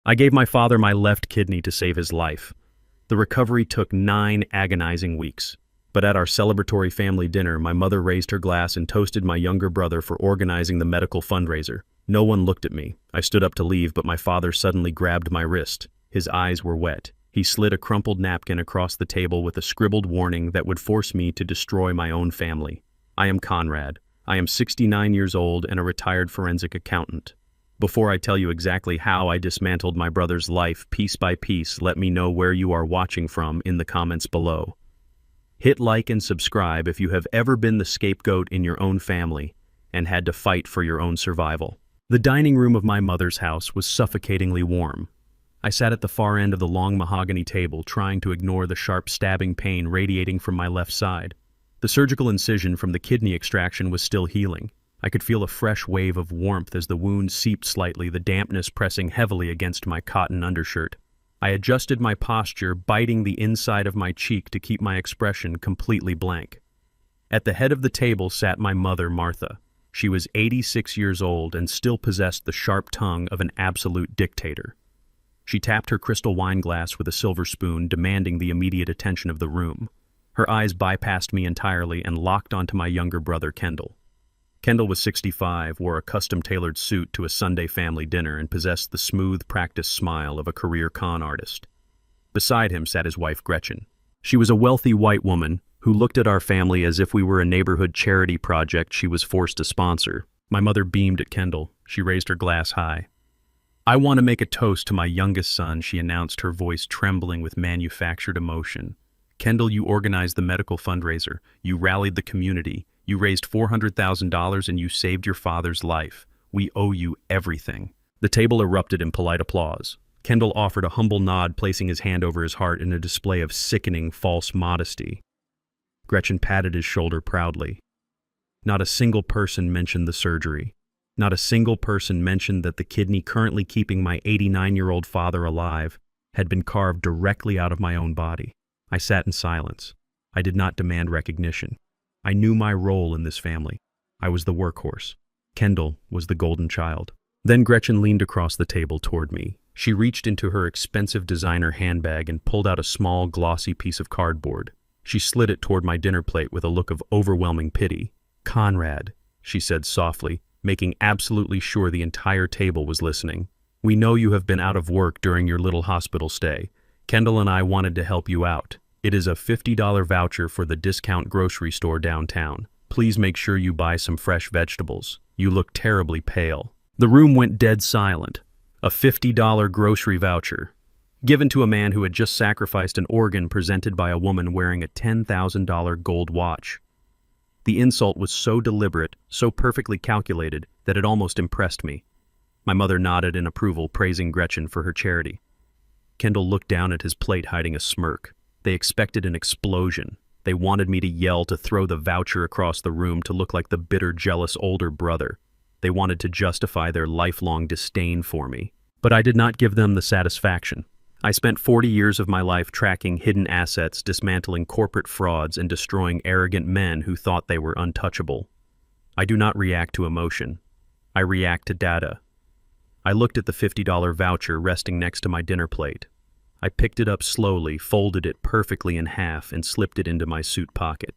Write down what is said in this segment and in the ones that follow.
I gave my father my left kidney to save his life. The recovery took 9 agonizing weeks. But at our celebratory family dinner, my mother raised her glass and toasted my younger brother for organizing the medical fundraiser. No one looked at me. I stood up to leave, but my father suddenly grabbed my wrist. His eyes were wet. He slid a crumpled napkin across the table with a scribbled warning that would force me to destroy my own family. I am Conrad. I am 69 years old and a retired forensic accountant. Before I tell you exactly how I dismantled my brother's life piece by piece, let me know where you are watching from in the comments below. Hit like and subscribe if you have ever been the scapegoat in your own family and had to fight for your own survival. The dining room of my mother's house was suffocatingly warm. I sat at the far end of the long mahogany table, trying to ignore the sharp stabbing pain radiating from my left side. The surgical incision from the kidney extraction was still healing. I could feel a fresh wave of warmth as the wound seeped slightly, the dampness pressing heavily against my cotton undershirt. I adjusted my posture, biting the inside of my cheek to keep my expression completely blank. At the head of the table sat my mother, Martha. She was 86 years old and still possessed the sharp tongue of an absolute dictator. She tapped her crystal wine glass with a silver spoon, demanding the immediate attention of the room. Her eyes bypassed me entirely and locked onto my younger brother, Kendall. Kendall was 65, wore a custom-tailored suit to a Sunday family dinner, and possessed the smooth, practiced smile of a career con artist. Beside him sat his wife, Gretchen. She was a wealthy white woman who looked at our family as if we were a neighborhood charity project she was forced to sponsor. My mother beamed at Kendall. She raised her glass high. "I want to make a toast to my youngest son," she announced, her voice trembling with manufactured emotion. "Kendall, you organized the medical fundraiser. You rallied the community. You raised $400,000 and you saved your father's life. We owe you everything." The table erupted in polite applause. Kendall offered a humble nod, placing his hand over his heart in a display of sickening false modesty. Gretchen patted his shoulder proudly. Not a single person mentioned the surgery. Not a single person mentioned that the kidney currently keeping my 89-year-old father alive had been carved directly out of my own body. I sat in silence. I did not demand recognition. I knew my role in this family. I was the workhorse. Kendall was the golden child. Then Gretchen leaned across the table toward me. She reached into her expensive designer handbag and pulled out a small, glossy piece of cardboard. She slid it toward my dinner plate with a look of overwhelming pity. "Conrad," she said softly, making absolutely sure the entire table was listening. "We know you have been out of work during your little hospital stay. Kendall and I wanted to help you out. It is a $50 voucher for the discount grocery store downtown. Please make sure you buy some fresh vegetables. You look terribly pale." The room went dead silent. A $50 grocery voucher, given to a man who had just sacrificed an organ, presented by a woman wearing a $10,000 gold watch. The insult was so deliberate, so perfectly calculated, that it almost impressed me. My mother nodded in approval, praising Gretchen for her charity. Kendall looked down at his plate, hiding a smirk. They expected an explosion. They wanted me to yell, to throw the voucher across the room, to look like the bitter, jealous older brother. They wanted to justify their lifelong disdain for me. But I did not give them the satisfaction. I spent 40 years of my life tracking hidden assets, dismantling corporate frauds, and destroying arrogant men who thought they were untouchable. I do not react to emotion. I react to data. I looked at the $50 voucher resting next to my dinner plate. I picked it up slowly, folded it perfectly in half, and slipped it into my suit pocket.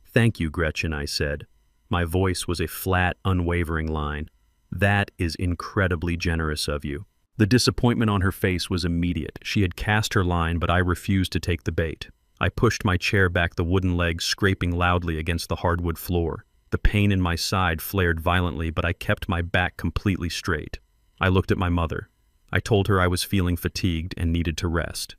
"Thank you, Gretchen," I said. My voice was a flat, unwavering line. "That is incredibly generous of you." The disappointment on her face was immediate. She had cast her line, but I refused to take the bait. I pushed my chair back, the wooden legs scraping loudly against the hardwood floor. The pain in my side flared violently, but I kept my back completely straight. I looked at my mother. I told her I was feeling fatigued and needed to rest.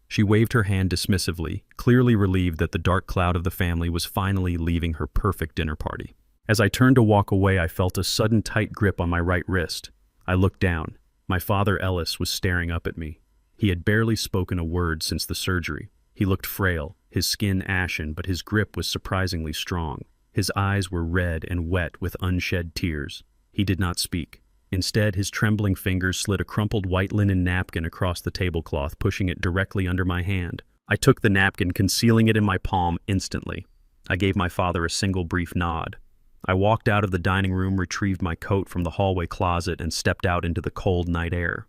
She waved her hand dismissively, clearly relieved that the dark cloud of the family was finally leaving her perfect dinner party. As I turned to walk away, I felt a sudden tight grip on my right wrist. I looked down. My father, Ellis, was staring up at me. He had barely spoken a word since the surgery. He looked frail, his skin ashen, but his grip was surprisingly strong. His eyes were red and wet with unshed tears. He did not speak. Instead, his trembling fingers slid a crumpled white linen napkin across the tablecloth, pushing it directly under my hand. I took the napkin, concealing it in my palm instantly. I gave my father a single brief nod. I walked out of the dining room, retrieved my coat from the hallway closet, and stepped out into the cold night air.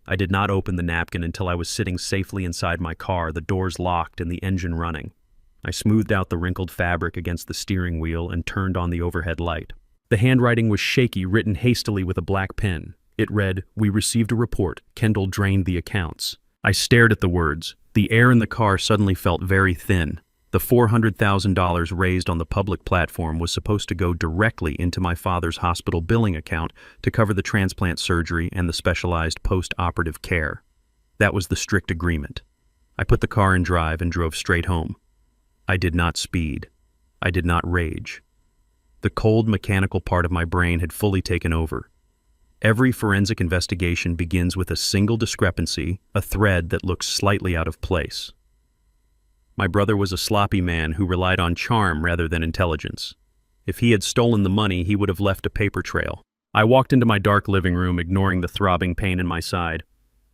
I did not open the napkin until I was sitting safely inside my car, the doors locked and the engine running. I smoothed out the wrinkled fabric against the steering wheel and turned on the overhead light. The handwriting was shaky, written hastily with a black pen. It read, "We received a report. Kendall drained the accounts." I stared at the words. The air in the car suddenly felt very thin. The $400,000 raised on the public platform was supposed to go directly into my father's hospital billing account to cover the transplant surgery and the specialized post-operative care. That was the strict agreement. I put the car in drive and drove straight home. I did not speed. I did not rage. The cold mechanical part of my brain had fully taken over. Every forensic investigation begins with a single discrepancy, a thread that looks slightly out of place. My brother was a sloppy man who relied on charm rather than intelligence. If he had stolen the money, he would have left a paper trail. I walked into my dark living room, ignoring the throbbing pain in my side.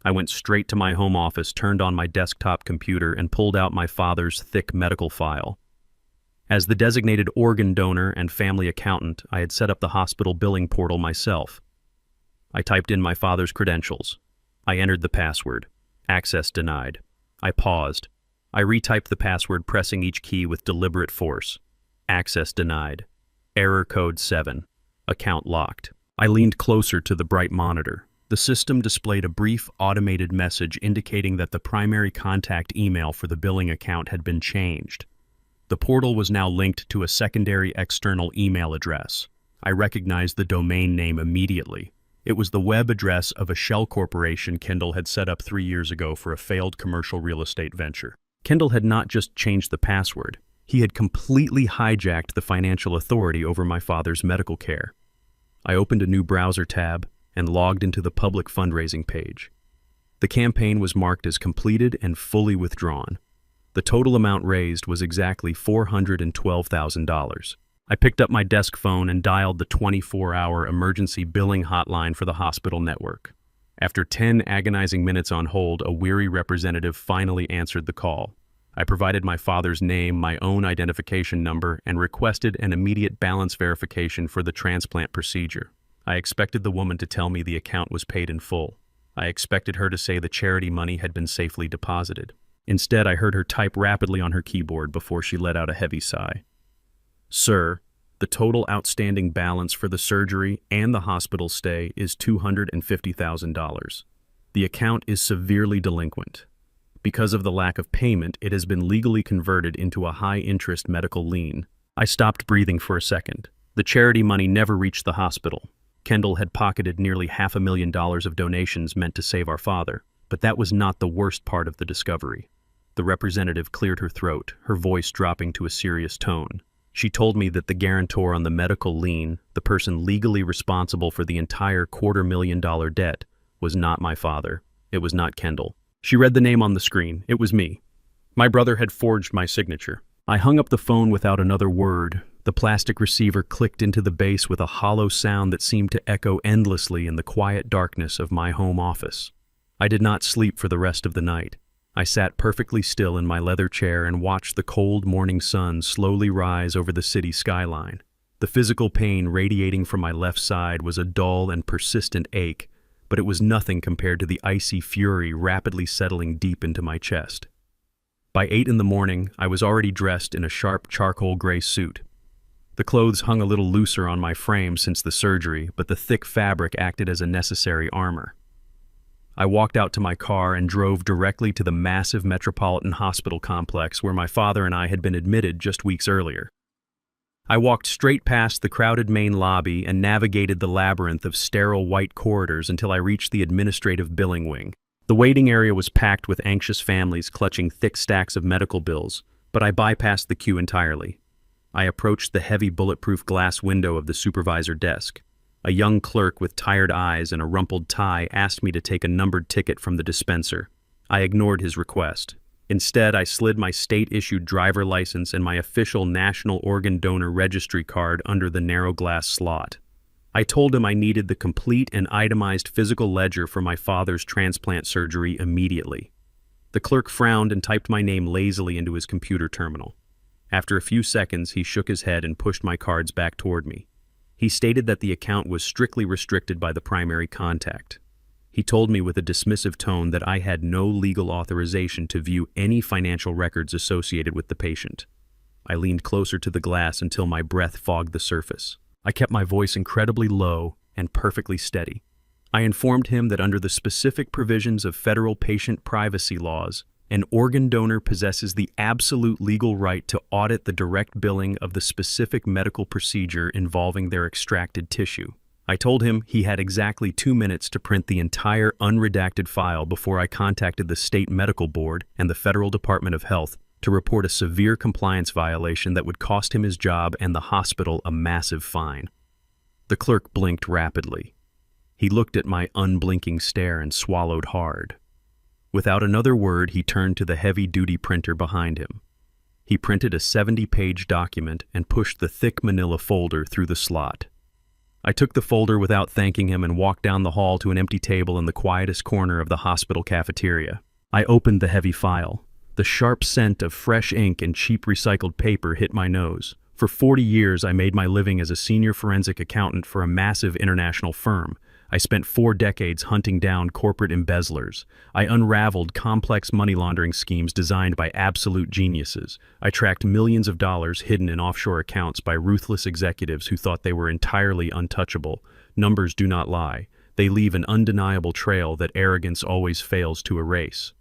I went straight to my home office, turned on my desktop computer, and pulled out my father's thick medical file. As the designated organ donor and family accountant, I had set up the hospital billing portal myself. I typed in my father's credentials. I entered the password. Access denied. I paused. I retyped the password, pressing each key with deliberate force. Access denied. Error code 7. Account locked. I leaned closer to the bright monitor. The system displayed a brief automated message indicating that the primary contact email for the billing account had been changed. The portal was now linked to a secondary external email address. I recognized the domain name immediately. It was the web address of a shell corporation Kendall had set up 3 years ago for a failed commercial real estate venture. Kendall had not just changed the password. He had completely hijacked the financial authority over my father's medical care. I opened a new browser tab and logged into the public fundraising page. The campaign was marked as completed and fully withdrawn. The total amount raised was exactly $412,000. I picked up my desk phone and dialed the 24-hour emergency billing hotline for the hospital network. After 10 agonizing minutes on hold, a weary representative finally answered the call. I provided my father's name, my own identification number, and requested an immediate balance verification for the transplant procedure. I expected the woman to tell me the account was paid in full. I expected her to say the charity money had been safely deposited. Instead, I heard her type rapidly on her keyboard before she let out a heavy sigh. "Sir, the total outstanding balance for the surgery and the hospital stay is $250,000. The account is severely delinquent. Because of the lack of payment, it has been legally converted into a high-interest medical lien." I stopped breathing for a second. The charity money never reached the hospital. Kendall had pocketed nearly $500,000 of donations meant to save our father. But that was not the worst part of the discovery. The representative cleared her throat, her voice dropping to a serious tone. She told me that the guarantor on the medical lien, the person legally responsible for the entire $250,000 debt, was not my father. It was not Kendall. She read the name on the screen. It was me. My brother had forged my signature. I hung up the phone without another word. The plastic receiver clicked into the base with a hollow sound that seemed to echo endlessly in the quiet darkness of my home office. I did not sleep for the rest of the night. I sat perfectly still in my leather chair and watched the cold morning sun slowly rise over the city skyline. The physical pain radiating from my left side was a dull and persistent ache, but it was nothing compared to the icy fury rapidly settling deep into my chest. By 8 in the morning, I was already dressed in a sharp charcoal gray suit. The clothes hung a little looser on my frame since the surgery, but the thick fabric acted as a necessary armor. I walked out to my car and drove directly to the massive Metropolitan Hospital complex where my father and I had been admitted just weeks earlier. I walked straight past the crowded main lobby and navigated the labyrinth of sterile white corridors until I reached the administrative billing wing. The waiting area was packed with anxious families clutching thick stacks of medical bills, but I bypassed the queue entirely. I approached the heavy bulletproof glass window of the supervisor desk. A young clerk with tired eyes and a rumpled tie asked me to take a numbered ticket from the dispenser. I ignored his request. Instead, I slid my state-issued driver license and my official National Organ Donor Registry card under the narrow glass slot. I told him I needed the complete and itemized physical ledger for my father's transplant surgery immediately. The clerk frowned and typed my name lazily into his computer terminal. After a few seconds, he shook his head and pushed my cards back toward me. He stated that the account was strictly restricted by the primary contact. He told me with a dismissive tone that I had no legal authorization to view any financial records associated with the patient. I leaned closer to the glass until my breath fogged the surface. I kept my voice incredibly low and perfectly steady. I informed him that under the specific provisions of federal patient privacy laws, an organ donor possesses the absolute legal right to audit the direct billing of the specific medical procedure involving their extracted tissue. I told him he had exactly 2 minutes to print the entire unredacted file before I contacted the state medical board and the Federal Department of Health to report a severe compliance violation that would cost him his job and the hospital a massive fine. The clerk blinked rapidly. He looked at my unblinking stare and swallowed hard. Without another word, he turned to the heavy-duty printer behind him. He printed a 70-page document and pushed the thick manila folder through the slot. I took the folder without thanking him and walked down the hall to an empty table in the quietest corner of the hospital cafeteria. I opened the heavy file. The sharp scent of fresh ink and cheap recycled paper hit my nose. For 40 years, I made my living as a senior forensic accountant for a massive international firm. I spent 4 decades hunting down corporate embezzlers. I unraveled complex money laundering schemes designed by absolute geniuses. I tracked millions of dollars hidden in offshore accounts by ruthless executives who thought they were entirely untouchable. Numbers do not lie. They leave an undeniable trail that arrogance always fails to erase.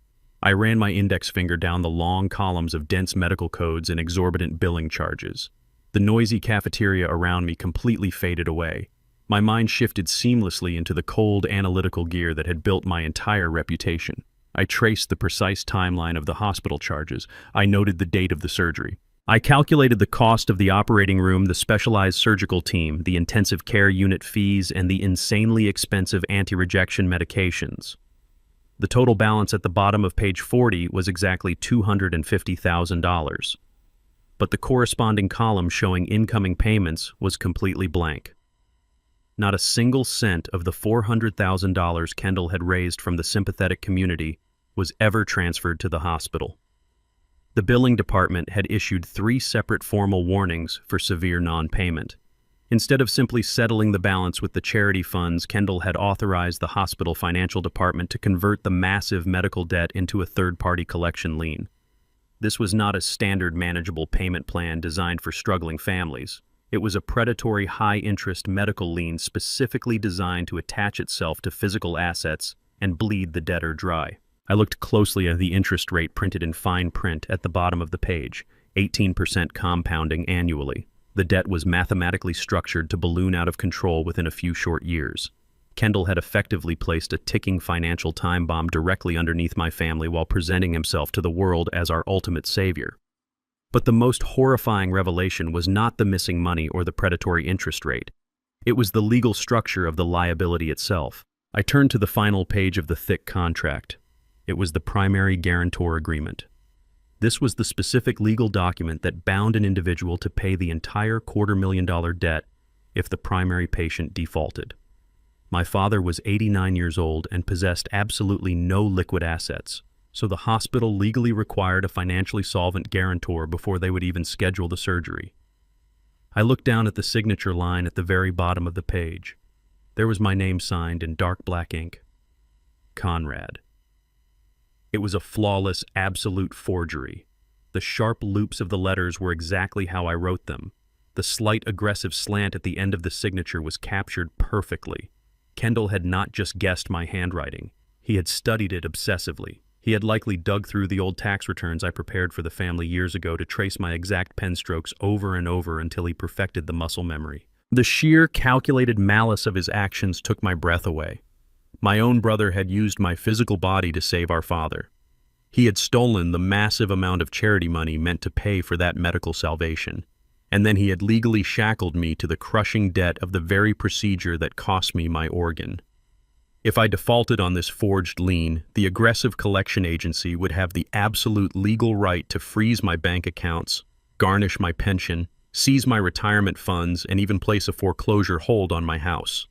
I ran my index finger down the long columns of dense medical codes and exorbitant billing charges. The noisy cafeteria around me completely faded away. My mind shifted seamlessly into the cold analytical gear that had built my entire reputation. I traced the precise timeline of the hospital charges. I noted the date of the surgery. I calculated the cost of the operating room, the specialized surgical team, the intensive care unit fees, and the insanely expensive anti-rejection medications. The total balance at the bottom of page 40 was exactly $250,000. But the corresponding column showing incoming payments was completely blank. Not a single cent of the $400,000 Kendall had raised from the sympathetic community was ever transferred to the hospital. The billing department had issued 3 separate formal warnings for severe non-payment. Instead of simply settling the balance with the charity funds, Kendall had authorized the hospital financial department to convert the massive medical debt into a third-party collection lien. This was not a standard manageable payment plan designed for struggling families. It was a predatory high-interest medical lien specifically designed to attach itself to physical assets and bleed the debtor dry. I looked closely at the interest rate printed in fine print at the bottom of the page, 18% compounding annually. The debt was mathematically structured to balloon out of control within a few short years. Kendall had effectively placed a ticking financial time bomb directly underneath my family while presenting himself to the world as our ultimate savior. But the most horrifying revelation was not the missing money or the predatory interest rate. It was the legal structure of the liability itself. I turned to the final page of the thick contract. It was the primary guarantor agreement. This was the specific legal document that bound an individual to pay the entire $250,000 debt if the primary patient defaulted. My father was 89 years old and possessed absolutely no liquid assets, so the hospital legally required a financially solvent guarantor before they would even schedule the surgery. I looked down at the signature line at the very bottom of the page. There was my name signed in dark black ink. Conrad. It was a flawless, absolute forgery. The sharp loops of the letters were exactly how I wrote them. The slight aggressive slant at the end of the signature was captured perfectly. Kendall had not just guessed my handwriting. He had studied it obsessively. He had likely dug through the old tax returns I prepared for the family years ago to trace my exact pen strokes over and over until he perfected the muscle memory. The sheer, calculated malice of his actions took my breath away. My own brother had used my physical body to save our father. He had stolen the massive amount of charity money meant to pay for that medical salvation. And then he had legally shackled me to the crushing debt of the very procedure that cost me my organ. If I defaulted on this forged lien, the aggressive collection agency would have the absolute legal right to freeze my bank accounts, garnish my pension, seize my retirement funds, and even place a foreclosure hold on my house.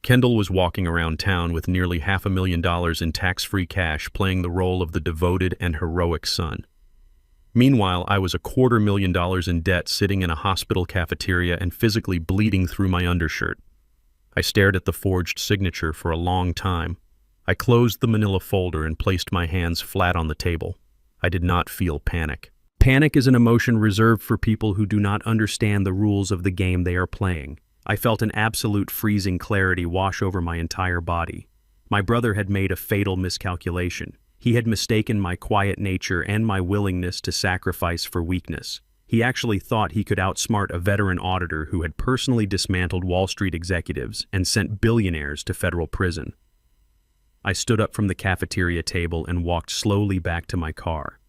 Kendall was walking around town with nearly $500,000 in tax-free cash, playing the role of the devoted and heroic son. Meanwhile, I was $250,000 in debt, sitting in a hospital cafeteria and physically bleeding through my undershirt. I stared at the forged signature for a long time. I closed the manila folder and placed my hands flat on the table. I did not feel panic. Panic is an emotion reserved for people who do not understand the rules of the game they are playing. I felt an absolute freezing clarity wash over my entire body. My brother had made a fatal miscalculation. He had mistaken my quiet nature and my willingness to sacrifice for weakness. He actually thought he could outsmart a veteran auditor who had personally dismantled Wall Street executives and sent billionaires to federal prison. I stood up from the cafeteria table and walked slowly back to my car.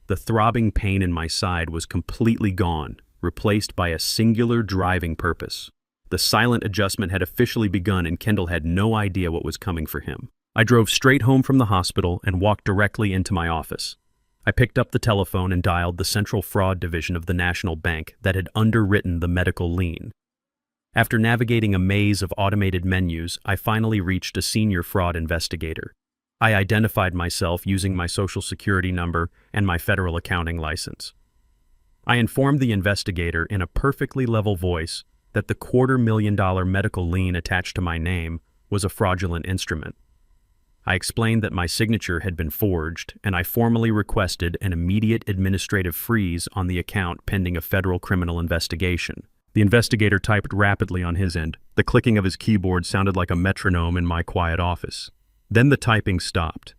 The throbbing pain in my side was completely gone, replaced by a singular driving purpose. The silent adjustment had officially begun and Kendall had no idea what was coming for him. I drove straight home from the hospital and walked directly into my office. I picked up the telephone and dialed the Central Fraud Division of the National Bank that had underwritten the medical lien. After navigating a maze of automated menus, I finally reached a senior fraud investigator. I identified myself using my Social Security number and my federal accounting license. I informed the investigator in a perfectly level voice that the $250,000 medical lien attached to my name was a fraudulent instrument. I explained that my signature had been forged, and I formally requested an immediate administrative freeze on the account pending a federal criminal investigation. The investigator typed rapidly on his end. The clicking of his keyboard sounded like a metronome in my quiet office. Then the typing stopped.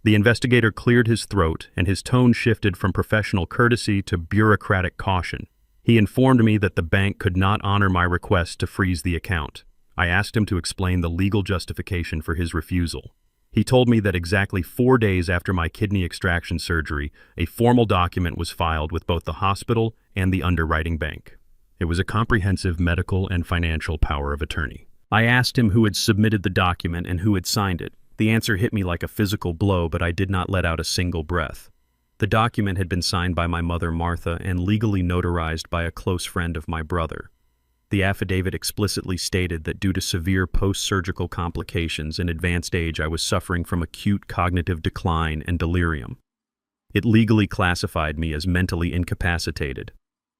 The investigator cleared his throat, and his tone shifted from professional courtesy to bureaucratic caution. He informed me that the bank could not honor my request to freeze the account. I asked him to explain the legal justification for his refusal. He told me that exactly 4 days after my kidney extraction surgery, a formal document was filed with both the hospital and the underwriting bank. It was a comprehensive medical and financial power of attorney. I asked him who had submitted the document and who had signed it. The answer hit me like a physical blow, but I did not let out a single breath. The document had been signed by my mother, Martha, and legally notarized by a close friend of my brother. The affidavit explicitly stated that due to severe post-surgical complications in advanced age, I was suffering from acute cognitive decline and delirium. It legally classified me as mentally incapacitated.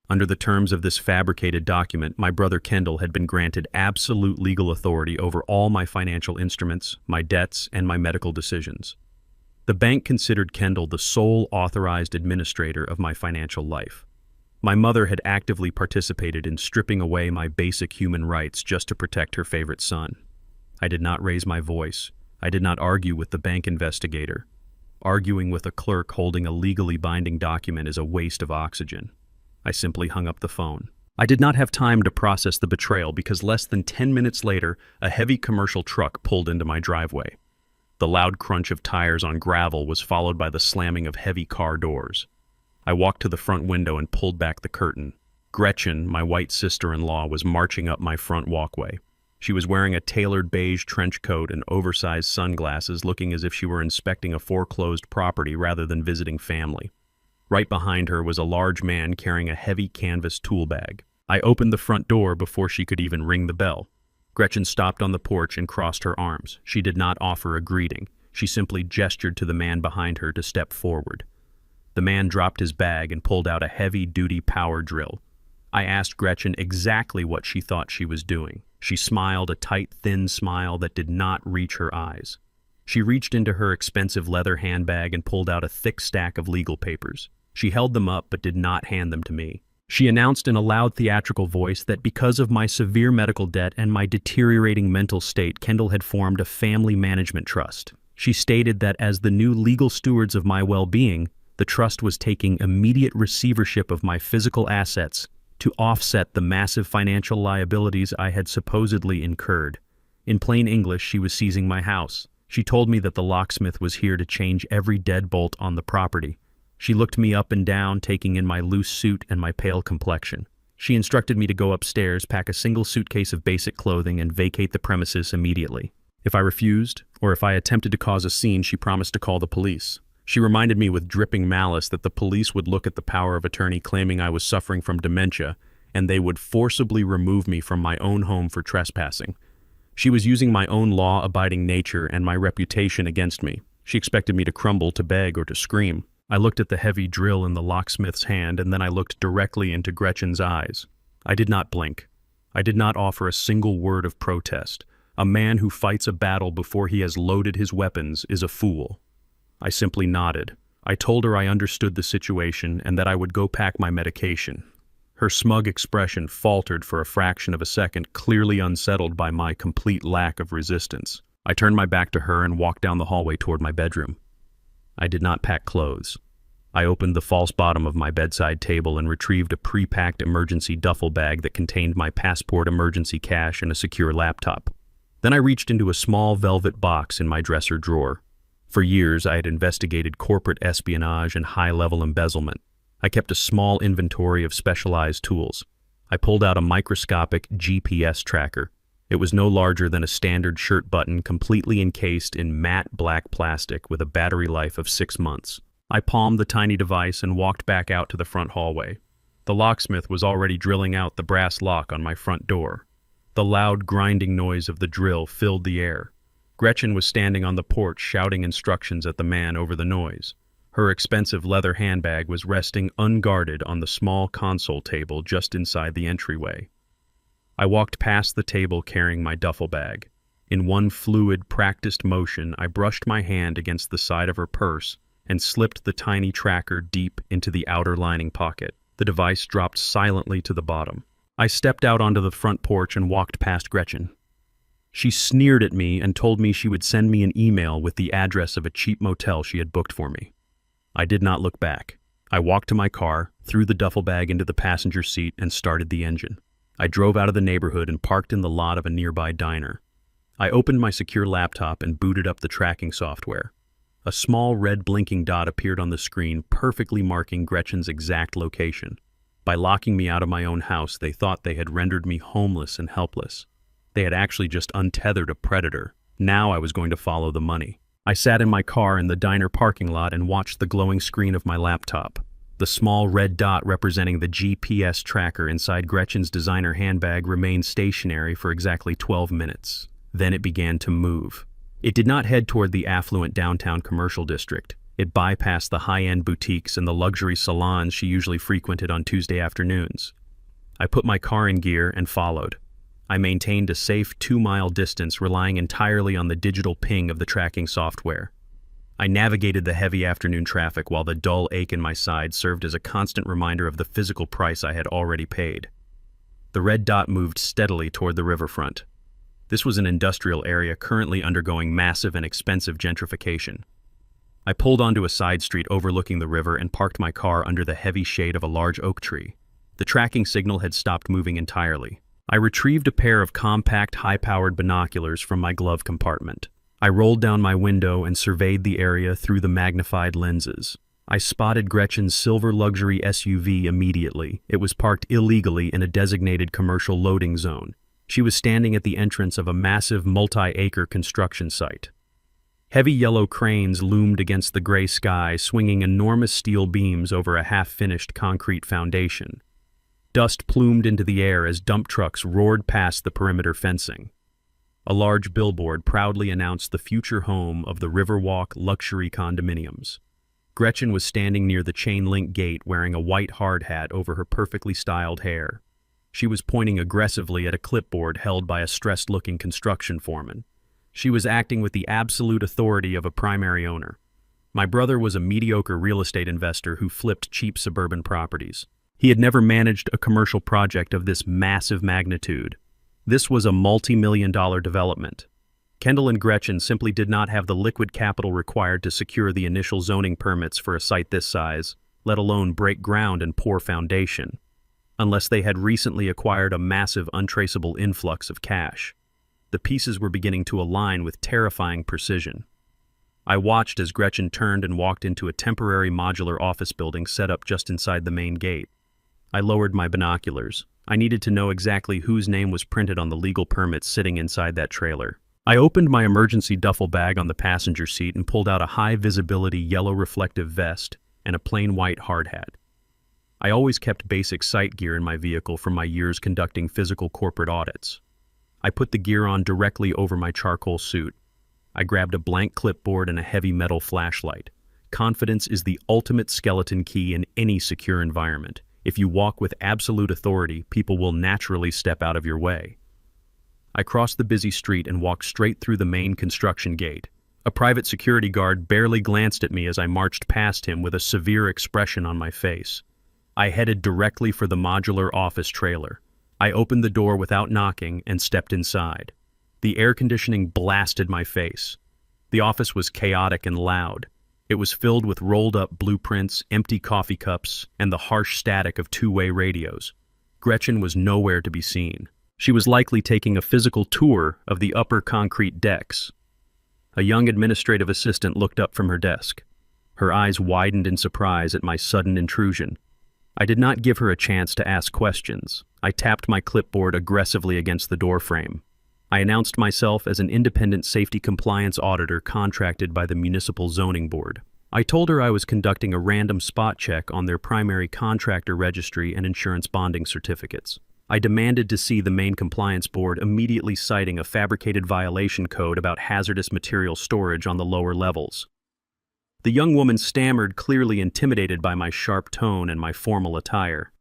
Under the terms of this fabricated document, my brother Kendall had been granted absolute legal authority over all my financial instruments, my debts, and my medical decisions. The bank considered Kendall the sole authorized administrator of my financial life. My mother had actively participated in stripping away my basic human rights just to protect her favorite son. I did not raise my voice. I did not argue with the bank investigator. Arguing with a clerk holding a legally binding document is a waste of oxygen. I simply hung up the phone. I did not have time to process the betrayal because less than 10 minutes later, a heavy commercial truck pulled into my driveway. The loud crunch of tires on gravel was followed by the slamming of heavy car doors. I walked to the front window and pulled back the curtain. Gretchen, my white sister-in-law, was marching up my front walkway. She was wearing a tailored beige trench coat and oversized sunglasses, looking as if she were inspecting a foreclosed property rather than visiting family. Right behind her was a large man carrying a heavy canvas tool bag. I opened the front door before she could even ring the bell. Gretchen stopped on the porch and crossed her arms. She did not offer a greeting. She simply gestured to the man behind her to step forward. The man dropped his bag and pulled out a heavy-duty power drill. I asked Gretchen exactly what she thought she was doing. She smiled a tight, thin smile that did not reach her eyes. She reached into her expensive leather handbag and pulled out a thick stack of legal papers. She held them up but did not hand them to me. She announced in a loud theatrical voice that because of my severe medical debt and my deteriorating mental state, Kendall had formed a family management trust. She stated that as the new legal stewards of my well-being, the trust was taking immediate receivership of my physical assets to offset the massive financial liabilities I had supposedly incurred. In plain English, she was seizing my house. She told me that the locksmith was here to change every deadbolt on the property. She looked me up and down, taking in my loose suit and my pale complexion. She instructed me to go upstairs, pack a single suitcase of basic clothing, and vacate the premises immediately. If I refused, or if I attempted to cause a scene, she promised to call the police. She reminded me with dripping malice that the police would look at the power of attorney claiming I was suffering from dementia, and they would forcibly remove me from my own home for trespassing. She was using my own law-abiding nature and my reputation against me. She expected me to crumble, to beg, or to scream. I looked at the heavy drill in the locksmith's hand, and then I looked directly into Gretchen's eyes. I did not blink. I did not offer a single word of protest. A man who fights a battle before he has loaded his weapons is a fool. I simply nodded. I told her I understood the situation and that I would go pack my medication. Her smug expression faltered for a fraction of a second, clearly unsettled by my complete lack of resistance. I turned my back to her and walked down the hallway toward my bedroom. I did not pack clothes. I opened the false bottom of my bedside table and retrieved a pre-packed emergency duffel bag that contained my passport, emergency cash, and a secure laptop. Then I reached into a small velvet box in my dresser drawer. For years, I had investigated corporate espionage and high-level embezzlement. I kept a small inventory of specialized tools. I pulled out a microscopic GPS tracker. It was no larger than a standard shirt button, completely encased in matte black plastic with a battery life of 6 months. I palmed the tiny device and walked back out to the front hallway. The locksmith was already drilling out the brass lock on my front door. The loud grinding noise of the drill filled the air. Gretchen was standing on the porch shouting instructions at the man over the noise. Her expensive leather handbag was resting unguarded on the small console table just inside the entryway. I walked past the table carrying my duffel bag. In one fluid, practiced motion, I brushed my hand against the side of her purse and slipped the tiny tracker deep into the outer lining pocket. The device dropped silently to the bottom. I stepped out onto the front porch and walked past Gretchen. She sneered at me and told me she would send me an email with the address of a cheap motel she had booked for me. I did not look back. I walked to my car, threw the duffel bag into the passenger seat, and started the engine. I drove out of the neighborhood and parked in the lot of a nearby diner. I opened my secure laptop and booted up the tracking software. A small red blinking dot appeared on the screen, perfectly marking Gretchen's exact location. By locking me out of my own house, they thought they had rendered me homeless and helpless. They had actually just untethered a predator. Now I was going to follow the money. I sat in my car in the diner parking lot and watched the glowing screen of my laptop. The small red dot representing the GPS tracker inside Gretchen's designer handbag remained stationary for exactly 12 minutes. Then it began to move. It did not head toward the affluent downtown commercial district. It bypassed the high-end boutiques and the luxury salons she usually frequented on Tuesday afternoons. I put my car in gear and followed. I maintained a safe 2-mile distance, relying entirely on the digital ping of the tracking software. I navigated the heavy afternoon traffic while the dull ache in my side served as a constant reminder of the physical price I had already paid. The red dot moved steadily toward the riverfront. This was an industrial area currently undergoing massive and expensive gentrification. I pulled onto a side street overlooking the river and parked my car under the heavy shade of a large oak tree. The tracking signal had stopped moving entirely. I retrieved a pair of compact, high-powered binoculars from my glove compartment. I rolled down my window and surveyed the area through the magnified lenses. I spotted Gretchen's silver luxury SUV immediately. It was parked illegally in a designated commercial loading zone. She was standing at the entrance of a massive multi-acre construction site. Heavy yellow cranes loomed against the gray sky, swinging enormous steel beams over a half-finished concrete foundation. Dust plumed into the air as dump trucks roared past the perimeter fencing. A large billboard proudly announced the future home of the Riverwalk luxury condominiums. Gretchen was standing near the chain-link gate wearing a white hard hat over her perfectly styled hair. She was pointing aggressively at a clipboard held by a stressed-looking construction foreman. She was acting with the absolute authority of a primary owner. My brother was a mediocre real estate investor who flipped cheap suburban properties. He had never managed a commercial project of this massive magnitude. This was a multi-million-dollar development. Kendall and Gretchen simply did not have the liquid capital required to secure the initial zoning permits for a site this size, let alone break ground and pour foundation, unless they had recently acquired a massive untraceable influx of cash. The pieces were beginning to align with terrifying precision. I watched as Gretchen turned and walked into a temporary modular office building set up just inside the main gate. I lowered my binoculars. I needed to know exactly whose name was printed on the legal permits sitting inside that trailer. I opened my emergency duffel bag on the passenger seat and pulled out a high-visibility yellow reflective vest and a plain white hard hat. I always kept basic sight gear in my vehicle from my years conducting physical corporate audits. I put the gear on directly over my charcoal suit. I grabbed a blank clipboard and a heavy metal flashlight. Confidence is the ultimate skeleton key in any secure environment. If you walk with absolute authority, people will naturally step out of your way. I crossed the busy street and walked straight through the main construction gate. A private security guard barely glanced at me as I marched past him with a severe expression on my face. I headed directly for the modular office trailer. I opened the door without knocking and stepped inside. The air conditioning blasted my face. The office was chaotic and loud. It was filled with rolled-up blueprints, empty coffee cups, and the harsh static of two-way radios. Gretchen was nowhere to be seen. She was likely taking a physical tour of the upper concrete decks. A young administrative assistant looked up from her desk. Her eyes widened in surprise at my sudden intrusion. I did not give her a chance to ask questions. I tapped my clipboard aggressively against the doorframe. I announced myself as an independent safety compliance auditor contracted by the Municipal Zoning Board. I told her I was conducting a random spot check on their primary contractor registry and insurance bonding certificates. I demanded to see the main compliance board, immediately citing a fabricated violation code about hazardous material storage on the lower levels. The young woman stammered, clearly intimidated by my sharp tone and my formal attire.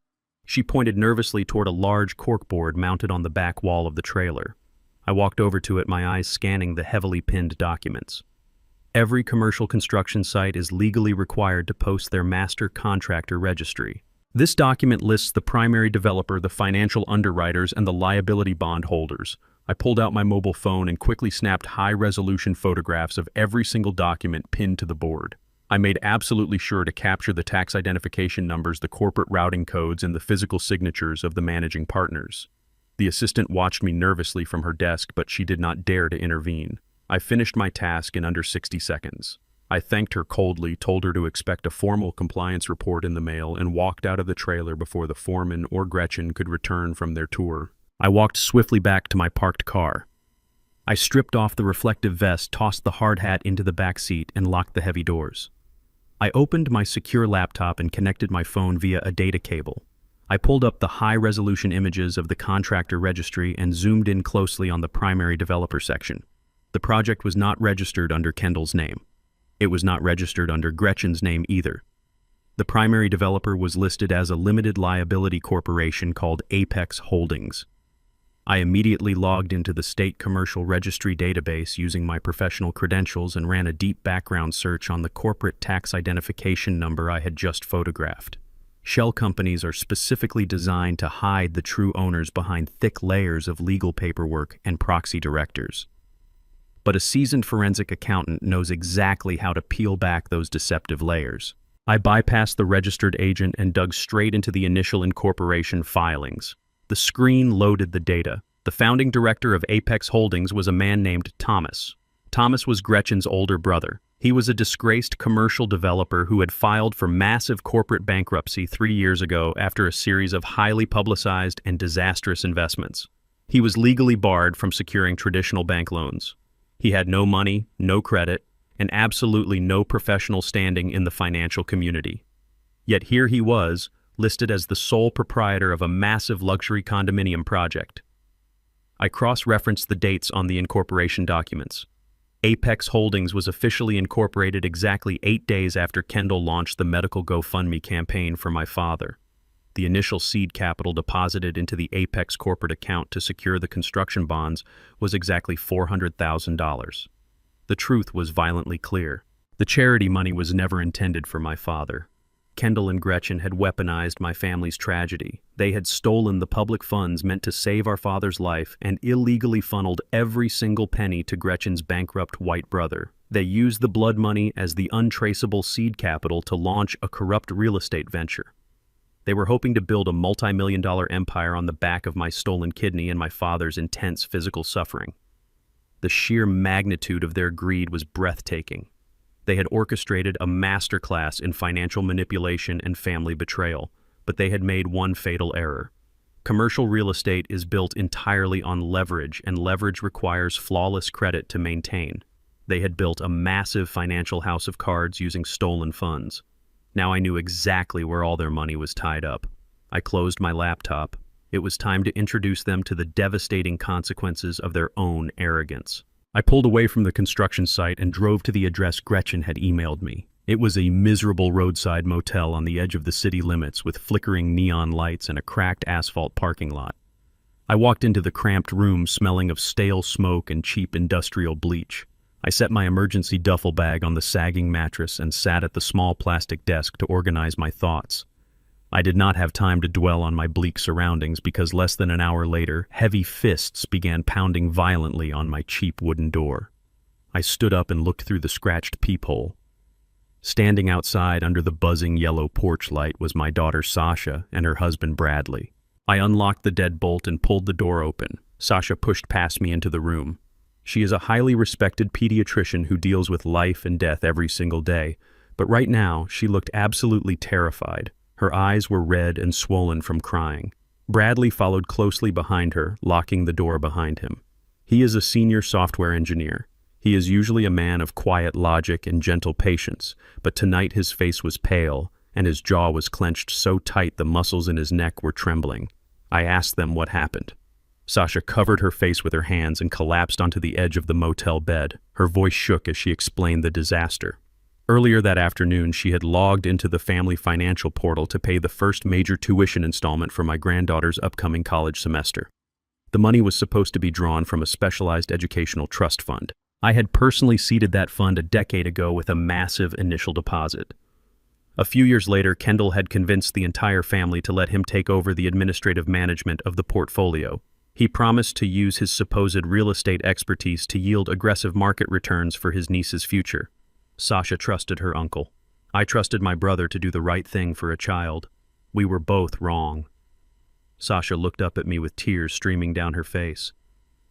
She pointed nervously toward a large corkboard mounted on the back wall of the trailer. I walked over to it, my eyes scanning the heavily pinned documents. Every commercial construction site is legally required to post their master contractor registry. This document lists the primary developer, the financial underwriters, and the liability bond holders. I pulled out my mobile phone and quickly snapped high-resolution photographs of every single document pinned to the board. I made absolutely sure to capture the tax identification numbers, the corporate routing codes, and the physical signatures of the managing partners. The assistant watched me nervously from her desk, but she did not dare to intervene. I finished my task in under 60 seconds. I thanked her coldly, told her to expect a formal compliance report in the mail, and walked out of the trailer before the foreman or Gretchen could return from their tour. I walked swiftly back to my parked car. I stripped off the reflective vest, tossed the hard hat into the back seat, and locked the heavy doors. I opened my secure laptop and connected my phone via a data cable. I pulled up the high-resolution images of the contractor registry and zoomed in closely on the primary developer section. The project was not registered under Kendall's name. It was not registered under Gretchen's name either. The primary developer was listed as a limited liability corporation called Apex Holdings. I immediately logged into the state commercial registry database using my professional credentials and ran a deep background search on the corporate tax identification number I had just photographed. Shell companies are specifically designed to hide the true owners behind thick layers of legal paperwork and proxy directors. But a seasoned forensic accountant knows exactly how to peel back those deceptive layers. I bypassed the registered agent and dug straight into the initial incorporation filings. The screen loaded the data. The founding director of Apex Holdings was a man named Thomas. Thomas was Gretchen's older brother. He was a disgraced commercial developer who had filed for massive corporate bankruptcy 3 years ago after a series of highly publicized and disastrous investments. He was legally barred from securing traditional bank loans. He had no money, no credit, and absolutely no professional standing in the financial community. Yet here he was, listed as the sole proprietor of a massive luxury condominium project. I cross-referenced the dates on the incorporation documents. Apex Holdings was officially incorporated exactly 8 days after Kendall launched the medical GoFundMe campaign for my father. The initial seed capital deposited into the Apex corporate account to secure the construction bonds was exactly $400,000. The truth was violently clear. The charity money was never intended for my father. Kendall and Gretchen had weaponized my family's tragedy. They had stolen the public funds meant to save our father's life and illegally funneled every single penny to Gretchen's bankrupt white brother. They used the blood money as the untraceable seed capital to launch a corrupt real estate venture. They were hoping to build a multi-million-dollar empire on the back of my stolen kidney and my father's intense physical suffering. The sheer magnitude of their greed was breathtaking. They had orchestrated a masterclass in financial manipulation and family betrayal, but they had made one fatal error. Commercial real estate is built entirely on leverage, and leverage requires flawless credit to maintain. They had built a massive financial house of cards using stolen funds. Now I knew exactly where all their money was tied up. I closed my laptop. It was time to introduce them to the devastating consequences of their own arrogance. I pulled away from the construction site and drove to the address Gretchen had emailed me. It was a miserable roadside motel on the edge of the city limits with flickering neon lights and a cracked asphalt parking lot. I walked into the cramped room smelling of stale smoke and cheap industrial bleach. I set my emergency duffel bag on the sagging mattress and sat at the small plastic desk to organize my thoughts. I did not have time to dwell on my bleak surroundings because less than an hour later, heavy fists began pounding violently on my cheap wooden door. I stood up and looked through the scratched peephole. Standing outside under the buzzing yellow porch light was my daughter Sasha and her husband Bradley. I unlocked the deadbolt and pulled the door open. Sasha pushed past me into the room. She is a highly respected pediatrician who deals with life and death every single day, but right now she looked absolutely terrified. Her eyes were red and swollen from crying. Bradley followed closely behind her, locking the door behind him. He is a senior software engineer. He is usually a man of quiet logic and gentle patience, but tonight his face was pale, and his jaw was clenched so tight the muscles in his neck were trembling. I asked them what happened. Sasha covered her face with her hands and collapsed onto the edge of the motel bed. Her voice shook as she explained the disaster. Earlier that afternoon, she had logged into the family financial portal to pay the first major tuition installment for my granddaughter's upcoming college semester. The money was supposed to be drawn from a specialized educational trust fund. I had personally seeded that fund a decade ago with a massive initial deposit. A few years later, Kendall had convinced the entire family to let him take over the administrative management of the portfolio. He promised to use his supposed real estate expertise to yield aggressive market returns for his niece's future. Sasha trusted her uncle. I trusted my brother to do the right thing for a child. We were both wrong. Sasha looked up at me with tears streaming down her face.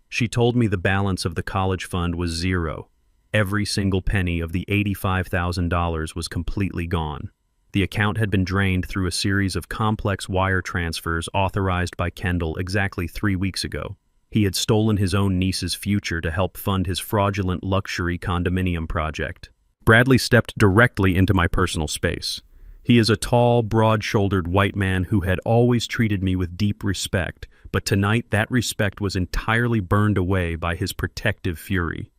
She told me the balance of the college fund was zero. Every single penny of the $85,000 was completely gone. The account had been drained through a series of complex wire transfers authorized by Kendall exactly 3 weeks ago. He had stolen his own niece's future to help fund his fraudulent luxury condominium project. Bradley stepped directly into my personal space. He is a tall, broad-shouldered white man who had always treated me with deep respect, but tonight that respect was entirely burned away by his protective fury.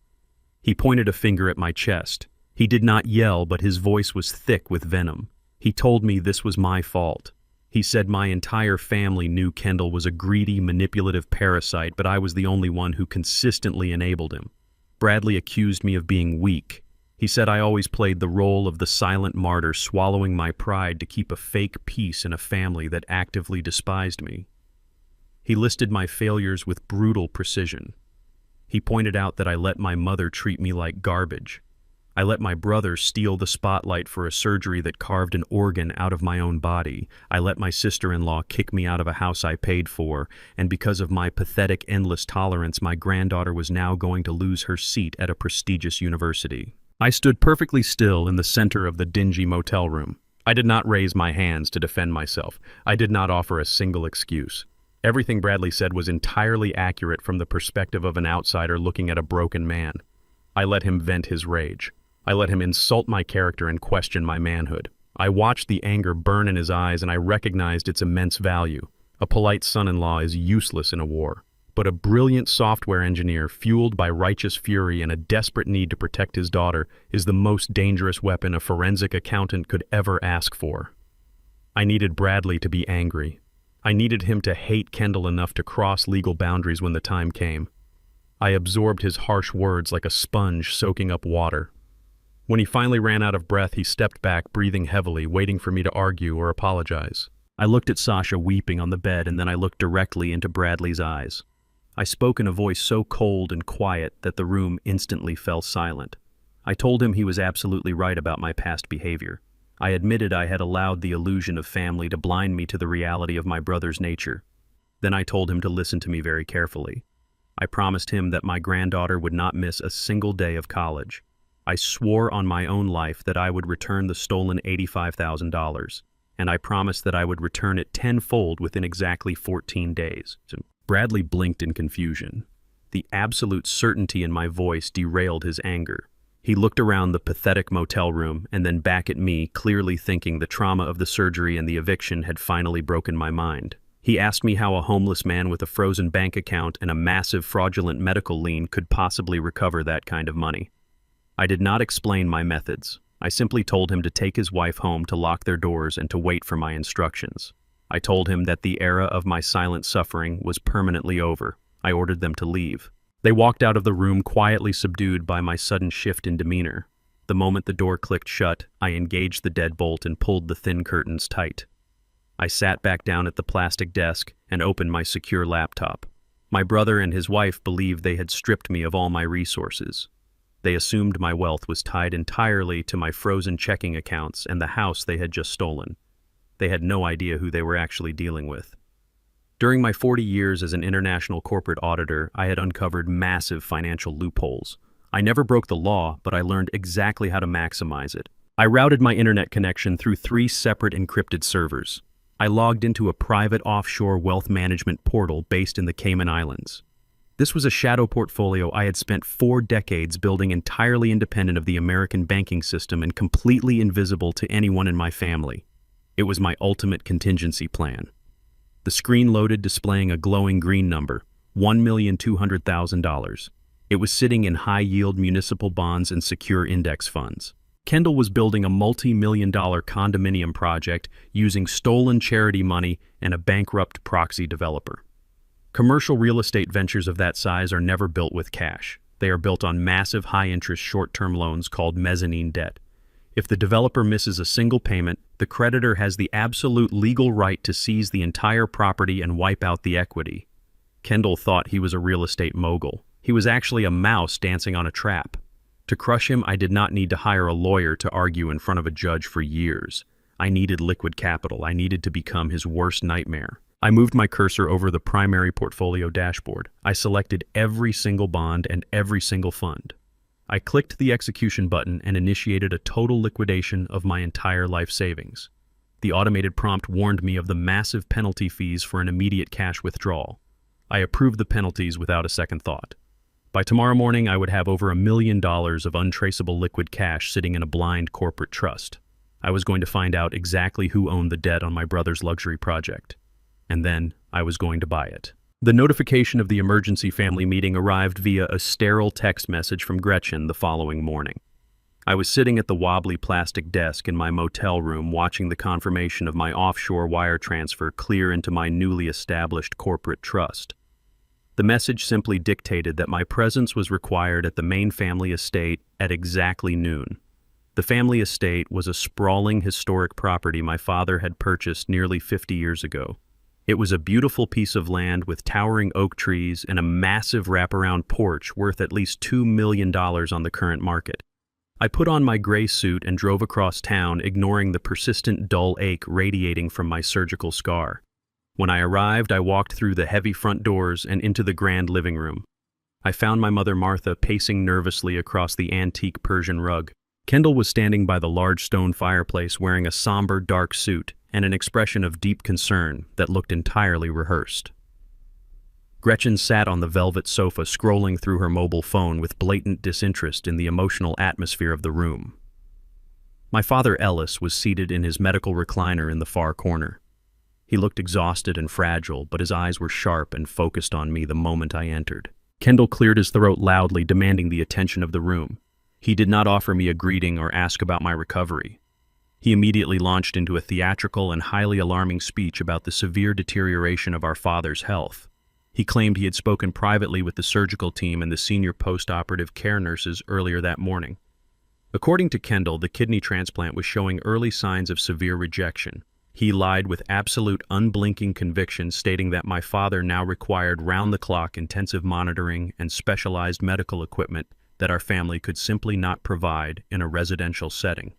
He pointed a finger at my chest. He did not yell, but his voice was thick with venom. He told me this was my fault. He said my entire family knew Kendall was a greedy, manipulative parasite, but I was the only one who consistently enabled him. Bradley accused me of being weak. He said I always played the role of the silent martyr, swallowing my pride to keep a fake peace in a family that actively despised me. He listed my failures with brutal precision. He pointed out that I let my mother treat me like garbage. I let my brother steal the spotlight for a surgery that carved an organ out of my own body. I let my sister-in-law kick me out of a house I paid for, and because of my pathetic, endless tolerance, my granddaughter was now going to lose her seat at a prestigious university. I stood perfectly still in the center of the dingy motel room. I did not raise my hands to defend myself. I did not offer a single excuse. Everything Bradley said was entirely accurate from the perspective of an outsider looking at a broken man. I let him vent his rage. I let him insult my character and question my manhood. I watched the anger burn in his eyes, and I recognized its immense value. A polite son-in-law is useless in a war, but a brilliant software engineer fueled by righteous fury and a desperate need to protect his daughter is the most dangerous weapon a forensic accountant could ever ask for. I needed Bradley to be angry. I needed him to hate Kendall enough to cross legal boundaries when the time came. I absorbed his harsh words like a sponge soaking up water. When he finally ran out of breath, he stepped back, breathing heavily, waiting for me to argue or apologize. I looked at Sasha weeping on the bed, and then I looked directly into Bradley's eyes. I spoke in a voice so cold and quiet that the room instantly fell silent. I told him he was absolutely right about my past behavior. I admitted I had allowed the illusion of family to blind me to the reality of my brother's nature. Then I told him to listen to me very carefully. I promised him that my granddaughter would not miss a single day of college. I swore on my own life that I would return the stolen $85,000, and I promised that I would return it tenfold within exactly 14 days. Bradley blinked in confusion. The absolute certainty in my voice derailed his anger. He looked around the pathetic motel room and then back at me, clearly thinking the trauma of the surgery and the eviction had finally broken my mind. He asked me how a homeless man with a frozen bank account and a massive fraudulent medical lien could possibly recover that kind of money. I did not explain my methods. I simply told him to take his wife home, to lock their doors, and to wait for my instructions. I told him that the era of my silent suffering was permanently over. I ordered them to leave. They walked out of the room, quietly subdued by my sudden shift in demeanor. The moment the door clicked shut, I engaged the deadbolt and pulled the thin curtains tight. I sat back down at the plastic desk and opened my secure laptop. My brother and his wife believed they had stripped me of all my resources. They assumed my wealth was tied entirely to my frozen checking accounts and the house they had just stolen. They had no idea who they were actually dealing with. During my 40 years as an international corporate auditor, I had uncovered massive financial loopholes. I never broke the law, but I learned exactly how to maximize it. I routed my internet connection through 3 separate encrypted servers. I logged into a private offshore wealth management portal based in the Cayman Islands. This was a shadow portfolio I had spent 4 decades building, entirely independent of the American banking system and completely invisible to anyone in my family. It was my ultimate contingency plan. The screen loaded, displaying a glowing green number, $1,200,000. It was sitting in high-yield municipal bonds and secure index funds. Kendall was building a multi-million-dollar condominium project using stolen charity money and a bankrupt proxy developer. Commercial real estate ventures of that size are never built with cash. They are built on massive high-interest short-term loans called mezzanine debt. If the developer misses a single payment, the creditor has the absolute legal right to seize the entire property and wipe out the equity. Kendall thought he was a real estate mogul. He was actually a mouse dancing on a trap. To crush him, I did not need to hire a lawyer to argue in front of a judge for years. I needed liquid capital. I needed to become his worst nightmare. I moved my cursor over the primary portfolio dashboard. I selected every single bond and every single fund. I clicked the execution button and initiated a total liquidation of my entire life savings. The automated prompt warned me of the massive penalty fees for an immediate cash withdrawal. I approved the penalties without a second thought. By tomorrow morning, I would have over $1 million of untraceable liquid cash sitting in a blind corporate trust. I was going to find out exactly who owned the debt on my brother's luxury project. And then I was going to buy it. The notification of the emergency family meeting arrived via a sterile text message from Gretchen the following morning. I was sitting at the wobbly plastic desk in my motel room watching the confirmation of my offshore wire transfer clear into my newly established corporate trust. The message simply dictated that my presence was required at the main family estate at exactly noon. The family estate was a sprawling historic property my father had purchased nearly 50 years ago. It was a beautiful piece of land with towering oak trees and a massive wraparound porch worth at least $2 million on the current market. I put on my gray suit and drove across town, ignoring the persistent dull ache radiating from my surgical scar. When I arrived, I walked through the heavy front doors and into the grand living room. I found my mother Martha pacing nervously across the antique Persian rug. Kendall was standing by the large stone fireplace wearing a somber dark suit and an expression of deep concern that looked entirely rehearsed. Gretchen sat on the velvet sofa, scrolling through her mobile phone with blatant disinterest in the emotional atmosphere of the room. My father Ellis was seated in his medical recliner in the far corner. He looked exhausted and fragile, but his eyes were sharp and focused on me the moment I entered. Kendall cleared his throat loudly, demanding the attention of the room. He did not offer me a greeting or ask about my recovery. He immediately launched into a theatrical and highly alarming speech about the severe deterioration of our father's health. He claimed he had spoken privately with the surgical team and the senior post-operative care nurses earlier that morning. According to Kendall, the kidney transplant was showing early signs of severe rejection. He lied with absolute unblinking conviction, stating that my father now required round-the-clock intensive monitoring and specialized medical equipment that our family could simply not provide in a residential setting.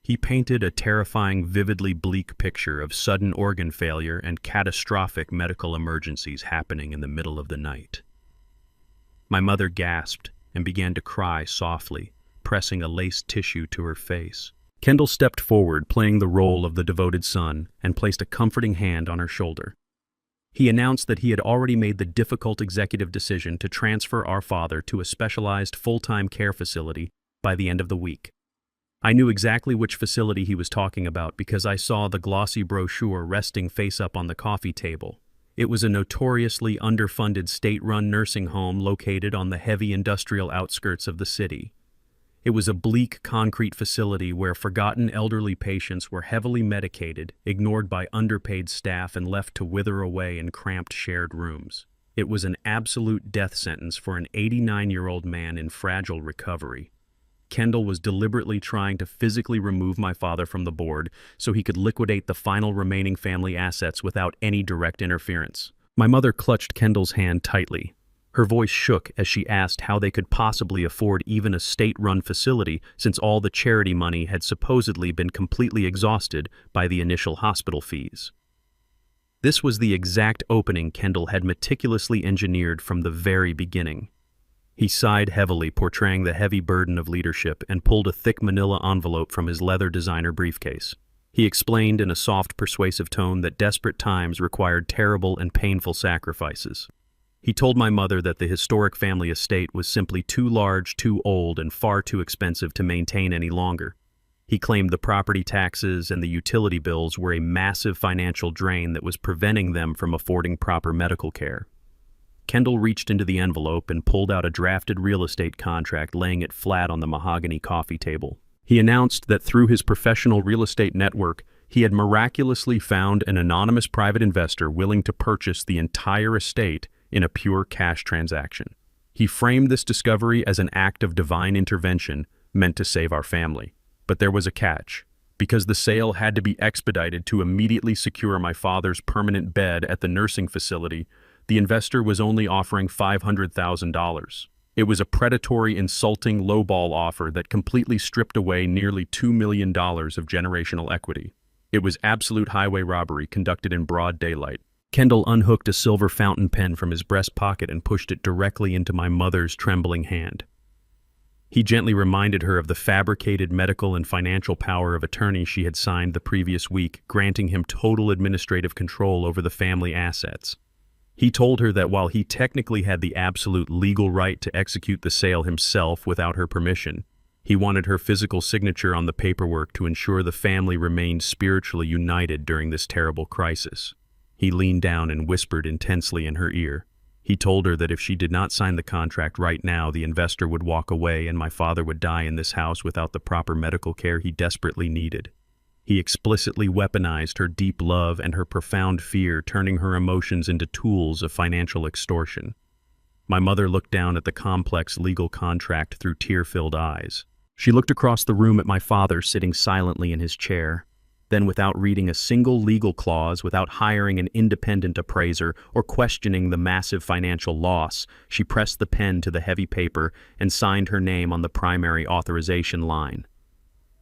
He painted a terrifying, vividly bleak picture of sudden organ failure and catastrophic medical emergencies happening in the middle of the night. My mother gasped and began to cry softly, pressing a lace tissue to her face. Kendall stepped forward, playing the role of the devoted son, and placed a comforting hand on her shoulder. He announced that he had already made the difficult executive decision to transfer our father to a specialized full-time care facility by the end of the week. I knew exactly which facility he was talking about because I saw the glossy brochure resting face up on the coffee table. It was a notoriously underfunded state-run nursing home located on the heavy industrial outskirts of the city. It was a bleak concrete facility where forgotten elderly patients were heavily medicated, ignored by underpaid staff, and left to wither away in cramped shared rooms. It was an absolute death sentence for an 89-year-old man in fragile recovery. Kendall was deliberately trying to physically remove my father from the board so he could liquidate the final remaining family assets without any direct interference. My mother clutched Kendall's hand tightly. Her voice shook as she asked how they could possibly afford even a state-run facility since all the charity money had supposedly been completely exhausted by the initial hospital fees. This was the exact opening Kendall had meticulously engineered from the very beginning. He sighed heavily, portraying the heavy burden of leadership, and pulled a thick manila envelope from his leather designer briefcase. He explained in a soft, persuasive tone that desperate times required terrible and painful sacrifices. He told my mother that the historic family estate was simply too large, too old, and far too expensive to maintain any longer. He claimed the property taxes and the utility bills were a massive financial drain that was preventing them from affording proper medical care. Kendall reached into the envelope and pulled out a drafted real estate contract, laying it flat on the mahogany coffee table. He announced that through his professional real estate network, he had miraculously found an anonymous private investor willing to purchase the entire estate in a pure cash transaction. He framed this discovery as an act of divine intervention meant to save our family. But there was a catch. Because the sale had to be expedited to immediately secure my father's permanent bed at the nursing facility, the investor was only offering $500,000. It was a predatory, insulting lowball offer that completely stripped away nearly $2 million of generational equity. It was absolute highway robbery conducted in broad daylight. Kendall unhooked a silver fountain pen from his breast pocket and pushed it directly into my mother's trembling hand. He gently reminded her of the fabricated medical and financial power of attorney she had signed the previous week, granting him total administrative control over the family assets. He told her that while he technically had the absolute legal right to execute the sale himself without her permission, he wanted her physical signature on the paperwork to ensure the family remained spiritually united during this terrible crisis. He leaned down and whispered intensely in her ear. He told her that if she did not sign the contract right now, the investor would walk away and my father would die in this house without the proper medical care he desperately needed. He explicitly weaponized her deep love and her profound fear, turning her emotions into tools of financial extortion. My mother looked down at the complex legal contract through tear-filled eyes. She looked across the room at my father sitting silently in his chair. Then, without reading a single legal clause, without hiring an independent appraiser or questioning the massive financial loss, she pressed the pen to the heavy paper and signed her name on the primary authorization line.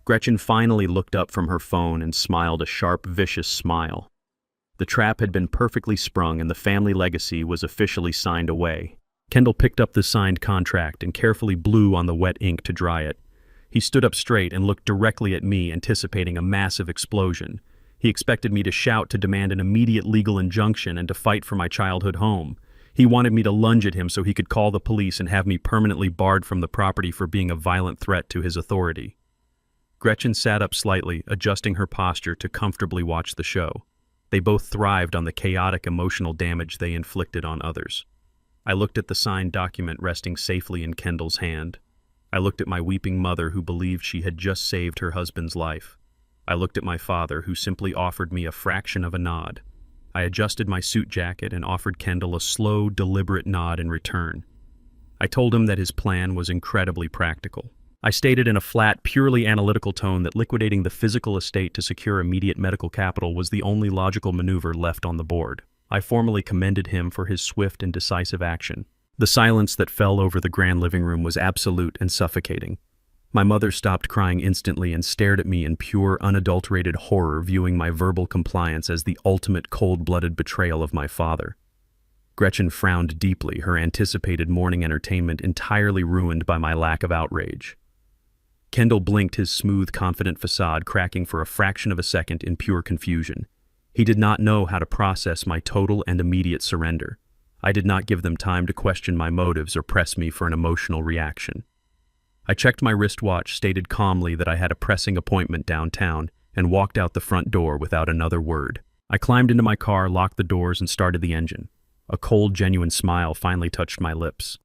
Gretchen finally looked up from her phone and smiled a sharp, vicious smile. The trap had been perfectly sprung and the family legacy was officially signed away. Kendall picked up the signed contract and carefully blew on the wet ink to dry it. He stood up straight and looked directly at me, anticipating a massive explosion. He expected me to shout to demand an immediate legal injunction and to fight for my childhood home. He wanted me to lunge at him so he could call the police and have me permanently barred from the property for being a violent threat to his authority. Gretchen sat up slightly, adjusting her posture to comfortably watch the show. They both thrived on the chaotic emotional damage they inflicted on others. I looked at the signed document resting safely in Kendall's hand. I looked at my weeping mother who believed she had just saved her husband's life. I looked at my father who simply offered me a fraction of a nod. I adjusted my suit jacket and offered Kendall a slow, deliberate nod in return. I told him that his plan was incredibly practical. I stated in a flat, purely analytical tone that liquidating the physical estate to secure immediate medical capital was the only logical maneuver left on the board. I formally commended him for his swift and decisive action. The silence that fell over the grand living room was absolute and suffocating. My mother stopped crying instantly and stared at me in pure, unadulterated horror, viewing my verbal compliance as the ultimate cold-blooded betrayal of my father. Gretchen frowned deeply, her anticipated morning entertainment entirely ruined by my lack of outrage. Kendall blinked, his smooth, confident facade cracking for a fraction of a second in pure confusion. He did not know how to process my total and immediate surrender. I did not give them time to question my motives or press me for an emotional reaction. I checked my wristwatch, stated calmly that I had a pressing appointment downtown, and walked out the front door without another word. I climbed into my car, locked the doors, and started the engine. A cold, genuine smile finally touched my lips.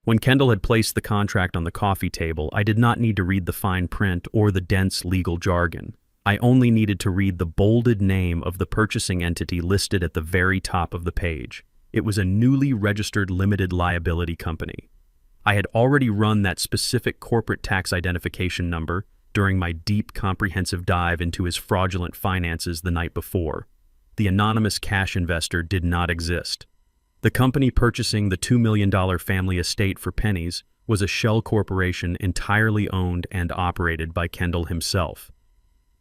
When Kendall had placed the contract on the coffee table, I did not need to read the fine print or the dense legal jargon. I only needed to read the bolded name of the purchasing entity listed at the very top of the page. It was a newly registered limited liability company. I had already run that specific corporate tax identification number during my deep, comprehensive dive into his fraudulent finances the night before. The anonymous cash investor did not exist. The company purchasing the $2 million family estate for pennies was a shell corporation entirely owned and operated by Kendall himself.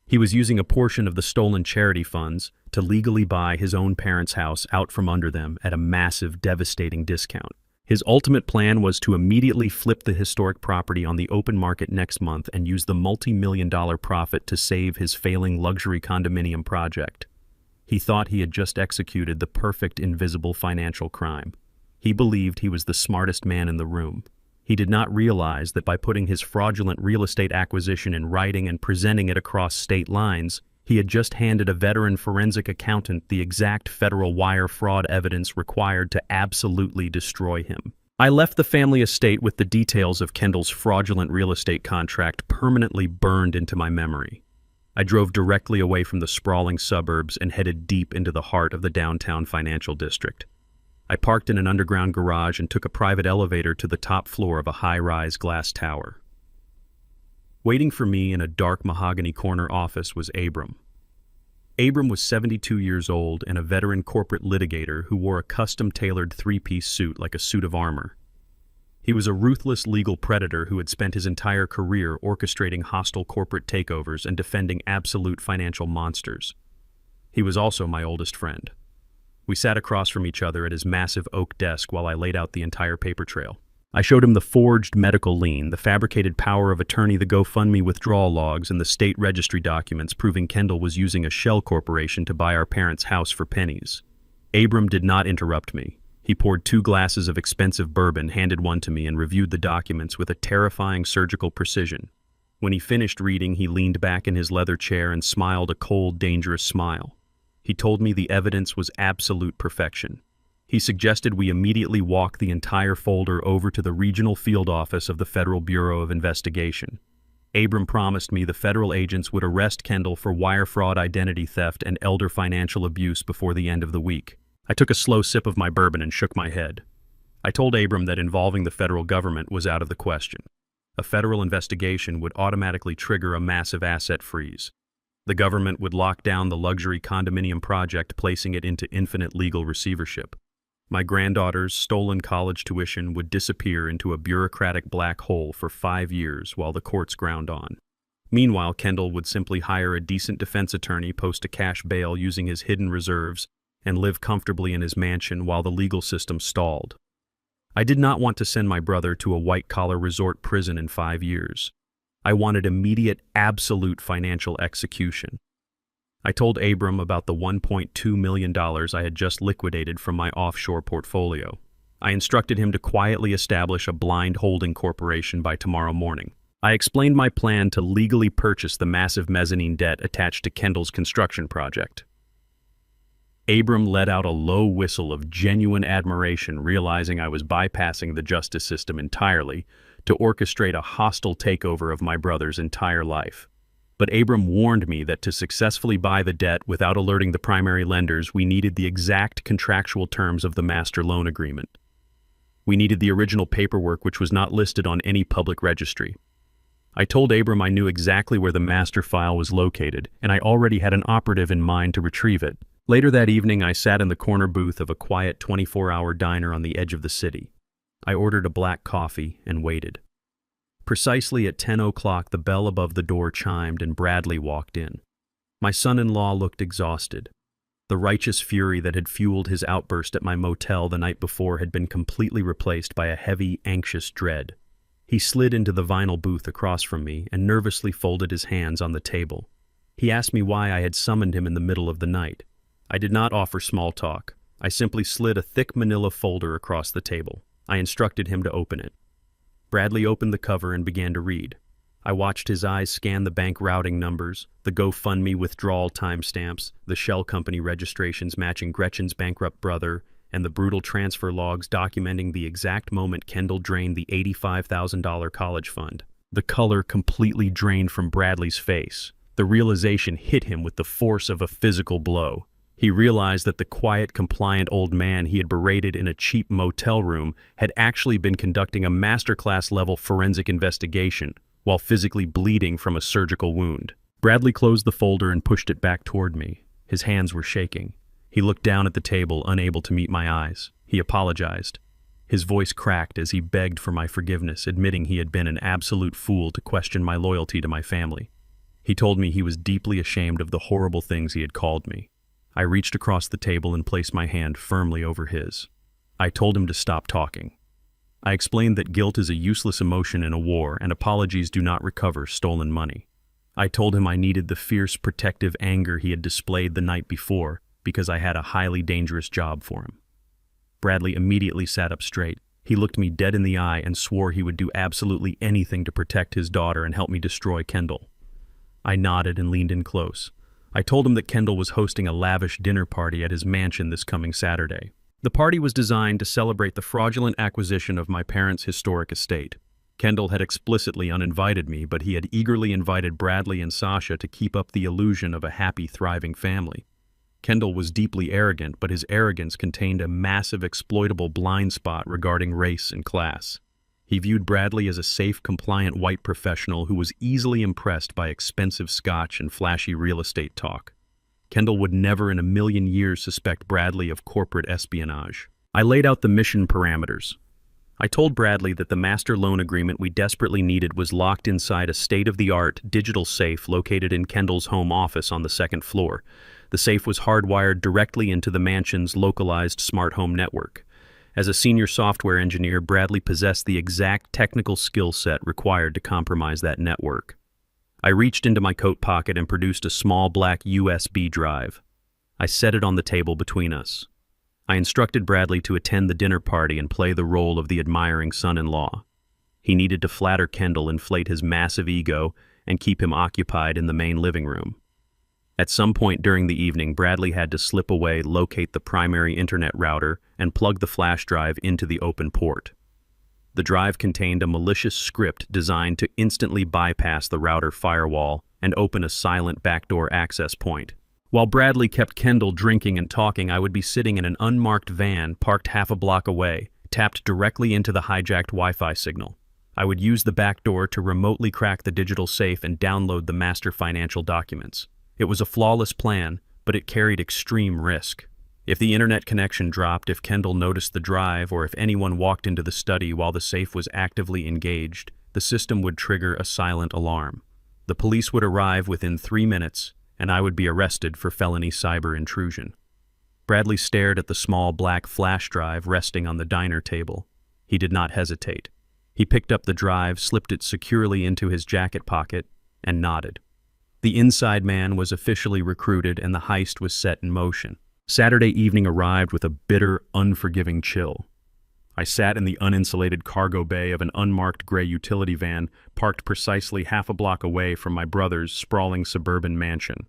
He was using a portion of the stolen charity funds to legally buy his own parents' house out from under them at a massive, devastating discount. His ultimate plan was to immediately flip the historic property on the open market next month and use the multi-million-dollar profit to save his failing luxury condominium project. He thought he had just executed the perfect invisible financial crime. He believed he was the smartest man in the room. He did not realize that by putting his fraudulent real estate acquisition in writing and presenting it across state lines, he had just handed a veteran forensic accountant the exact federal wire fraud evidence required to absolutely destroy him. I left the family estate with the details of Kendall's fraudulent real estate contract permanently burned into my memory. I drove directly away from the sprawling suburbs and headed deep into the heart of the downtown financial district. I parked in an underground garage and took a private elevator to the top floor of a high-rise glass tower. Waiting for me in a dark mahogany corner office was Abram. Abram was 72 years old and a veteran corporate litigator who wore a custom-tailored three-piece suit like a suit of armor. He was a ruthless legal predator who had spent his entire career orchestrating hostile corporate takeovers and defending absolute financial monsters. He was also my oldest friend. We sat across from each other at his massive oak desk while I laid out the entire paper trail. I showed him the forged medical lien, the fabricated power of attorney, the GoFundMe withdrawal logs, and the state registry documents proving Kendall was using a shell corporation to buy our parents' house for pennies. Abram did not interrupt me. He poured 2 glasses of expensive bourbon, handed one to me, and reviewed the documents with a terrifying surgical precision. When he finished reading, he leaned back in his leather chair and smiled a cold, dangerous smile. He told me the evidence was absolute perfection. He suggested we immediately walk the entire folder over to the regional field office of the Federal Bureau of Investigation. Abram promised me the federal agents would arrest Kendall for wire fraud, identity theft, and elder financial abuse before the end of the week. I took a slow sip of my bourbon and shook my head. I told Abram that involving the federal government was out of the question. A federal investigation would automatically trigger a massive asset freeze. The government would lock down the luxury condominium project, placing it into infinite legal receivership. My granddaughter's stolen college tuition would disappear into a bureaucratic black hole for 5 years while the courts ground on. Meanwhile, Kendall would simply hire a decent defense attorney, post a cash bail using his hidden reserves, and live comfortably in his mansion while the legal system stalled. I did not want to send my brother to a white-collar resort prison in 5 years. I wanted immediate, absolute financial execution. I told Abram about the $1.2 million I had just liquidated from my offshore portfolio. I instructed him to quietly establish a blind holding corporation by tomorrow morning. I explained my plan to legally purchase the massive mezzanine debt attached to Kendall's construction project. Abram let out a low whistle of genuine admiration, realizing I was bypassing the justice system entirely to orchestrate a hostile takeover of my brother's entire life. But Abram warned me that to successfully buy the debt without alerting the primary lenders, we needed the exact contractual terms of the master loan agreement. We needed the original paperwork, which was not listed on any public registry. I told Abram I knew exactly where the master file was located, and I already had an operative in mind to retrieve it. Later that evening, I sat in the corner booth of a quiet 24-hour diner on the edge of the city. I ordered a black coffee and waited. Precisely at 10 o'clock, the bell above the door chimed and Bradley walked in. My son-in-law looked exhausted. The righteous fury that had fueled his outburst at my motel the night before had been completely replaced by a heavy, anxious dread. He slid into the vinyl booth across from me and nervously folded his hands on the table. He asked me why I had summoned him in the middle of the night. I did not offer small talk. I simply slid a thick manila folder across the table. I instructed him to open it. Bradley opened the cover and began to read. I watched his eyes scan the bank routing numbers, the GoFundMe withdrawal timestamps, the shell company registrations matching Gretchen's bankrupt brother, and the brutal transfer logs documenting the exact moment Kendall drained the $85,000 college fund. The color completely drained from Bradley's face. The realization hit him with the force of a physical blow. He realized that the quiet, compliant old man he had berated in a cheap motel room had actually been conducting a masterclass-level forensic investigation while physically bleeding from a surgical wound. Bradley closed the folder and pushed it back toward me. His hands were shaking. He looked down at the table, unable to meet my eyes. He apologized. His voice cracked as he begged for my forgiveness, admitting he had been an absolute fool to question my loyalty to my family. He told me he was deeply ashamed of the horrible things he had called me. I reached across the table and placed my hand firmly over his. I told him to stop talking. I explained that guilt is a useless emotion in a war and apologies do not recover stolen money. I told him I needed the fierce, protective anger he had displayed the night before because I had a highly dangerous job for him. Bradley immediately sat up straight. He looked me dead in the eye and swore he would do absolutely anything to protect his daughter and help me destroy Kendall. I nodded and leaned in close. I told him that Kendall was hosting a lavish dinner party at his mansion this coming Saturday. The party was designed to celebrate the fraudulent acquisition of my parents' historic estate. Kendall had explicitly uninvited me, but he had eagerly invited Bradley and Sasha to keep up the illusion of a happy, thriving family. Kendall was deeply arrogant, but his arrogance contained a massive exploitable blind spot regarding race and class. He viewed Bradley as a safe, compliant white professional who was easily impressed by expensive scotch and flashy real estate talk. Kendall would never in a million years suspect Bradley of corporate espionage. I laid out the mission parameters. I told Bradley that the master loan agreement we desperately needed was locked inside a state-of-the-art digital safe located in Kendall's home office on the second floor. The safe was hardwired directly into the mansion's localized smart home network. As a senior software engineer, Bradley possessed the exact technical skill set required to compromise that network. I reached into my coat pocket and produced a small black USB drive. I set it on the table between us. I instructed Bradley to attend the dinner party and play the role of the admiring son-in-law. He needed to flatter Kendall, inflate his massive ego, and keep him occupied in the main living room. At some point during the evening, Bradley had to slip away, locate the primary internet router, and plug the flash drive into the open port. The drive contained a malicious script designed to instantly bypass the router firewall and open a silent backdoor access point. While Bradley kept Kendall drinking and talking, I would be sitting in an unmarked van parked half a block away, tapped directly into the hijacked Wi-Fi signal. I would use the back door to remotely crack the digital safe and download the master financial documents. It was a flawless plan, but it carried extreme risk. If the internet connection dropped, if Kendall noticed the drive, or if anyone walked into the study while the safe was actively engaged, the system would trigger a silent alarm. The police would arrive within 3 minutes, and I would be arrested for felony cyber intrusion. Bradley stared at the small black flash drive resting on the diner table. He did not hesitate. He picked up the drive, slipped it securely into his jacket pocket, and nodded. The inside man was officially recruited and the heist was set in motion. Saturday evening arrived with a bitter, unforgiving chill. I sat in the uninsulated cargo bay of an unmarked gray utility van parked precisely half a block away from my brother's sprawling suburban mansion.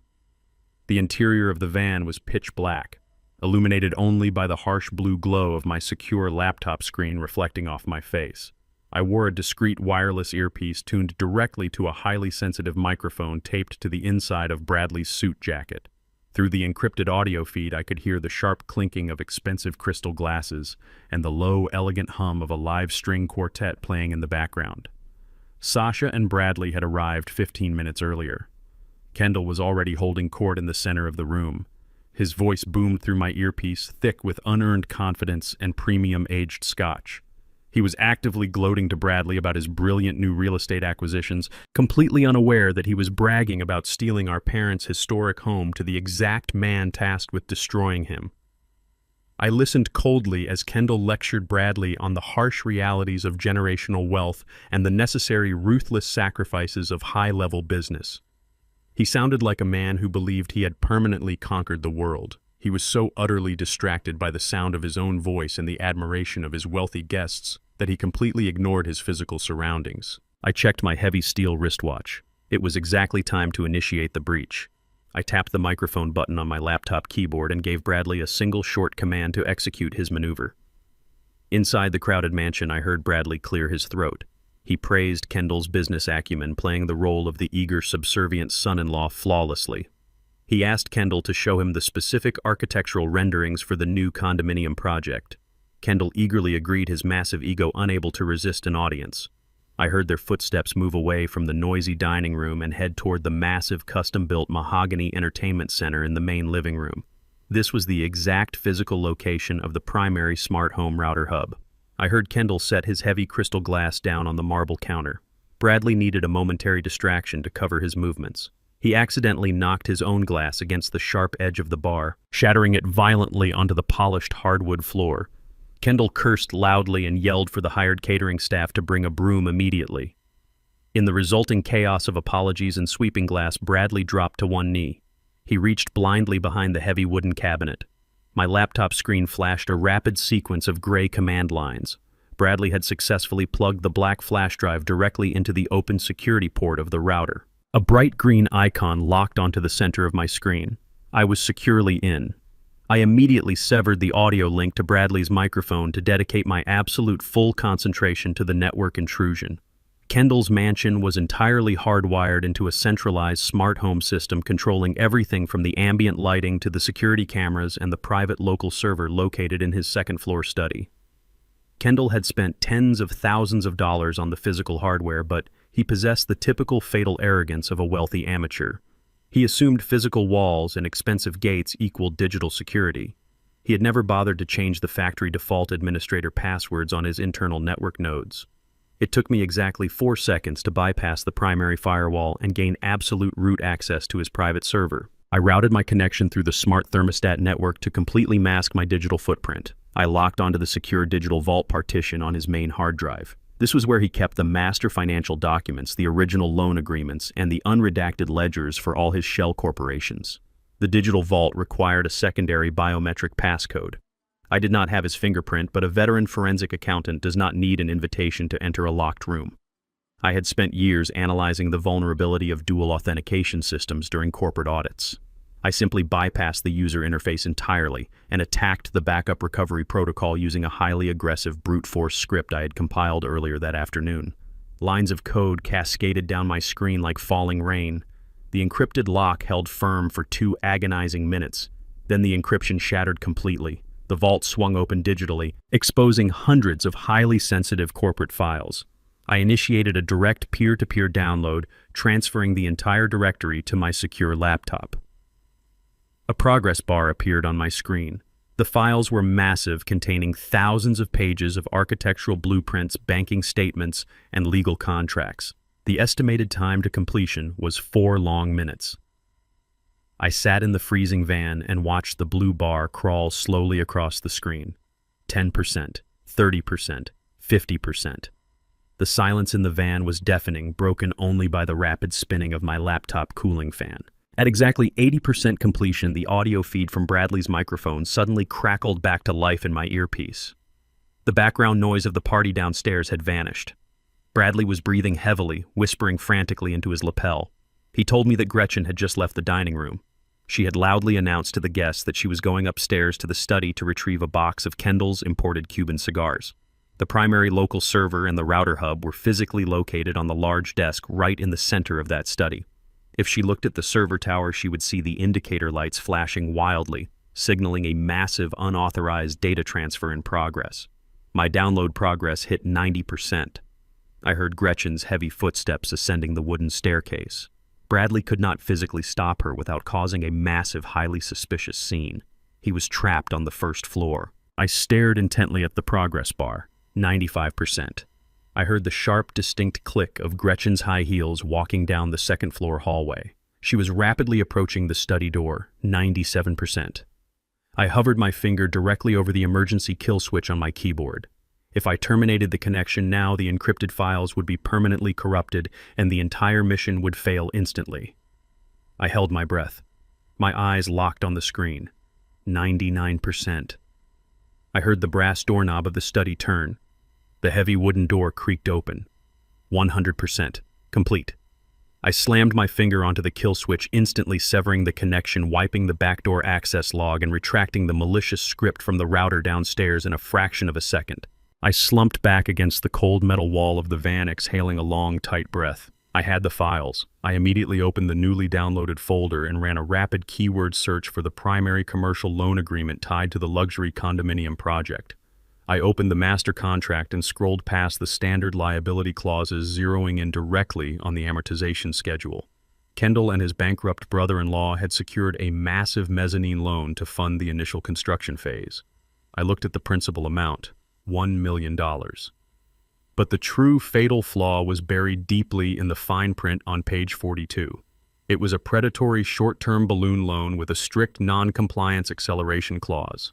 The interior of the van was pitch black, illuminated only by the harsh blue glow of my secure laptop screen reflecting off my face. I wore a discreet wireless earpiece tuned directly to a highly sensitive microphone taped to the inside of Bradley's suit jacket. Through the encrypted audio feed, I could hear the sharp clinking of expensive crystal glasses and the low, elegant hum of a live string quartet playing in the background. Sasha and Bradley had arrived 15 minutes earlier. Kendall was already holding court in the center of the room. His voice boomed through my earpiece, thick with unearned confidence and premium aged scotch. He was actively gloating to Bradley about his brilliant new real estate acquisitions, completely unaware that he was bragging about stealing our parents' historic home to the exact man tasked with destroying him. I listened coldly as Kendall lectured Bradley on the harsh realities of generational wealth and the necessary ruthless sacrifices of high-level business. He sounded like a man who believed he had permanently conquered the world. He was so utterly distracted by the sound of his own voice and the admiration of his wealthy guests that he completely ignored his physical surroundings. I checked my heavy steel wristwatch. It was exactly time to initiate the breach. I tapped the microphone button on my laptop keyboard and gave Bradley a single short command to execute his maneuver. Inside the crowded mansion, I heard Bradley clear his throat. He praised Kendall's business acumen, playing the role of the eager, subservient son-in-law flawlessly. He asked Kendall to show him the specific architectural renderings for the new condominium project. Kendall eagerly agreed, his massive ego unable to resist an audience. I heard their footsteps move away from the noisy dining room and head toward the massive custom-built mahogany entertainment center in the main living room. This was the exact physical location of the primary smart home router hub. I heard Kendall set his heavy crystal glass down on the marble counter. Bradley needed a momentary distraction to cover his movements. He accidentally knocked his own glass against the sharp edge of the bar, shattering it violently onto the polished hardwood floor. Kendall cursed loudly and yelled for the hired catering staff to bring a broom immediately. In the resulting chaos of apologies and sweeping glass, Bradley dropped to one knee. He reached blindly behind the heavy wooden cabinet. My laptop screen flashed a rapid sequence of gray command lines. Bradley had successfully plugged the black flash drive directly into the open security port of the router. A bright green icon locked onto the center of my screen. I was securely in. I immediately severed the audio link to Bradley's microphone to dedicate my absolute full concentration to the network intrusion. Kendall's mansion was entirely hardwired into a centralized smart home system controlling everything from the ambient lighting to the security cameras and the private local server located in his second-floor study. Kendall had spent tens of thousands of dollars on the physical hardware, but he possessed the typical fatal arrogance of a wealthy amateur. He assumed physical walls and expensive gates equaled digital security. He had never bothered to change the factory default administrator passwords on his internal network nodes. It took me exactly 4 seconds to bypass the primary firewall and gain absolute root access to his private server. I routed my connection through the smart thermostat network to completely mask my digital footprint. I locked onto the secure digital vault partition on his main hard drive. This was where he kept the master financial documents, the original loan agreements, and the unredacted ledgers for all his shell corporations. The digital vault required a secondary biometric passcode. I did not have his fingerprint, but a veteran forensic accountant does not need an invitation to enter a locked room. I had spent years analyzing the vulnerability of dual authentication systems during corporate audits. I simply bypassed the user interface entirely and attacked the backup recovery protocol using a highly aggressive brute force script I had compiled earlier that afternoon. Lines of code cascaded down my screen like falling rain. The encrypted lock held firm for 2 agonizing minutes. Then the encryption shattered completely. The vault swung open digitally, exposing hundreds of highly sensitive corporate files. I initiated a direct peer-to-peer download, transferring the entire directory to my secure laptop. A progress bar appeared on my screen. The files were massive, containing thousands of pages of architectural blueprints, banking statements, and legal contracts. The estimated time to completion was 4 long minutes. I sat in the freezing van and watched the blue bar crawl slowly across the screen. 10%, 30%, 50%. The silence in the van was deafening, broken only by the rapid spinning of my laptop cooling fan. At exactly 80% completion, the audio feed from Bradley's microphone suddenly crackled back to life in my earpiece. The background noise of the party downstairs had vanished. Bradley was breathing heavily, whispering frantically into his lapel. He told me that Gretchen had just left the dining room. She had loudly announced to the guests that she was going upstairs to the study to retrieve a box of Kendall's imported Cuban cigars. The primary local server and the router hub were physically located on the large desk right in the center of that study. If she looked at the server tower, she would see the indicator lights flashing wildly, signaling a massive unauthorized data transfer in progress. My download progress hit 90%. I heard Gretchen's heavy footsteps ascending the wooden staircase. Bradley could not physically stop her without causing a massive, highly suspicious scene. He was trapped on the first floor. I stared intently at the progress bar. 95%. I heard the sharp, distinct click of Gretchen's high heels walking down the second-floor hallway. She was rapidly approaching the study door. 97%. I hovered my finger directly over the emergency kill switch on my keyboard. If I terminated the connection now, the encrypted files would be permanently corrupted and the entire mission would fail instantly. I held my breath. My eyes locked on the screen. 99%. I heard the brass doorknob of the study turn. The heavy wooden door creaked open. 100%. Complete. I slammed my finger onto the kill switch, instantly severing the connection, wiping the backdoor access log, and retracting the malicious script from the router downstairs in a fraction of a second. I slumped back against the cold metal wall of the van, exhaling a long, tight breath. I had the files. I immediately opened the newly downloaded folder and ran a rapid keyword search for the primary commercial loan agreement tied to the luxury condominium project. I opened the master contract and scrolled past the standard liability clauses, zeroing in directly on the amortization schedule. Kendall and his bankrupt brother-in-law had secured a massive mezzanine loan to fund the initial construction phase. I looked at the principal amount, $1 million. But the true fatal flaw was buried deeply in the fine print on page 42. It was a predatory short-term balloon loan with a strict non-compliance acceleration clause.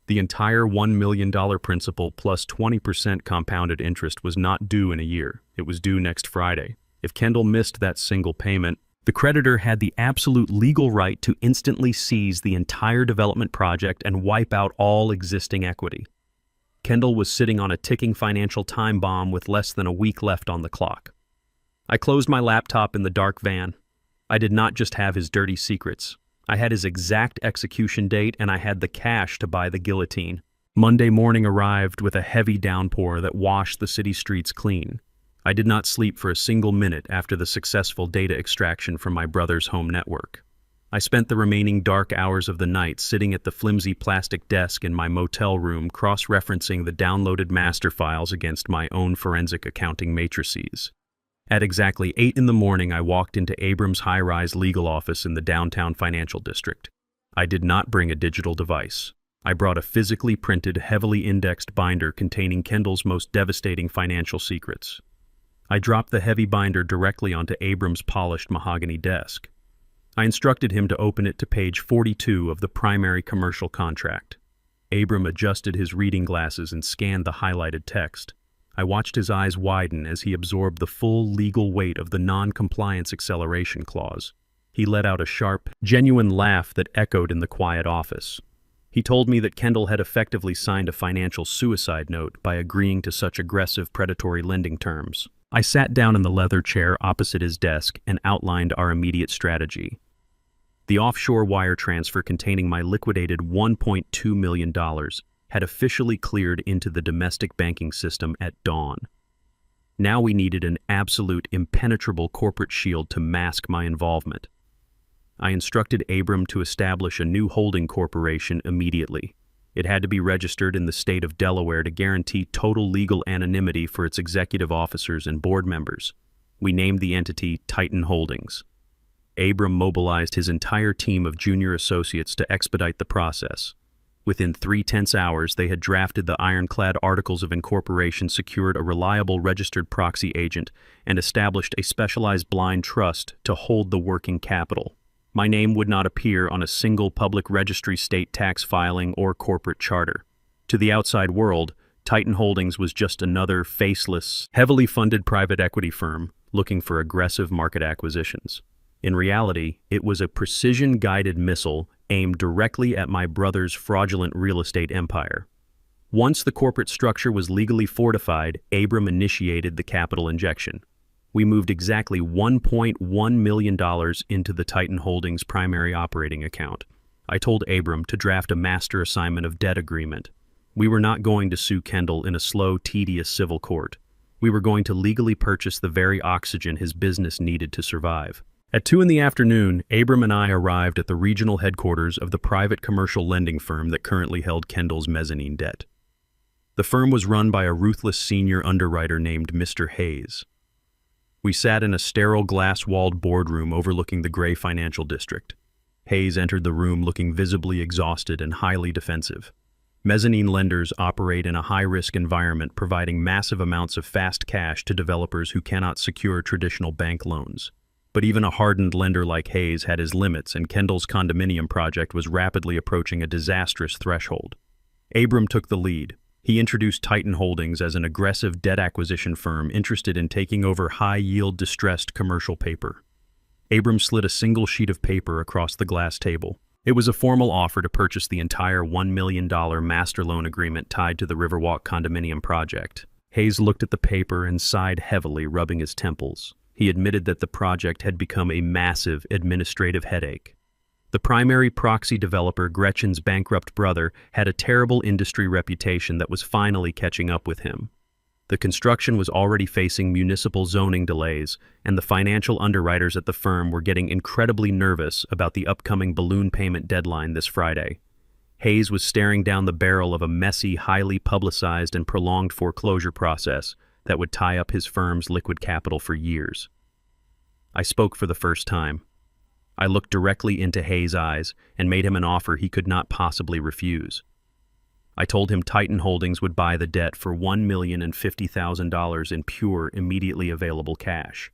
The entire $1 million principal plus 20% compounded interest was not due in a year. It was due next Friday. If Kendall missed that single payment, the creditor had the absolute legal right to instantly seize the entire development project and wipe out all existing equity. Kendall was sitting on a ticking financial time bomb with less than a week left on the clock. I closed my laptop in the dark van. I did not just have his dirty secrets. I had his exact execution date, and I had the cash to buy the guillotine. Monday morning arrived with a heavy downpour that washed the city streets clean. I did not sleep for a single minute after the successful data extraction from my brother's home network. I spent the remaining dark hours of the night sitting at the flimsy plastic desk in my motel room, cross-referencing the downloaded master files against my own forensic accounting matrices. At exactly 8 in the morning, I walked into Abrams' high-rise legal office in the downtown financial district. I did not bring a digital device. I brought a physically printed, heavily indexed binder containing Kendall's most devastating financial secrets. I dropped the heavy binder directly onto Abrams' polished mahogany desk. I instructed him to open it to page 42 of the primary commercial contract. Abram adjusted his reading glasses and scanned the highlighted text. I watched his eyes widen as he absorbed the full legal weight of the non-compliance acceleration clause. He let out a sharp, genuine laugh that echoed in the quiet office. He told me that Kendall had effectively signed a financial suicide note by agreeing to such aggressive predatory lending terms. I sat down in the leather chair opposite his desk and outlined our immediate strategy. The offshore wire transfer containing my liquidated $1.2 million had officially cleared into the domestic banking system at dawn. Now we needed an absolute, impenetrable corporate shield to mask my involvement. I instructed Abram to establish a new holding corporation immediately. It had to be registered in the state of Delaware to guarantee total legal anonymity for its executive officers and board members. We named the entity Titan Holdings. Abram mobilized his entire team of junior associates to expedite the process. Within 3/10 hours, they had drafted the ironclad articles of incorporation, secured a reliable registered proxy agent, and established a specialized blind trust to hold the working capital. My name would not appear on a single public registry, state tax filing, or corporate charter. To the outside world, Titan Holdings was just another faceless, heavily funded private equity firm looking for aggressive market acquisitions. In reality, it was a precision-guided missile aimed directly at my brother's fraudulent real estate empire. Once the corporate structure was legally fortified, Abram initiated the capital injection. We moved exactly $1.1 million into the Titan Holdings primary operating account. I told Abram to draft a master assignment of debt agreement. We were not going to sue Kendall in a slow, tedious civil court. We were going to legally purchase the very oxygen his business needed to survive. At 2 in the afternoon, Abram and I arrived at the regional headquarters of the private commercial lending firm that currently held Kendall's mezzanine debt. The firm was run by a ruthless senior underwriter named Mr. Hayes. We sat in a sterile glass-walled boardroom overlooking the gray financial district. Hayes entered the room looking visibly exhausted and highly defensive. Mezzanine lenders operate in a high-risk environment, providing massive amounts of fast cash to developers who cannot secure traditional bank loans. But even a hardened lender like Hayes had his limits, and Kendall's condominium project was rapidly approaching a disastrous threshold. Abram took the lead. He introduced Titan Holdings as an aggressive debt acquisition firm interested in taking over high-yield distressed commercial paper. Abram slid a single sheet of paper across the glass table. It was a formal offer to purchase the entire $1 million master loan agreement tied to the Riverwalk condominium project. Hayes looked at the paper and sighed heavily, rubbing his temples. He admitted that the project had become a massive administrative headache. The primary proxy developer, Gretchen's bankrupt brother, had a terrible industry reputation that was finally catching up with him. The construction was already facing municipal zoning delays, and the financial underwriters at the firm were getting incredibly nervous about the upcoming balloon payment deadline this Friday. Hayes was staring down the barrel of a messy, highly publicized and prolonged foreclosure process that would tie up his firm's liquid capital for years. I spoke for the first time. I looked directly into Hayes' eyes and made him an offer he could not possibly refuse. I told him Titan Holdings would buy the debt for $1,050,000 in pure, immediately available cash.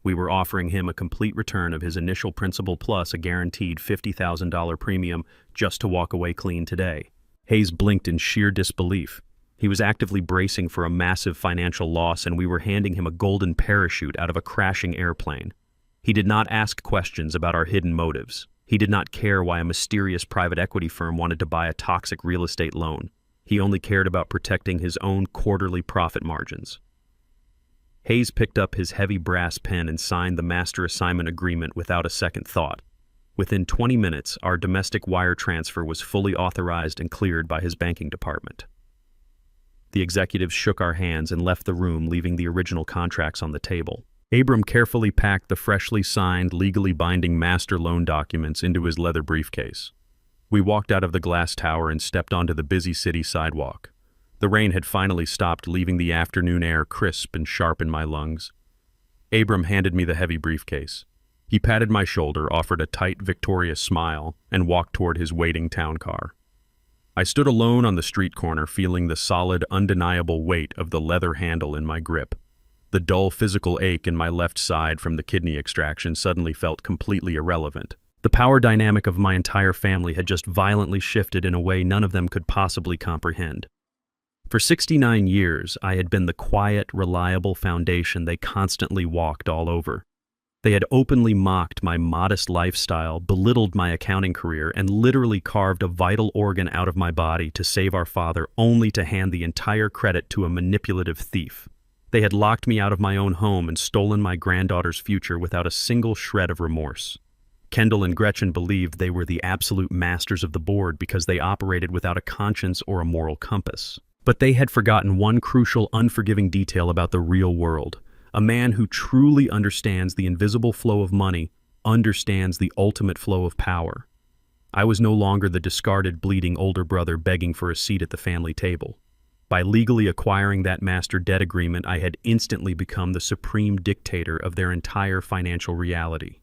We were offering him a complete return of his initial principal plus a guaranteed $50,000 premium just to walk away clean today. Hayes blinked in sheer disbelief. He was actively bracing for a massive financial loss, and we were handing him a golden parachute out of a crashing airplane. He did not ask questions about our hidden motives. He did not care why a mysterious private equity firm wanted to buy a toxic real estate loan. He only cared about protecting his own quarterly profit margins. Hayes picked up his heavy brass pen and signed the master assignment agreement without a second thought. Within 20 minutes, our domestic wire transfer was fully authorized and cleared by his banking department. The executives shook our hands and left the room, leaving the original contracts on the table. Abram carefully packed the freshly signed, legally binding master loan documents into his leather briefcase. We walked out of the glass tower and stepped onto the busy city sidewalk. The rain had finally stopped, leaving the afternoon air crisp and sharp in my lungs. Abram handed me the heavy briefcase. He patted my shoulder, offered a tight, victorious smile, and walked toward his waiting town car. I stood alone on the street corner, feeling the solid, undeniable weight of the leather handle in my grip. The dull physical ache in my left side from the kidney extraction suddenly felt completely irrelevant. The power dynamic of my entire family had just violently shifted in a way none of them could possibly comprehend. For 69 years, I had been the quiet, reliable foundation they constantly walked all over. They had openly mocked my modest lifestyle, belittled my accounting career, and literally carved a vital organ out of my body to save our father, only to hand the entire credit to a manipulative thief. They had locked me out of my own home and stolen my granddaughter's future without a single shred of remorse. Kendall and Gretchen believed they were the absolute masters of the board because they operated without a conscience or a moral compass. But they had forgotten one crucial, unforgiving detail about the real world. A man who truly understands the invisible flow of money understands the ultimate flow of power. I was no longer the discarded, bleeding older brother begging for a seat at the family table. By legally acquiring that master debt agreement, I had instantly become the supreme dictator of their entire financial reality.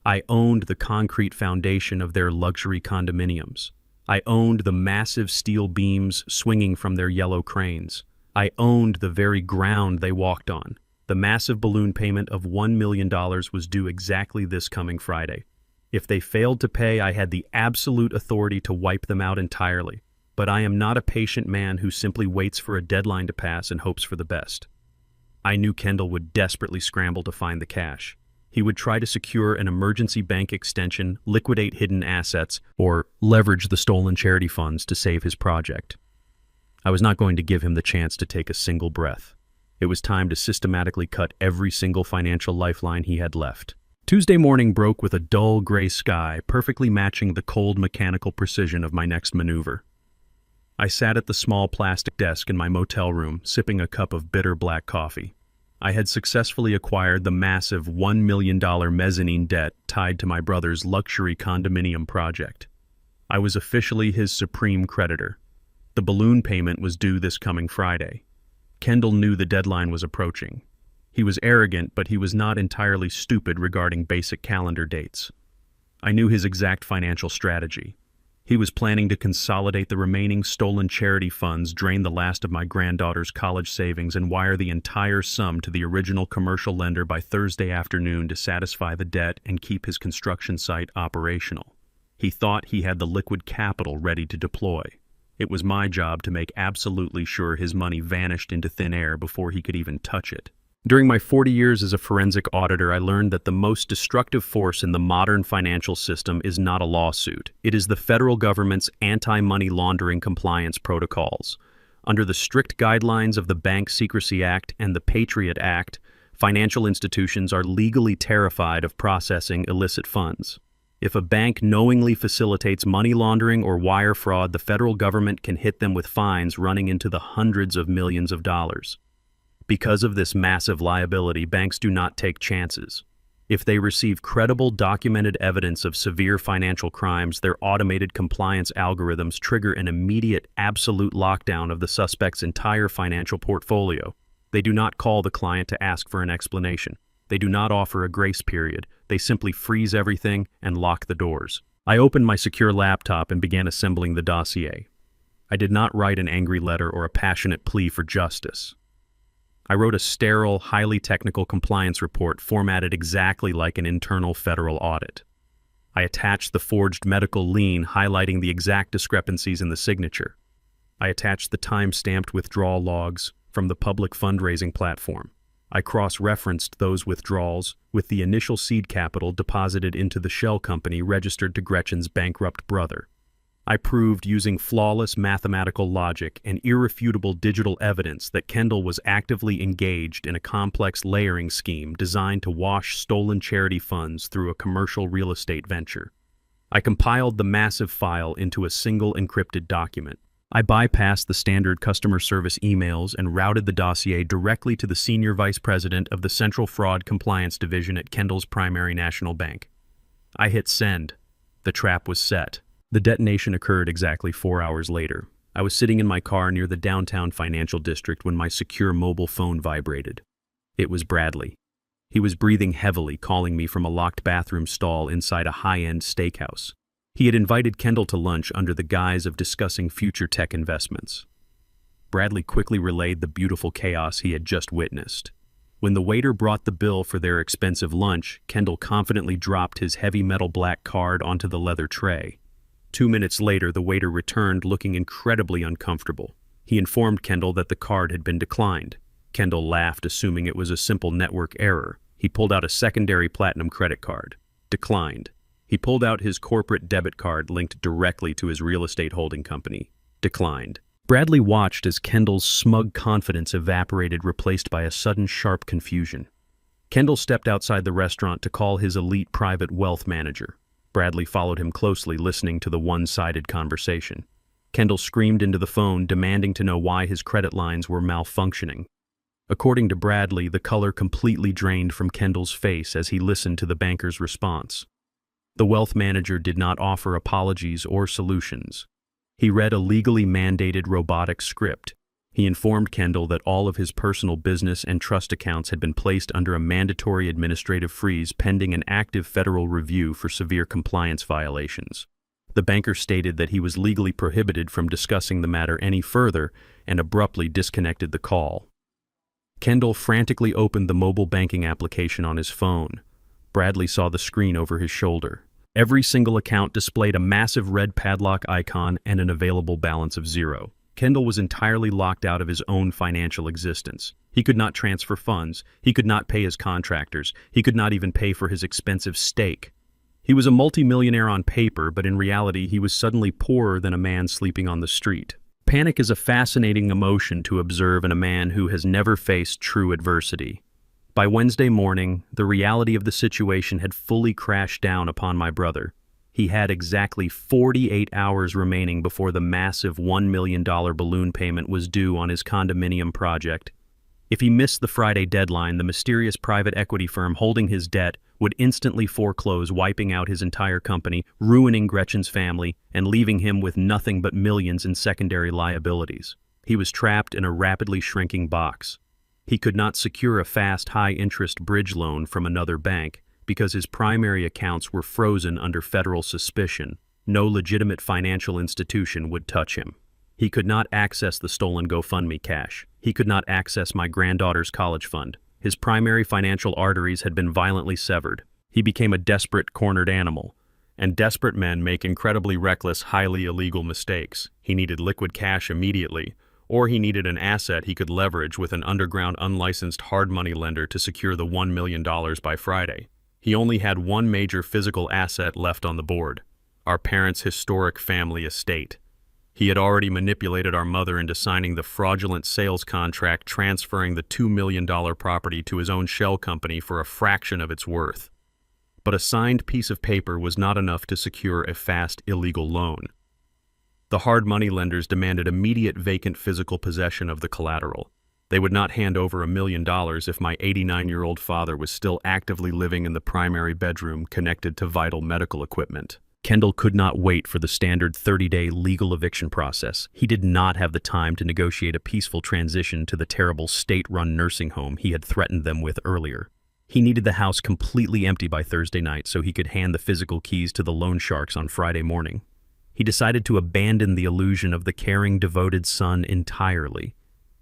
I owned the concrete foundation of their luxury condominiums. I owned the massive steel beams swinging from their yellow cranes. I owned the very ground they walked on. The massive balloon payment of $1 million was due exactly this coming Friday. If they failed to pay, I had the absolute authority to wipe them out entirely. But I am not a patient man who simply waits for a deadline to pass and hopes for the best. I knew Kendall would desperately scramble to find the cash. He would try to secure an emergency bank extension, liquidate hidden assets, or leverage the stolen charity funds to save his project. I was not going to give him the chance to take a single breath. It was time to systematically cut every single financial lifeline he had left. Tuesday morning broke with a dull gray sky, perfectly matching the cold mechanical precision of my next maneuver. I sat at the small plastic desk in my motel room, sipping a cup of bitter black coffee. I had successfully acquired the massive $1 million mezzanine debt tied to my brother's luxury condominium project. I was officially his supreme creditor. The balloon payment was due this coming Friday. Kendall knew the deadline was approaching. He was arrogant, but he was not entirely stupid regarding basic calendar dates. I knew his exact financial strategy. He was planning to consolidate the remaining stolen charity funds, drain the last of my granddaughter's college savings, and wire the entire sum to the original commercial lender by Thursday afternoon to satisfy the debt and keep his construction site operational. He thought he had the liquid capital ready to deploy. It was my job to make absolutely sure his money vanished into thin air before he could even touch it. During my 40 years as a forensic auditor, I learned that the most destructive force in the modern financial system is not a lawsuit. It is the federal government's anti-money laundering compliance protocols. Under the strict guidelines of the Bank Secrecy Act and the Patriot Act, Financial institutions are legally terrified of processing illicit funds. If a bank knowingly facilitates money laundering or wire fraud, the federal government can hit them with fines running into the hundreds of millions of dollars. Because of this massive liability, banks do not take chances. If they receive credible, documented evidence of severe financial crimes, their automated compliance algorithms trigger an immediate, absolute lockdown of the suspect's entire financial portfolio. They do not call the client to ask for an explanation. They do not offer a grace period. They simply freeze everything and lock the doors. I opened my secure laptop and began assembling the dossier. I did not write an angry letter or a passionate plea for justice. I wrote a sterile, highly technical compliance report formatted exactly like an internal federal audit. I attached the forged medical lien highlighting the exact discrepancies in the signature. I attached the time-stamped withdrawal logs from the public fundraising platform. I cross-referenced those withdrawals with the initial seed capital deposited into the shell company registered to Gretchen's bankrupt brother. I proved using flawless mathematical logic and irrefutable digital evidence that Kendall was actively engaged in a complex layering scheme designed to wash stolen charity funds through a commercial real estate venture. I compiled the massive file into a single encrypted document. I bypassed the standard customer service emails and routed the dossier directly to the senior vice president of the Central Fraud Compliance Division at Kendall's Primary National Bank. I hit send. The trap was set. The detonation occurred exactly 4 hours later. I was sitting in my car near the downtown financial district when my secure mobile phone vibrated. It was Bradley. He was breathing heavily, calling me from a locked bathroom stall inside a high-end steakhouse. He had invited Kendall to lunch under the guise of discussing future tech investments. Bradley quickly relayed the beautiful chaos he had just witnessed. When the waiter brought the bill for their expensive lunch, Kendall confidently dropped his heavy metal black card onto the leather tray. 2 minutes later, the waiter returned looking incredibly uncomfortable. He informed Kendall that the card had been declined. Kendall laughed, assuming it was a simple network error. He pulled out a secondary platinum credit card. Declined. He pulled out his corporate debit card linked directly to his real estate holding company. Declined. Bradley watched as Kendall's smug confidence evaporated, replaced by a sudden sharp confusion. Kendall stepped outside the restaurant to call his elite private wealth manager. Bradley followed him closely, listening to the one-sided conversation. Kendall screamed into the phone, demanding to know why his credit lines were malfunctioning. According to Bradley, the color completely drained from Kendall's face as he listened to the banker's response. The wealth manager did not offer apologies or solutions. He read a legally mandated robotic script. He informed Kendall that all of his personal business and trust accounts had been placed under a mandatory administrative freeze pending an active federal review for severe compliance violations. The banker stated that he was legally prohibited from discussing the matter any further and abruptly disconnected the call. Kendall frantically opened the mobile banking application on his phone. Bradley saw the screen over his shoulder. Every single account displayed a massive red padlock icon and an available balance of 0. Kendall was entirely locked out of his own financial existence. He could not transfer funds. He could not pay his contractors. He could not even pay for his expensive steak. He was a multimillionaire on paper, but in reality he was suddenly poorer than a man sleeping on the street. Panic is a fascinating emotion to observe in a man who has never faced true adversity. By Wednesday morning, the reality of the situation had fully crashed down upon my brother. He had exactly 48 hours remaining before the massive $1 million balloon payment was due on his condominium project. If he missed the Friday deadline, the mysterious private equity firm holding his debt would instantly foreclose, wiping out his entire company, ruining Gretchen's family, and leaving him with nothing but millions in secondary liabilities. He was trapped in a rapidly shrinking box. He could not secure a fast, high-interest bridge loan from another bank because his primary accounts were frozen under federal suspicion. No legitimate financial institution would touch him. He could not access the stolen GoFundMe cash. He could not access my granddaughter's college fund. His primary financial arteries had been violently severed. He became a desperate, cornered animal. And desperate men make incredibly reckless, highly illegal mistakes. He needed liquid cash immediately, or he needed an asset he could leverage with an underground, unlicensed hard money lender to secure the $1 million by Friday. He only had one major physical asset left on the board: our parents' historic family estate. He had already manipulated our mother into signing the fraudulent sales contract transferring the $2 million property to his own shell company for a fraction of its worth. But a signed piece of paper was not enough to secure a fast, illegal loan. The hard money lenders demanded immediate vacant physical possession of the collateral. They would not hand over $1 million if my 89-year-old father was still actively living in the primary bedroom connected to vital medical equipment. Kendall could not wait for the standard 30-day legal eviction process. He did not have the time to negotiate a peaceful transition to the terrible state-run nursing home he had threatened them with earlier. He needed the house completely empty by Thursday night so he could hand the physical keys to the loan sharks on Friday morning. He decided to abandon the illusion of the caring, devoted son entirely.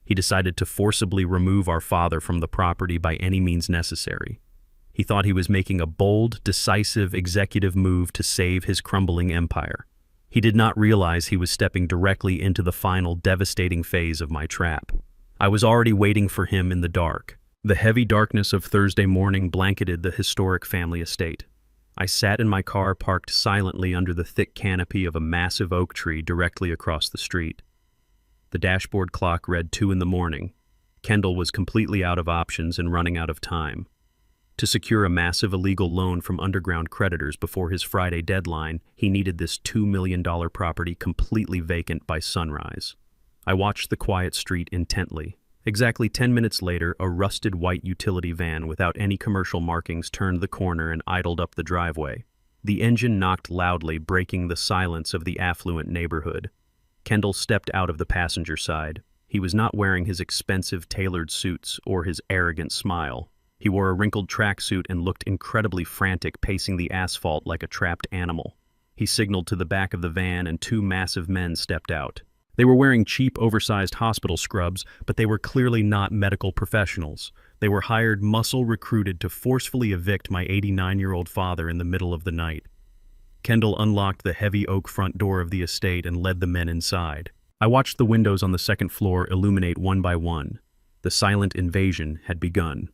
He decided to forcibly remove our father from the property by any means necessary. He thought he was making a bold, decisive, executive move to save his crumbling empire. He did not realize he was stepping directly into the final, devastating phase of my trap. I was already waiting for him in the dark. The heavy darkness of Thursday morning blanketed the historic family estate. I sat in my car parked silently under the thick canopy of a massive oak tree directly across the street. The dashboard clock read 2 in the morning. Kendall was completely out of options and running out of time. To secure a massive illegal loan from underground creditors before his Friday deadline, he needed this $2 million property completely vacant by sunrise. I watched the quiet street intently. Exactly 10 minutes later, a rusted white utility van without any commercial markings turned the corner and idled up the driveway. The engine knocked loudly, breaking the silence of the affluent neighborhood. Kendall stepped out of the passenger side. He was not wearing his expensive tailored suits or his arrogant smile. He wore a wrinkled tracksuit and looked incredibly frantic, pacing the asphalt like a trapped animal. He signaled to the back of the van and 2 massive men stepped out. They were wearing cheap, oversized hospital scrubs, but they were clearly not medical professionals. They were hired, muscle-recruited to forcefully evict my 89-year-old father in the middle of the night. Kendall unlocked the heavy oak front door of the estate and led the men inside. I watched the windows on the second floor illuminate one by one. The silent invasion had begun.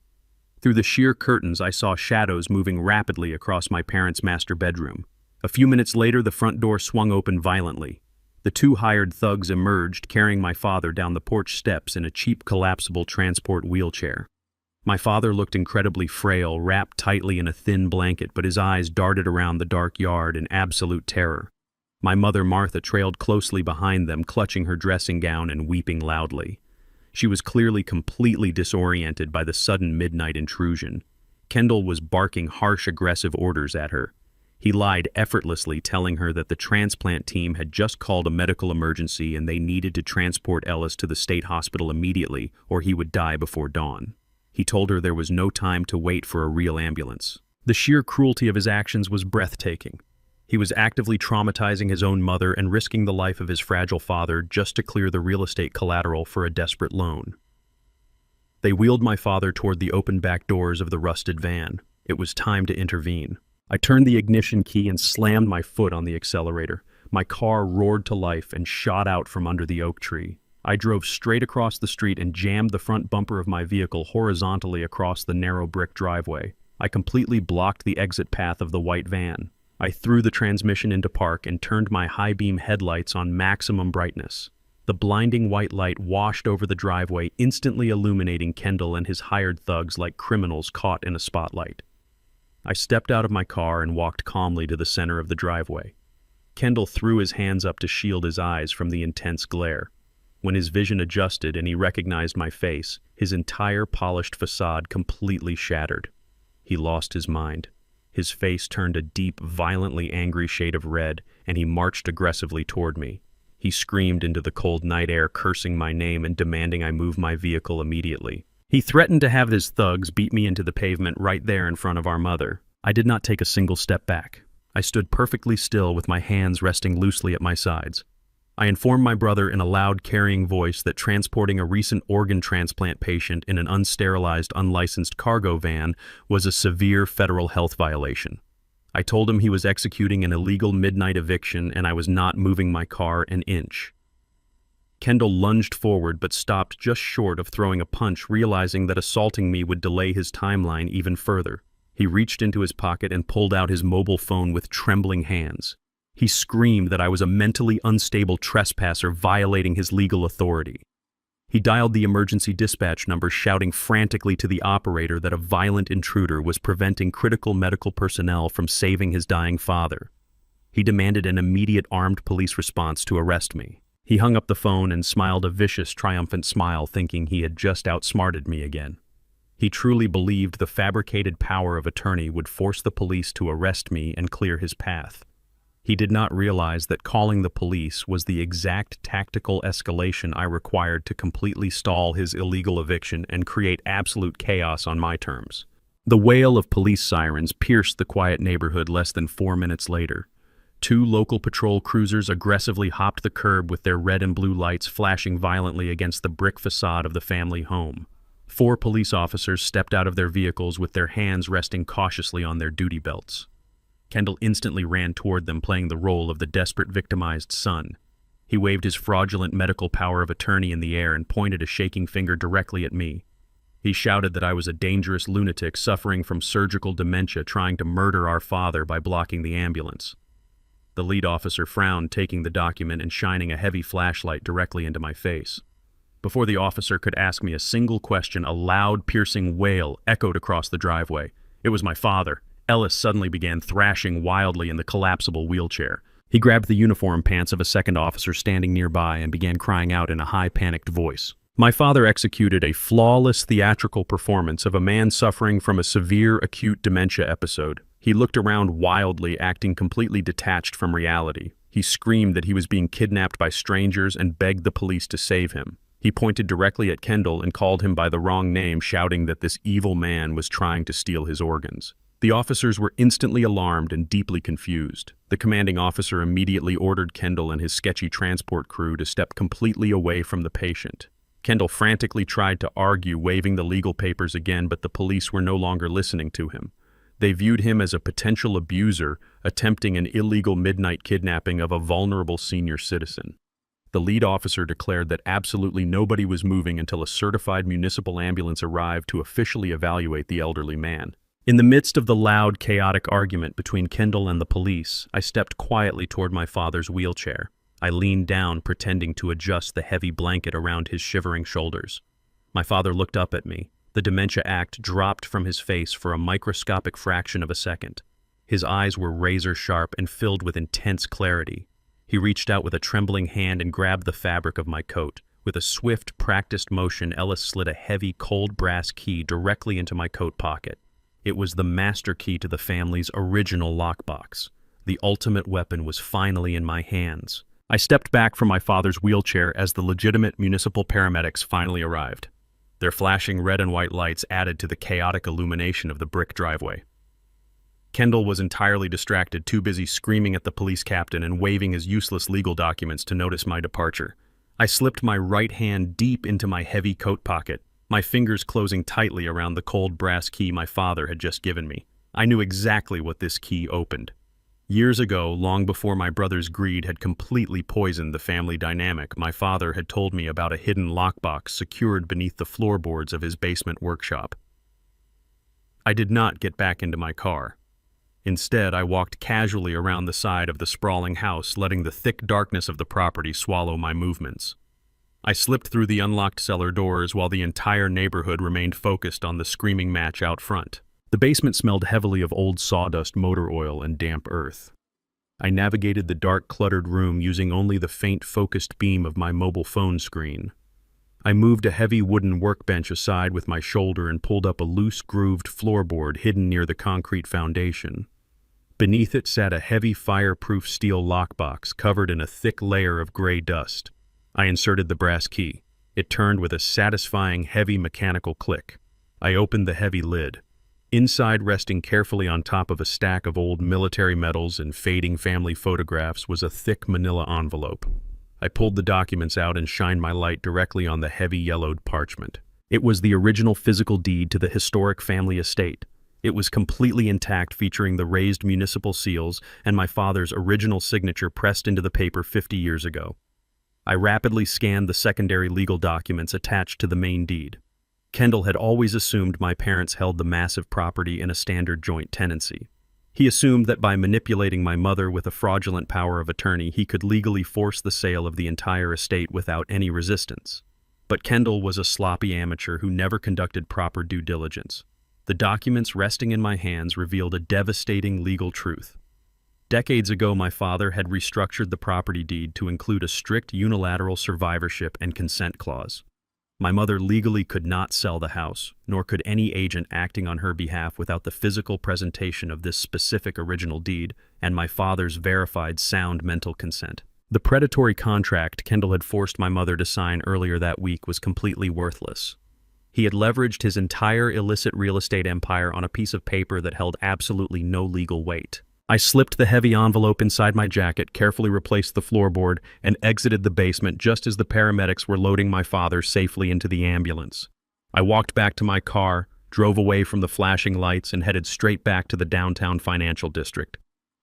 Through the sheer curtains, I saw shadows moving rapidly across my parents' master bedroom. A few minutes later, the front door swung open violently. The 2 hired thugs emerged, carrying my father down the porch steps in a cheap, collapsible transport wheelchair. My father looked incredibly frail, wrapped tightly in a thin blanket, but his eyes darted around the dark yard in absolute terror. My mother, Martha, trailed closely behind them, clutching her dressing gown and weeping loudly. She was clearly completely disoriented by the sudden midnight intrusion. Kendall was barking harsh, aggressive orders at her. He lied effortlessly, telling her that the transplant team had just called a medical emergency and they needed to transport Ellis to the state hospital immediately or he would die before dawn. He told her there was no time to wait for a real ambulance. The sheer cruelty of his actions was breathtaking. He was actively traumatizing his own mother and risking the life of his fragile father just to clear the real estate collateral for a desperate loan. They wheeled my father toward the open back doors of the rusted van. It was time to intervene. I turned the ignition key and slammed my foot on the accelerator. My car roared to life and shot out from under the oak tree. I drove straight across the street and jammed the front bumper of my vehicle horizontally across the narrow brick driveway. I completely blocked the exit path of the white van. I threw the transmission into park and turned my high-beam headlights on maximum brightness. The blinding white light washed over the driveway, instantly illuminating Kendall and his hired thugs like criminals caught in a spotlight. I stepped out of my car and walked calmly to the center of the driveway. Kendall threw his hands up to shield his eyes from the intense glare. When his vision adjusted and he recognized my face, his entire polished facade completely shattered. He lost his mind. His face turned a deep, violently angry shade of red, and he marched aggressively toward me. He screamed into the cold night air, cursing my name and demanding I move my vehicle immediately. He threatened to have his thugs beat me into the pavement right there in front of our mother. I did not take a single step back. I stood perfectly still with my hands resting loosely at my sides. I informed my brother in a loud, carrying voice that transporting a recent organ transplant patient in an unsterilized, unlicensed cargo van was a severe federal health violation. I told him he was executing an illegal midnight eviction and I was not moving my car an inch. Kendall lunged forward but stopped just short of throwing a punch, realizing that assaulting me would delay his timeline even further. He reached into his pocket and pulled out his mobile phone with trembling hands. He screamed that I was a mentally unstable trespasser violating his legal authority. He dialed the emergency dispatch number, shouting frantically to the operator that a violent intruder was preventing critical medical personnel from saving his dying father. He demanded an immediate armed police response to arrest me. He hung up the phone and smiled a vicious, triumphant smile, thinking he had just outsmarted me again. He truly believed the fabricated power of attorney would force the police to arrest me and clear his path. He did not realize that calling the police was the exact tactical escalation I required to completely stall his illegal eviction and create absolute chaos on my terms. The wail of police sirens pierced the quiet neighborhood less than 4 minutes later. 2 local patrol cruisers aggressively hopped the curb with their red and blue lights flashing violently against the brick facade of the family home. 4 police officers stepped out of their vehicles with their hands resting cautiously on their duty belts. Kendall instantly ran toward them, playing the role of the desperate, victimized son. He waved his fraudulent medical power of attorney in the air and pointed a shaking finger directly at me. He shouted that I was a dangerous lunatic suffering from surgical dementia trying to murder our father by blocking the ambulance. The lead officer frowned, taking the document and shining a heavy flashlight directly into my face. Before the officer could ask me a single question, a loud, piercing wail echoed across the driveway. It was my father. Ellis suddenly began thrashing wildly in the collapsible wheelchair. He grabbed the uniform pants of a second officer standing nearby and began crying out in a high, panicked voice. My father executed a flawless theatrical performance of a man suffering from a severe acute dementia episode. He looked around wildly, acting completely detached from reality. He screamed that he was being kidnapped by strangers and begged the police to save him. He pointed directly at Kendall and called him by the wrong name, shouting that this evil man was trying to steal his organs. The officers were instantly alarmed and deeply confused. The commanding officer immediately ordered Kendall and his sketchy transport crew to step completely away from the patient. Kendall frantically tried to argue, waving the legal papers again, but the police were no longer listening to him. They viewed him as a potential abuser attempting an illegal midnight kidnapping of a vulnerable senior citizen. The lead officer declared that absolutely nobody was moving until a certified municipal ambulance arrived to officially evaluate the elderly man. In the midst of the loud, chaotic argument between Kendall and the police, I stepped quietly toward my father's wheelchair. I leaned down, pretending to adjust the heavy blanket around his shivering shoulders. My father looked up at me. The dementia act dropped from his face for a microscopic fraction of a second. His eyes were razor-sharp and filled with intense clarity. He reached out with a trembling hand and grabbed the fabric of my coat. With a swift, practiced motion, Ellis slid a heavy, cold brass key directly into my coat pocket. It was the master key to the family's original lockbox. The ultimate weapon was finally in my hands. I stepped back from my father's wheelchair as the legitimate municipal paramedics finally arrived. Their flashing red and white lights added to the chaotic illumination of the brick driveway. Kendall was entirely distracted, too busy screaming at the police captain and waving his useless legal documents to notice my departure. I slipped my right hand deep into my heavy coat pocket, my fingers closing tightly around the cold brass key my father had just given me. I knew exactly what this key opened. Years ago, long before my brother's greed had completely poisoned the family dynamic, my father had told me about a hidden lockbox secured beneath the floorboards of his basement workshop. I did not get back into my car. Instead, I walked casually around the side of the sprawling house, letting the thick darkness of the property swallow my movements. I slipped through the unlocked cellar doors while the entire neighborhood remained focused on the screaming match out front. The basement smelled heavily of old sawdust, motor oil, and damp earth. I navigated the dark, cluttered room using only the faint, focused beam of my mobile phone screen. I moved a heavy wooden workbench aside with my shoulder and pulled up a loose, grooved floorboard hidden near the concrete foundation. Beneath it sat a heavy, fireproof steel lockbox covered in a thick layer of gray dust. I inserted the brass key. It turned with a satisfying, heavy mechanical click. I opened the heavy lid. Inside, resting carefully on top of a stack of old military medals and fading family photographs, was a thick manila envelope. I pulled the documents out and shined my light directly on the heavy yellowed parchment. It was the original physical deed to the historic family estate. It was completely intact, featuring the raised municipal seals and my father's original signature pressed into the paper 50 years ago. I rapidly scanned the secondary legal documents attached to the main deed. Kendall had always assumed my parents held the massive property in a standard joint tenancy. He assumed that by manipulating my mother with a fraudulent power of attorney, he could legally force the sale of the entire estate without any resistance. But Kendall was a sloppy amateur who never conducted proper due diligence. The documents resting in my hands revealed a devastating legal truth. Decades ago, my father had restructured the property deed to include a strict unilateral survivorship and consent clause. My mother legally could not sell the house, nor could any agent acting on her behalf without the physical presentation of this specific original deed and my father's verified sound mental consent. The predatory contract Kendall had forced my mother to sign earlier that week was completely worthless. He had leveraged his entire illicit real estate empire on a piece of paper that held absolutely no legal weight. I slipped the heavy envelope inside my jacket, carefully replaced the floorboard, and exited the basement just as the paramedics were loading my father safely into the ambulance. I walked back to my car, drove away from the flashing lights, and headed straight back to the downtown financial district.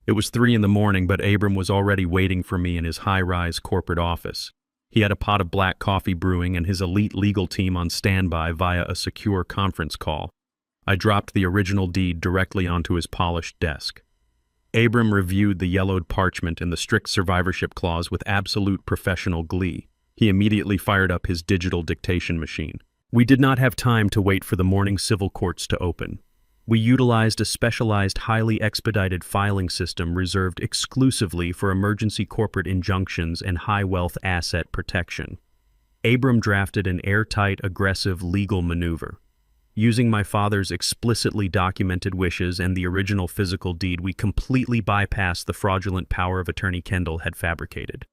It was 3 a.m, but Abram was already waiting for me in his high-rise corporate office. He had a pot of black coffee brewing and his elite legal team on standby via a secure conference call. I dropped the original deed directly onto his polished desk. Abram reviewed the yellowed parchment and the strict survivorship clause with absolute professional glee. He immediately fired up his digital dictation machine. We did not have time to wait for the morning civil courts to open. We utilized a specialized, highly expedited filing system reserved exclusively for emergency corporate injunctions and high-wealth asset protection. Abram drafted an airtight, aggressive legal maneuver. Using my father's explicitly documented wishes and the original physical deed, we completely bypassed the fraudulent power of attorney Kendall had fabricated.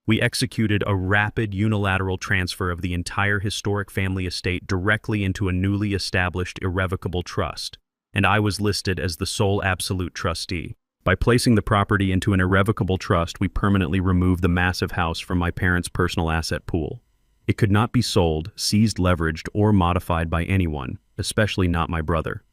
We executed a rapid unilateral transfer of the entire historic family estate directly into a newly established irrevocable trust, and I was listed as the sole absolute trustee. By placing the property into an irrevocable trust, we permanently removed the massive house from my parents' personal asset pool. It could not be sold, seized, leveraged, or modified by anyone, especially not my brother.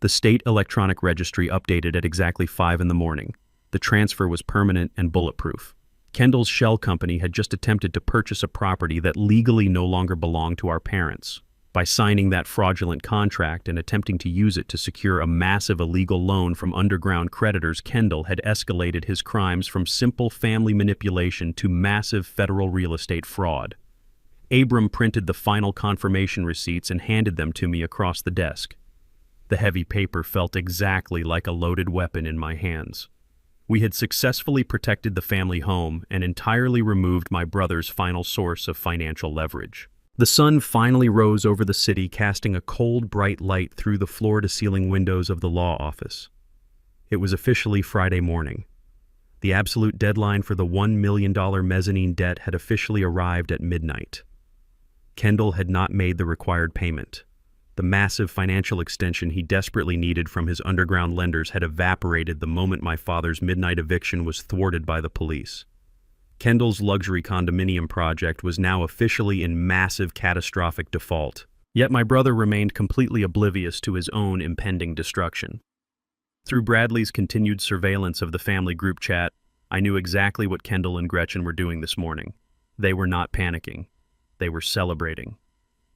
The state electronic registry updated at exactly 5 a.m. The transfer was permanent and bulletproof. Kendall's shell company had just attempted to purchase a property that legally no longer belonged to our parents. By signing that fraudulent contract and attempting to use it to secure a massive illegal loan from underground creditors, Kendall had escalated his crimes from simple family manipulation to massive federal real estate fraud. Abram printed the final confirmation receipts and handed them to me across the desk. The heavy paper felt exactly like a loaded weapon in my hands. We had successfully protected the family home and entirely removed my brother's final source of financial leverage. The sun finally rose over the city, casting a cold, bright light through the floor-to-ceiling windows of the law office. It was officially Friday morning. The absolute deadline for the $1 million mezzanine debt had officially arrived at midnight. Kendall had not made the required payment. The massive financial extension he desperately needed from his underground lenders had evaporated the moment my father's midnight eviction was thwarted by the police. Kendall's luxury condominium project was now officially in massive catastrophic default. Yet my brother remained completely oblivious to his own impending destruction. Through Bradley's continued surveillance of the family group chat, I knew exactly what Kendall and Gretchen were doing this morning. They were not panicking. They were celebrating.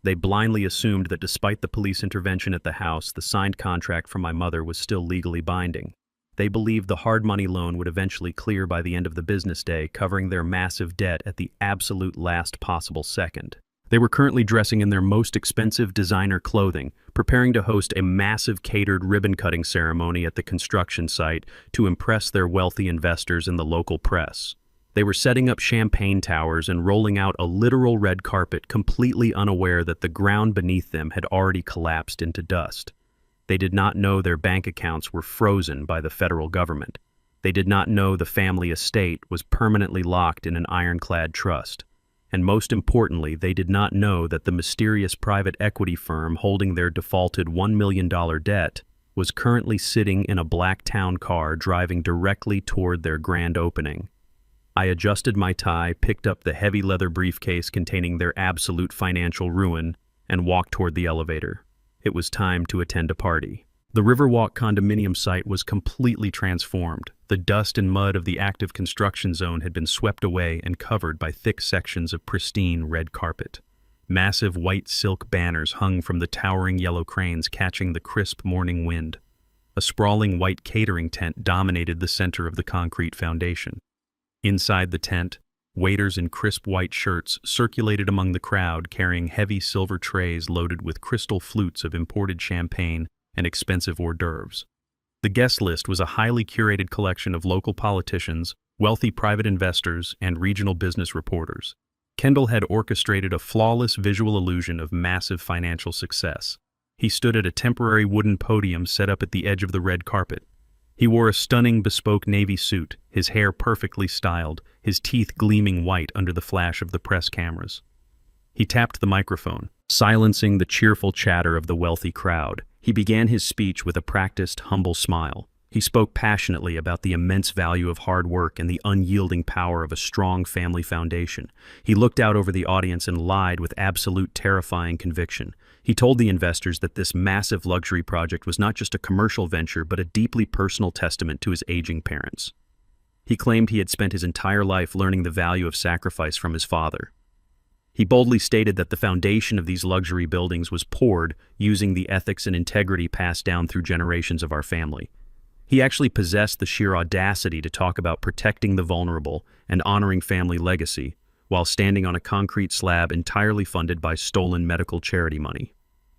They blindly assumed that despite the police intervention at the house, the signed contract from my mother was still legally binding. They believed the hard money loan would eventually clear by the end of the business day, covering their massive debt at the absolute last possible second. They were currently dressing in their most expensive designer clothing, preparing to host a massive catered ribbon-cutting ceremony at the construction site to impress their wealthy investors in the local press. They were setting up champagne towers and rolling out a literal red carpet, completely unaware that the ground beneath them had already collapsed into dust. They did not know their bank accounts were frozen by the federal government. They did not know the family estate was permanently locked in an ironclad trust. And most importantly, they did not know that the mysterious private equity firm holding their defaulted $1 million debt was currently sitting in a black town car driving directly toward their grand opening. I adjusted my tie, picked up the heavy leather briefcase containing their absolute financial ruin, and walked toward the elevator. It was time to attend a party. The Riverwalk condominium site was completely transformed. The dust and mud of the active construction zone had been swept away and covered by thick sections of pristine red carpet. Massive white silk banners hung from the towering yellow cranes, catching the crisp morning wind. A sprawling white catering tent dominated the center of the concrete foundation. Inside the tent, waiters in crisp white shirts circulated among the crowd carrying heavy silver trays loaded with crystal flutes of imported champagne and expensive hors d'oeuvres. The guest list was a highly curated collection of local politicians, wealthy private investors, and regional business reporters. Kendall had orchestrated a flawless visual illusion of massive financial success. He stood at a temporary wooden podium set up at the edge of the red carpet. He wore a stunning bespoke navy suit, his hair perfectly styled, his teeth gleaming white under the flash of the press cameras. He tapped the microphone, silencing the cheerful chatter of the wealthy crowd. He began his speech with a practiced, humble smile. He spoke passionately about the immense value of hard work and the unyielding power of a strong family foundation. He looked out over the audience and lied with absolute terrifying conviction. He told the investors that this massive luxury project was not just a commercial venture but a deeply personal testament to his aging parents. He claimed he had spent his entire life learning the value of sacrifice from his father. He boldly stated that the foundation of these luxury buildings was poured using the ethics and integrity passed down through generations of our family. He actually possessed the sheer audacity to talk about protecting the vulnerable and honoring family legacy while standing on a concrete slab entirely funded by stolen medical charity money.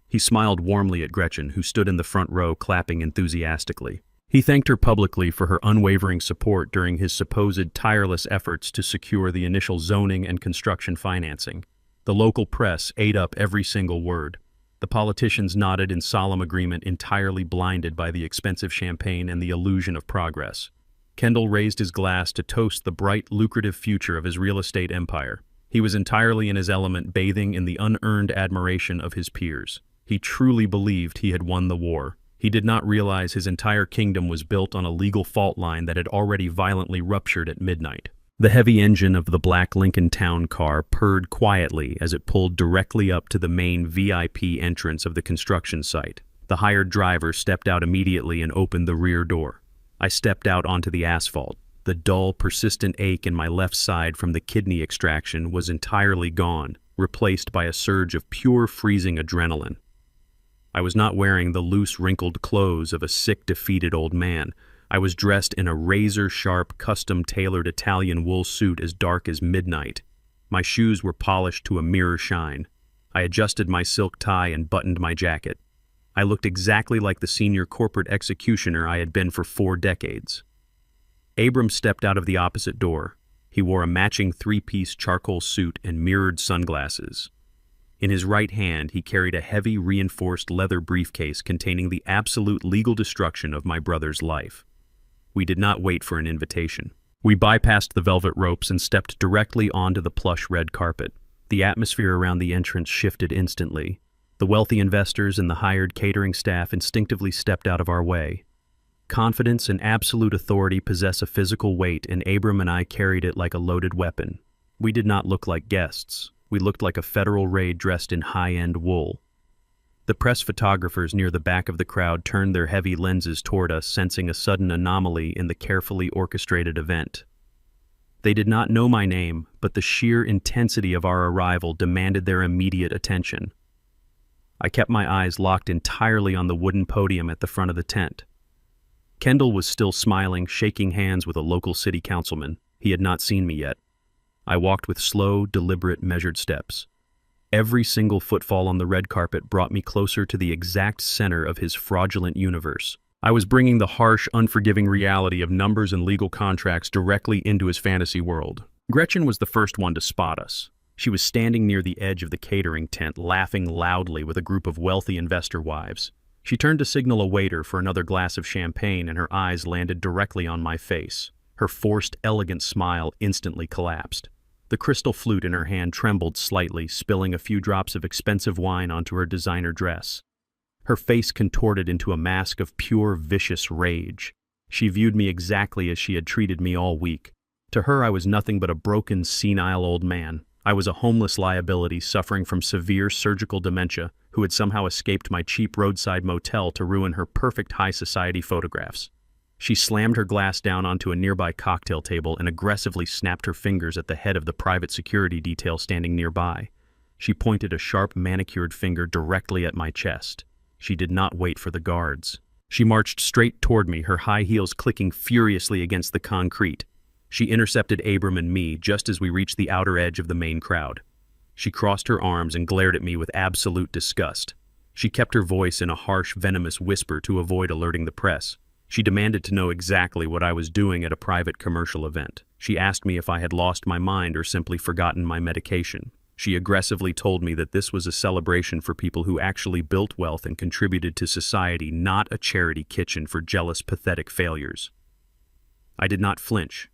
He smiled warmly at Gretchen, who stood in the front row clapping enthusiastically. He thanked her publicly for her unwavering support during his supposed tireless efforts to secure the initial zoning and construction financing. The local press ate up every single word. The politicians nodded in solemn agreement, entirely blinded by the expensive champagne and the illusion of progress. Kendall raised his glass to toast the bright, lucrative future of his real estate empire. He was entirely in his element, bathing in the unearned admiration of his peers. He truly believed he had won the war. He did not realize his entire kingdom was built on a legal fault line that had already violently ruptured at midnight. The heavy engine of the black Lincoln Town car purred quietly as it pulled directly up to the main VIP entrance of the construction site. The hired driver stepped out immediately and opened the rear door. I stepped out onto the asphalt. The dull, persistent ache in my left side from the kidney extraction was entirely gone, replaced by a surge of pure, freezing adrenaline. I was not wearing the loose, wrinkled clothes of a sick, defeated old man. I was dressed in a razor-sharp, custom-tailored Italian wool suit as dark as midnight. My shoes were polished to a mirror shine. I adjusted my silk tie and buttoned my jacket. I looked exactly like the senior corporate executioner I had been for 4 decades. Abram stepped out of the opposite door. He wore a matching 3-piece charcoal suit and mirrored sunglasses. In his right hand, he carried a heavy, reinforced leather briefcase containing the absolute legal destruction of my brother's life. We did not wait for an invitation. We bypassed the velvet ropes and stepped directly onto the plush red carpet. The atmosphere around the entrance shifted instantly. The wealthy investors and the hired catering staff instinctively stepped out of our way. Confidence and absolute authority possess a physical weight, and Abram and I carried it like a loaded weapon. We did not look like guests. We looked like a federal raid dressed in high-end wool. The press photographers near the back of the crowd turned their heavy lenses toward us, sensing a sudden anomaly in the carefully orchestrated event. They did not know my name, but the sheer intensity of our arrival demanded their immediate attention. I kept my eyes locked entirely on the wooden podium at the front of the tent. Kendall was still smiling, shaking hands with a local city councilman. He had not seen me yet. I walked with slow, deliberate, measured steps. Every single footfall on the red carpet brought me closer to the exact center of his fraudulent universe. I was bringing the harsh, unforgiving reality of numbers and legal contracts directly into his fantasy world. Gretchen was the first one to spot us. She was standing near the edge of the catering tent, laughing loudly with a group of wealthy investor wives. She turned to signal a waiter for another glass of champagne, and her eyes landed directly on my face. Her forced, elegant smile instantly collapsed. The crystal flute in her hand trembled slightly, spilling a few drops of expensive wine onto her designer dress. Her face contorted into a mask of pure, vicious rage. She viewed me exactly as she had treated me all week. To her, I was nothing but a broken, senile old man. I was a homeless liability suffering from severe surgical dementia who had somehow escaped my cheap roadside motel to ruin her perfect high society photographs. She slammed her glass down onto a nearby cocktail table and aggressively snapped her fingers at the head of the private security detail standing nearby. She pointed a sharp, manicured finger directly at my chest. She did not wait for the guards. She marched straight toward me, her high heels clicking furiously against the concrete. She intercepted Abram and me just as we reached the outer edge of the main crowd. She crossed her arms and glared at me with absolute disgust. She kept her voice in a harsh, venomous whisper to avoid alerting the press. She demanded to know exactly what I was doing at a private commercial event. She asked me if I had lost my mind or simply forgotten my medication. She aggressively told me that this was a celebration for people who actually built wealth and contributed to society, not a charity kitchen for jealous, pathetic failures. I did not flinch.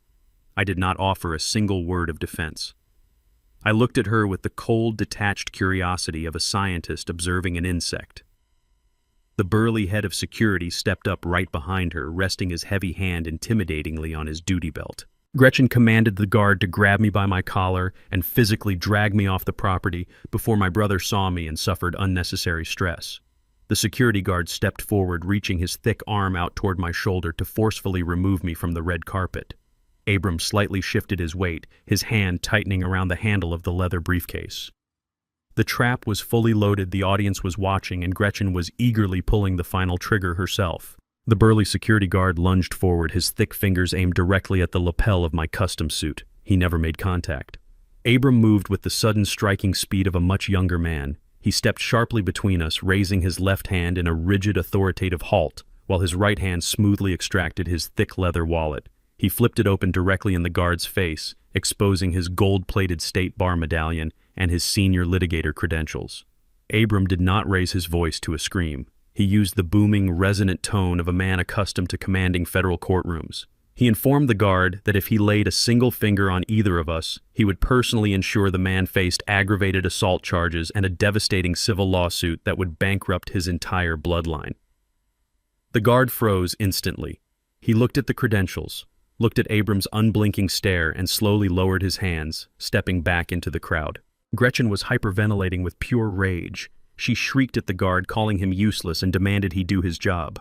I did not offer a single word of defense. I looked at her with the cold, detached curiosity of a scientist observing an insect. The burly head of security stepped up right behind her, resting his heavy hand intimidatingly on his duty belt. Gretchen commanded the guard to grab me by my collar and physically drag me off the property before my brother saw me and suffered unnecessary stress. The security guard stepped forward, reaching his thick arm out toward my shoulder to forcefully remove me from the red carpet. Abram slightly shifted his weight, his hand tightening around the handle of the leather briefcase. The trap was fully loaded, the audience was watching, and Gretchen was eagerly pulling the final trigger herself. The burly security guard lunged forward, his thick fingers aimed directly at the lapel of my custom suit. He never made contact. Abram moved with the sudden striking speed of a much younger man. He stepped sharply between us, raising his left hand in a rigid, authoritative halt, while his right hand smoothly extracted his thick leather wallet. He flipped it open directly in the guard's face, exposing his gold-plated State Bar medallion and his senior litigator credentials. Abram did not raise his voice to a scream. He used the booming, resonant tone of a man accustomed to commanding federal courtrooms. He informed the guard that if he laid a single finger on either of us, he would personally ensure the man faced aggravated assault charges and a devastating civil lawsuit that would bankrupt his entire bloodline. The guard froze instantly. He looked at the credentials, looked at Abram's unblinking stare, and slowly lowered his hands, stepping back into the crowd. Gretchen was hyperventilating with pure rage. She shrieked at the guard, calling him useless, and demanded he do his job.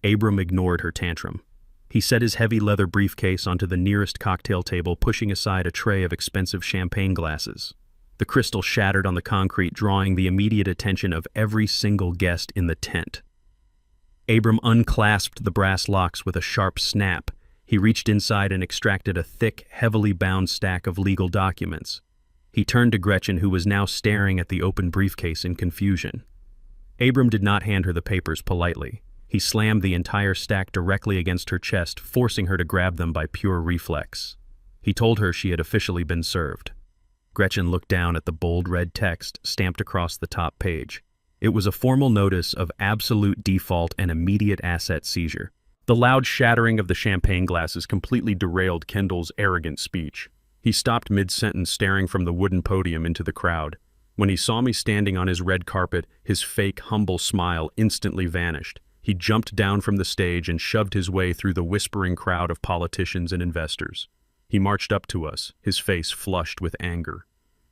Abram ignored her tantrum. He set his heavy leather briefcase onto the nearest cocktail table, pushing aside a tray of expensive champagne glasses. The crystal shattered on the concrete, drawing the immediate attention of every single guest in the tent. Abram unclasped the brass locks with a sharp snap. He reached inside and extracted a thick, heavily bound stack of legal documents. He turned to Gretchen, who was now staring at the open briefcase in confusion. Abram did not hand her the papers politely. He slammed the entire stack directly against her chest, forcing her to grab them by pure reflex. He told her she had officially been served. Gretchen looked down at the bold red text stamped across the top page. It was a formal notice of absolute default and immediate asset seizure. The loud shattering of the champagne glasses completely derailed Kendall's arrogant speech. He stopped mid-sentence, staring from the wooden podium into the crowd. When he saw me standing on his red carpet, his fake, humble smile instantly vanished. He jumped down from the stage and shoved his way through the whispering crowd of politicians and investors. He marched up to us, his face flushed with anger.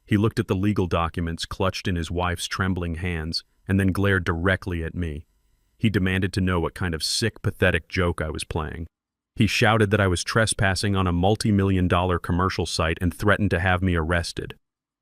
He looked at the legal documents clutched in his wife's trembling hands, and then glared directly at me. He demanded to know what kind of sick, pathetic joke I was playing. He shouted that I was trespassing on a multi-million-dollar commercial site and threatened to have me arrested.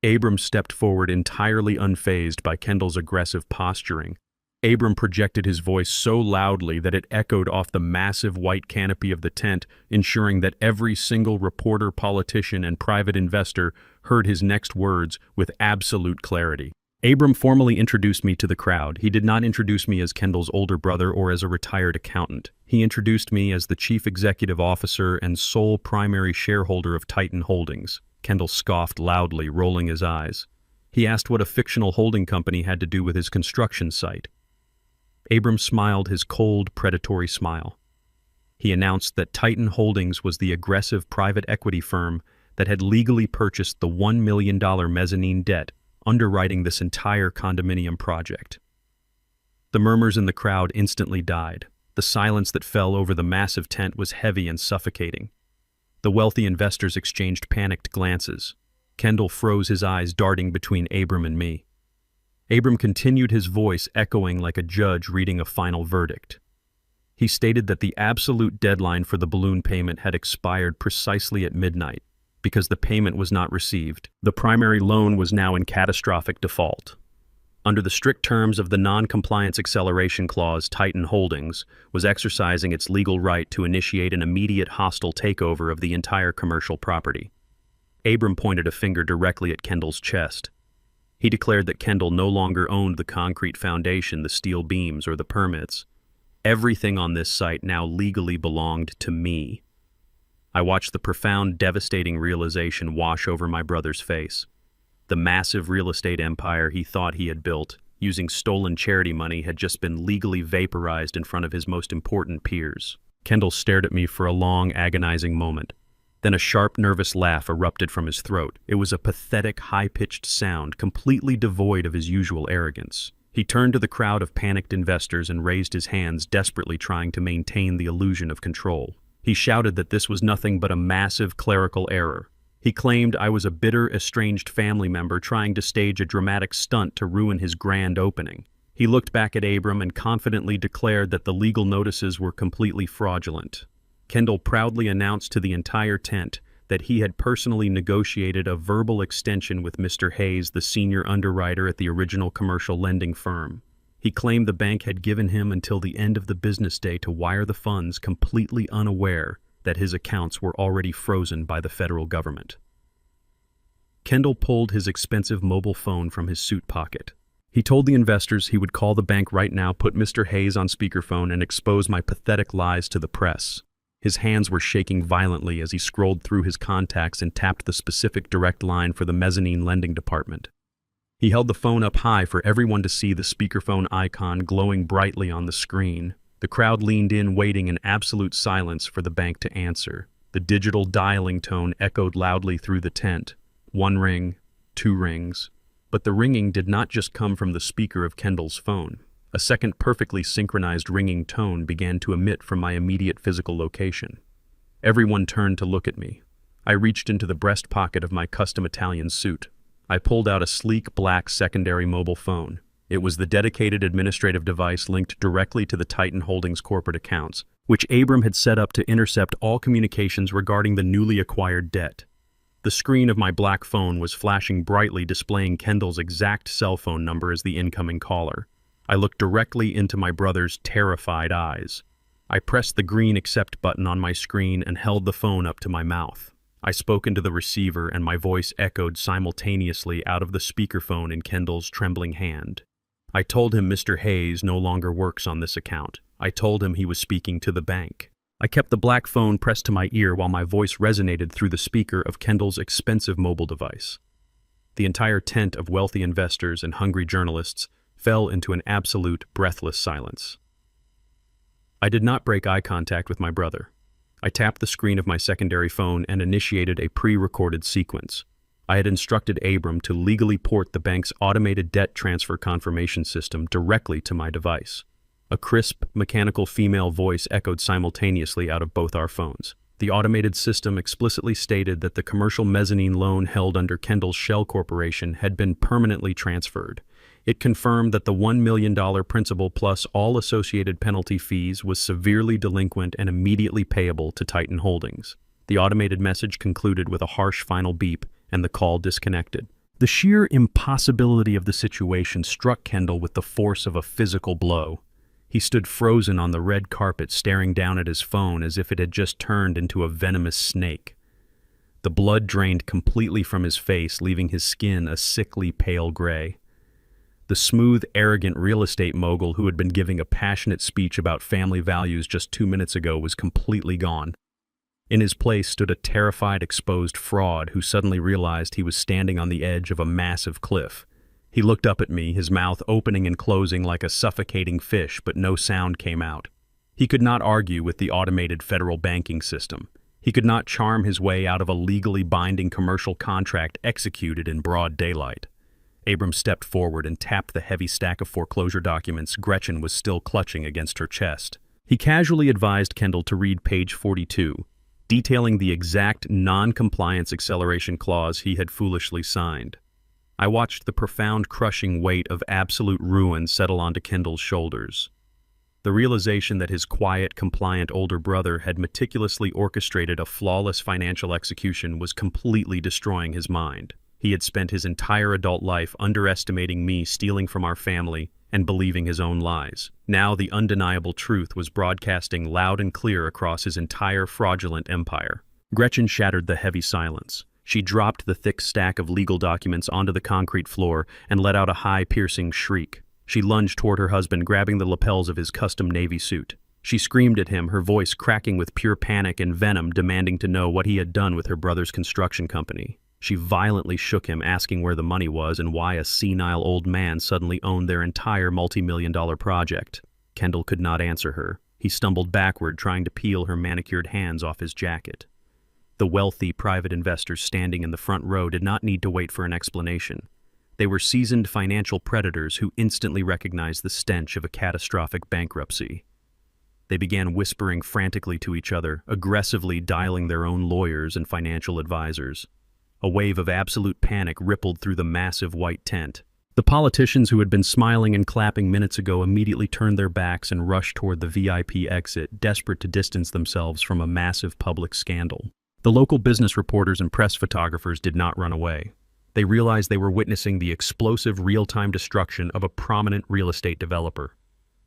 Abram stepped forward, entirely unfazed by Kendall's aggressive posturing. Abram projected his voice so loudly that it echoed off the massive white canopy of the tent, ensuring that every single reporter, politician, and private investor heard his next words with absolute clarity. Abram formally introduced me to the crowd. He did not introduce me as Kendall's older brother or as a retired accountant. He introduced me as the chief executive officer and sole primary shareholder of Titan Holdings. Kendall scoffed loudly, rolling his eyes. He asked what a fictional holding company had to do with his construction site. Abram smiled his cold, predatory smile. He announced that Titan Holdings was the aggressive private equity firm that had legally purchased the $1 million mezzanine debt underwriting this entire condominium project. The murmurs in the crowd instantly died. The silence that fell over the massive tent was heavy and suffocating. The wealthy investors exchanged panicked glances. Kendall froze, his eyes darting between Abram and me. Abram continued, his voice echoing like a judge reading a final verdict. He stated that the absolute deadline for the balloon payment had expired precisely at midnight. Because the payment was not received, the primary loan was now in catastrophic default. Under the strict terms of the Non-Compliance Acceleration Clause, Titan Holdings was exercising its legal right to initiate an immediate hostile takeover of the entire commercial property. Abram pointed a finger directly at Kendall's chest. He declared that Kendall no longer owned the concrete foundation, the steel beams, or the permits. Everything on this site now legally belonged to me. I watched the profound, devastating realization wash over my brother's face. The massive real estate empire he thought he had built, using stolen charity money, had just been legally vaporized in front of his most important peers. Kendall stared at me for a long, agonizing moment. Then a sharp, nervous laugh erupted from his throat. It was a pathetic, high-pitched sound, completely devoid of his usual arrogance. He turned to the crowd of panicked investors and raised his hands, desperately trying to maintain the illusion of control. He shouted that this was nothing but a massive clerical error. He claimed I was a bitter, estranged family member trying to stage a dramatic stunt to ruin his grand opening. He looked back at Abram and confidently declared that the legal notices were completely fraudulent. Kendall proudly announced to the entire tent that he had personally negotiated a verbal extension with Mr. Hayes, the senior underwriter at the original commercial lending firm. He claimed the bank had given him until the end of the business day to wire the funds, completely unaware that his accounts were already frozen by the federal government. Kendall pulled his expensive mobile phone from his suit pocket. He told the investors he would call the bank right now, put Mr. Hayes on speakerphone, and expose my pathetic lies to the press. His hands were shaking violently as he scrolled through his contacts and tapped the specific direct line for the mezzanine lending department. He held the phone up high for everyone to see, the speakerphone icon glowing brightly on the screen. The crowd leaned in, waiting in absolute silence for the bank to answer. The digital dialing tone echoed loudly through the tent. 1 ring, 2 rings. But the ringing did not just come from the speaker of Kendall's phone. A second perfectly synchronized ringing tone began to emit from my immediate physical location. Everyone turned to look at me. I reached into the breast pocket of my custom Italian suit. I pulled out a sleek black secondary mobile phone. It was the dedicated administrative device linked directly to the Titan Holdings corporate accounts, which Abram had set up to intercept all communications regarding the newly acquired debt. The screen of my black phone was flashing brightly, displaying Kendall's exact cell phone number as the incoming caller. I looked directly into my brother's terrified eyes. I pressed the green accept button on my screen and held the phone up to my mouth. I spoke into the receiver, and my voice echoed simultaneously out of the speakerphone in Kendall's trembling hand. I told him Mr. Hayes no longer works on this account. I told him he was speaking to the bank. I kept the black phone pressed to my ear while my voice resonated through the speaker of Kendall's expensive mobile device. The entire tent of wealthy investors and hungry journalists fell into an absolute, breathless silence. I did not break eye contact with my brother. I tapped the screen of my secondary phone and initiated a pre-recorded sequence. I had instructed Abram to legally port the bank's automated debt transfer confirmation system directly to my device. A crisp, mechanical female voice echoed simultaneously out of both our phones. The automated system explicitly stated that the commercial mezzanine loan held under Kendall's Shell Corporation had been permanently transferred. It confirmed that the $1 million principal plus all associated penalty fees was severely delinquent and immediately payable to Titan Holdings. The automated message concluded with a harsh final beep, and the call disconnected. The sheer impossibility of the situation struck Kendall with the force of a physical blow. He stood frozen on the red carpet, staring down at his phone as if it had just turned into a venomous snake. The blood drained completely from his face, leaving his skin a sickly pale gray. The smooth, arrogant real estate mogul who had been giving a passionate speech about family values just 2 minutes ago was completely gone. In his place stood a terrified, exposed fraud who suddenly realized he was standing on the edge of a massive cliff. He looked up at me, his mouth opening and closing like a suffocating fish, but no sound came out. He could not argue with the automated federal banking system. He could not charm his way out of a legally binding commercial contract executed in broad daylight. Abram stepped forward and tapped the heavy stack of foreclosure documents Gretchen was still clutching against her chest. He casually advised Kendall to read page 42, detailing the exact non-compliance acceleration clause he had foolishly signed. I watched the profound, crushing weight of absolute ruin settle onto Kendall's shoulders. The realization that his quiet, compliant older brother had meticulously orchestrated a flawless financial execution was completely destroying his mind. He had spent his entire adult life underestimating me, stealing from our family, and believing his own lies. Now the undeniable truth was broadcasting loud and clear across his entire fraudulent empire. Gretchen shattered the heavy silence. She dropped the thick stack of legal documents onto the concrete floor and let out a high, piercing shriek. She lunged toward her husband, grabbing the lapels of his custom navy suit. She screamed at him, her voice cracking with pure panic and venom, demanding to know what he had done with her brother's construction company. She violently shook him, asking where the money was and why a senile old man suddenly owned their entire multi-million-dollar project. Kendall could not answer her. He stumbled backward, trying to peel her manicured hands off his jacket. The wealthy private investors standing in the front row did not need to wait for an explanation. They were seasoned financial predators who instantly recognized the stench of a catastrophic bankruptcy. They began whispering frantically to each other, aggressively dialing their own lawyers and financial advisors. A wave of absolute panic rippled through the massive white tent. The politicians who had been smiling and clapping minutes ago immediately turned their backs and rushed toward the VIP exit, desperate to distance themselves from a massive public scandal. The local business reporters and press photographers did not run away. They realized they were witnessing the explosive real-time destruction of a prominent real estate developer.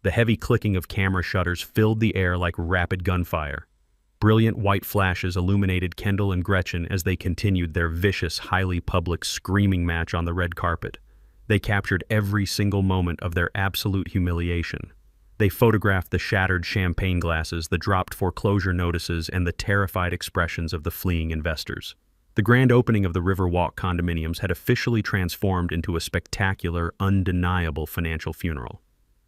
The heavy clicking of camera shutters filled the air like rapid gunfire. Brilliant white flashes illuminated Kendall and Gretchen as they continued their vicious, highly public screaming match on the red carpet. They captured every single moment of their absolute humiliation. They photographed the shattered champagne glasses, the dropped foreclosure notices, and the terrified expressions of the fleeing investors. The grand opening of the Riverwalk condominiums had officially transformed into a spectacular, undeniable financial funeral.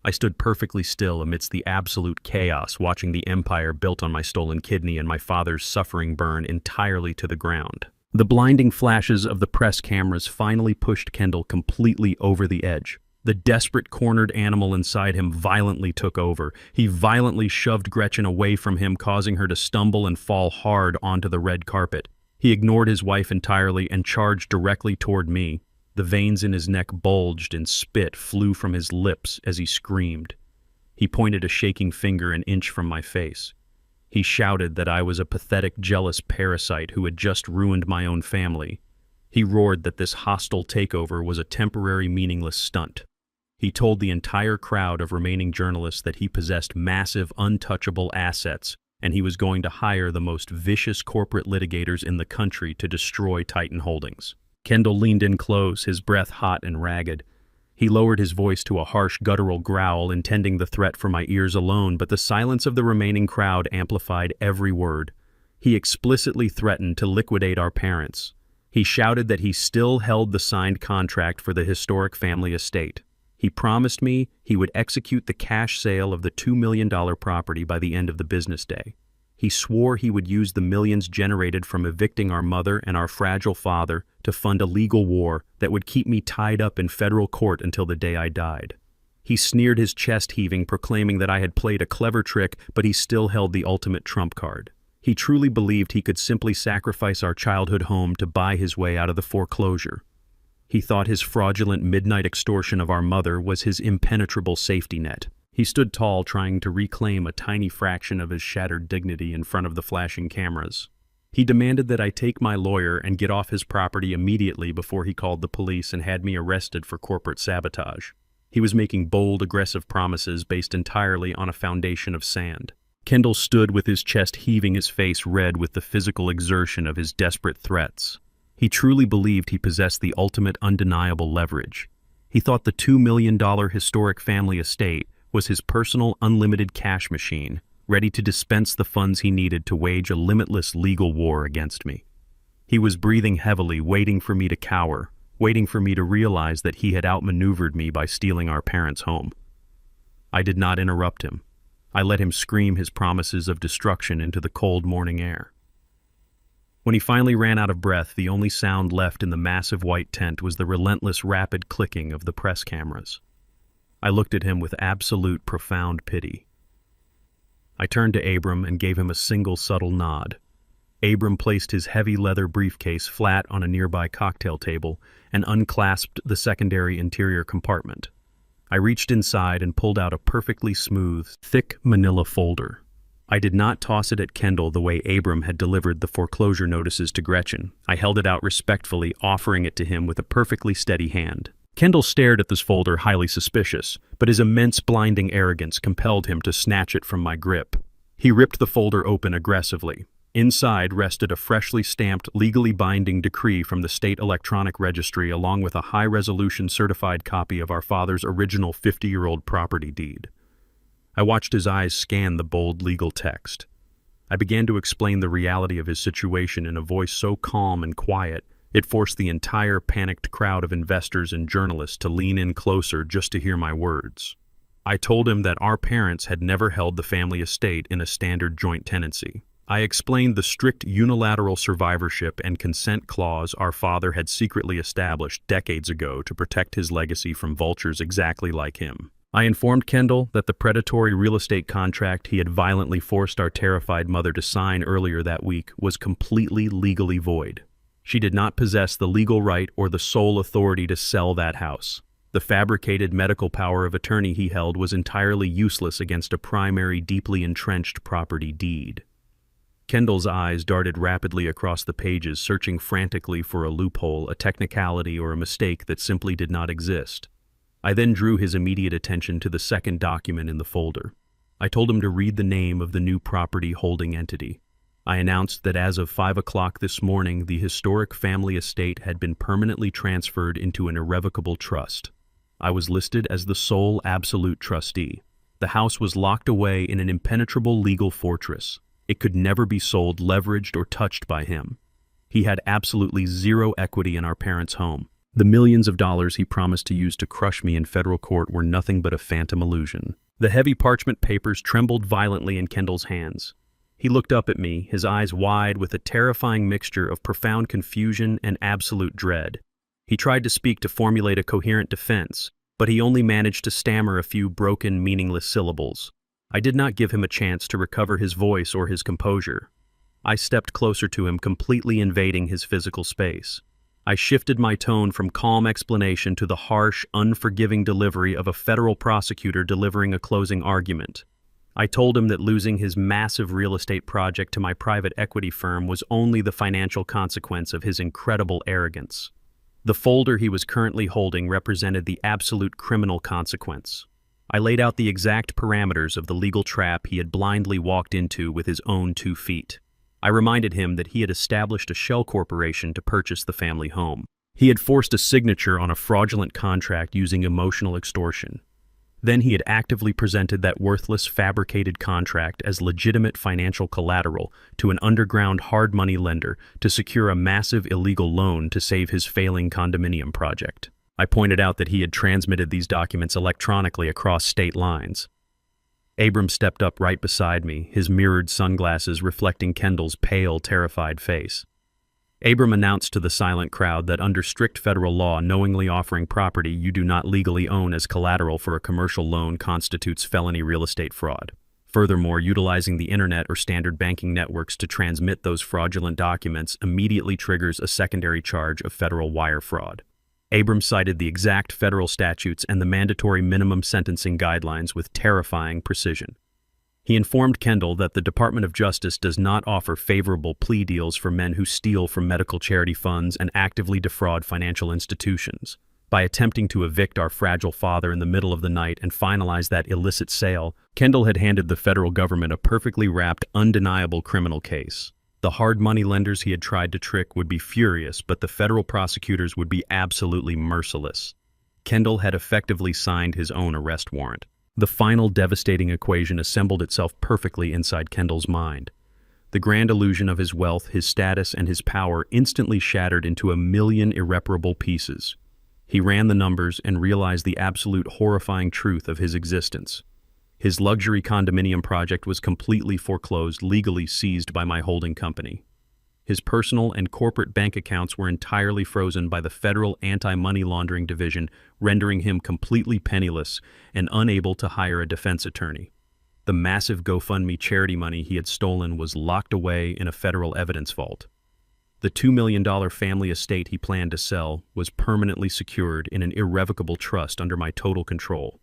I stood perfectly still amidst the absolute chaos, watching the empire built on my stolen kidney and my father's suffering burn entirely to the ground. The blinding flashes of the press cameras finally pushed Kendall completely over the edge. The desperate, cornered animal inside him violently took over. He violently shoved Gretchen away from him, causing her to stumble and fall hard onto the red carpet. He ignored his wife entirely and charged directly toward me. The veins in his neck bulged and spit flew from his lips as he screamed. He pointed a shaking finger an inch from my face. He shouted that I was a pathetic, jealous parasite who had just ruined my own family. He roared that this hostile takeover was a temporary, meaningless stunt. He told the entire crowd of remaining journalists that he possessed massive, untouchable assets, and he was going to hire the most vicious corporate litigators in the country to destroy Titan Holdings. Kendall leaned in close, his breath hot and ragged. He lowered his voice to a harsh, guttural growl, intending the threat for my ears alone, but the silence of the remaining crowd amplified every word. He explicitly threatened to liquidate our parents. He shouted that he still held the signed contract for the historic family estate. He promised me he would execute the cash sale of the $2 million property by the end of the business day. He swore he would use the millions generated from evicting our mother and our fragile father to fund a legal war that would keep me tied up in federal court until the day I died. He sneered, his chest heaving, proclaiming that I had played a clever trick, but he still held the ultimate trump card. He truly believed he could simply sacrifice our childhood home to buy his way out of the foreclosure. He thought his fraudulent midnight extortion of our mother was his impenetrable safety net. He stood tall, trying to reclaim a tiny fraction of his shattered dignity in front of the flashing cameras. He demanded that I take my lawyer and get off his property immediately before he called the police and had me arrested for corporate sabotage. He was making bold, aggressive promises based entirely on a foundation of sand. Kendall stood with his chest heaving, his face red with the physical exertion of his desperate threats. He truly believed he possessed the ultimate undeniable leverage. He thought the $2 million historic family estate was his personal unlimited cash machine, ready to dispense the funds he needed to wage a limitless legal war against me. He was breathing heavily, waiting for me to cower, waiting for me to realize that he had outmaneuvered me by stealing our parents' home. I did not interrupt him. I let him scream his promises of destruction into the cold morning air. When he finally ran out of breath, the only sound left in the massive white tent was the relentless, rapid clicking of the press cameras. I looked at him with absolute, profound pity. I turned to Abram and gave him a single subtle nod. Abram placed his heavy leather briefcase flat on a nearby cocktail table and unclasped the secondary interior compartment. I reached inside and pulled out a perfectly smooth, thick manila folder. I did not toss it at Kendall the way Abram had delivered the foreclosure notices to Gretchen. I held it out respectfully, offering it to him with a perfectly steady hand. Kendall stared at this folder, highly suspicious, but his immense blinding arrogance compelled him to snatch it from my grip. He ripped the folder open aggressively. Inside rested a freshly stamped, legally binding decree from the state electronic registry along with a high-resolution certified copy of our father's original 50-year-old property deed. I watched his eyes scan the bold legal text. I began to explain the reality of his situation in a voice so calm and quiet, it forced the entire panicked crowd of investors and journalists to lean in closer just to hear my words. I told him that our parents had never held the family estate in a standard joint tenancy. I explained the strict unilateral survivorship and consent clause our father had secretly established decades ago to protect his legacy from vultures exactly like him. I informed Kendall that the predatory real estate contract he had violently forced our terrified mother to sign earlier that week was completely legally void. She did not possess the legal right or the sole authority to sell that house. The fabricated medical power of attorney he held was entirely useless against a primary, deeply entrenched property deed. Kendall's eyes darted rapidly across the pages, searching frantically for a loophole, a technicality, or a mistake that simply did not exist. I then drew his immediate attention to the second document in the folder. I told him to read the name of the new property holding entity. I announced that as of 5 o'clock this morning, the historic family estate had been permanently transferred into an irrevocable trust. I was listed as the sole absolute trustee. The house was locked away in an impenetrable legal fortress. It could never be sold, leveraged, or touched by him. He had absolutely zero equity in our parents' home. The millions of dollars he promised to use to crush me in federal court were nothing but a phantom illusion. The heavy parchment papers trembled violently in Kendall's hands. He looked up at me, his eyes wide with a terrifying mixture of profound confusion and absolute dread. He tried to speak, to formulate a coherent defense, but he only managed to stammer a few broken, meaningless syllables. I did not give him a chance to recover his voice or his composure. I stepped closer to him, completely invading his physical space. I shifted my tone from calm explanation to the harsh, unforgiving delivery of a federal prosecutor delivering a closing argument. I told him that losing his massive real estate project to my private equity firm was only the financial consequence of his incredible arrogance. The folder he was currently holding represented the absolute criminal consequence. I laid out the exact parameters of the legal trap he had blindly walked into with his own 2 feet. I reminded him that he had established a shell corporation to purchase the family home. He had forced a signature on a fraudulent contract using emotional extortion. Then he had actively presented that worthless, fabricated contract as legitimate financial collateral to an underground hard money lender to secure a massive illegal loan to save his failing condominium project. I pointed out that he had transmitted these documents electronically across state lines. Abram stepped up right beside me, his mirrored sunglasses reflecting Kendall's pale, terrified face. Abram announced to the silent crowd that under strict federal law, knowingly offering property you do not legally own as collateral for a commercial loan constitutes felony real estate fraud. Furthermore, utilizing the internet or standard banking networks to transmit those fraudulent documents immediately triggers a secondary charge of federal wire fraud. Abram cited the exact federal statutes and the mandatory minimum sentencing guidelines with terrifying precision. He informed Kendall that the Department of Justice does not offer favorable plea deals for men who steal from medical charity funds and actively defraud financial institutions. By attempting to evict our fragile father in the middle of the night and finalize that illicit sale, Kendall had handed the federal government a perfectly wrapped, undeniable criminal case. The hard money lenders he had tried to trick would be furious, but the federal prosecutors would be absolutely merciless. Kendall had effectively signed his own arrest warrant. The final devastating equation assembled itself perfectly inside Kendall's mind. The grand illusion of his wealth, his status, and his power instantly shattered into a million irreparable pieces. He ran the numbers and realized the absolute horrifying truth of his existence. His luxury condominium project was completely foreclosed, legally seized by my holding company. His personal and corporate bank accounts were entirely frozen by the Federal Anti-Money Laundering Division, rendering him completely penniless and unable to hire a defense attorney. The massive GoFundMe charity money he had stolen was locked away in a federal evidence vault. The $2 million family estate he planned to sell was permanently secured in an irrevocable trust under my total control.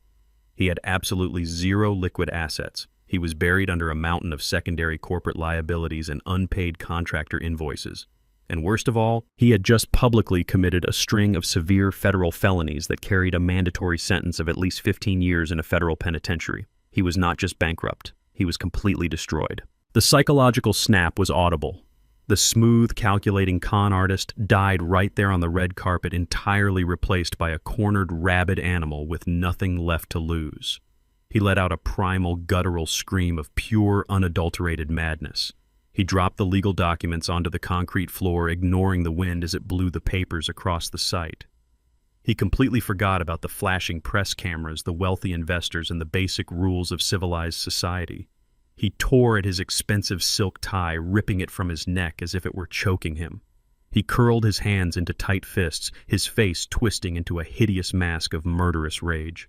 He had absolutely zero liquid assets. He was buried under a mountain of secondary corporate liabilities and unpaid contractor invoices. And worst of all, he had just publicly committed a string of severe federal felonies that carried a mandatory sentence of at least 15 years in a federal penitentiary. He was not just bankrupt, he was completely destroyed. The psychological snap was audible. The smooth, calculating con artist died right there on the red carpet, entirely replaced by a cornered, rabid animal with nothing left to lose. He let out a primal, guttural scream of pure, unadulterated madness. He dropped the legal documents onto the concrete floor, ignoring the wind as it blew the papers across the site. He completely forgot about the flashing press cameras, the wealthy investors, and the basic rules of civilized society. He tore at his expensive silk tie, ripping it from his neck as if it were choking him. He curled his hands into tight fists, his face twisting into a hideous mask of murderous rage.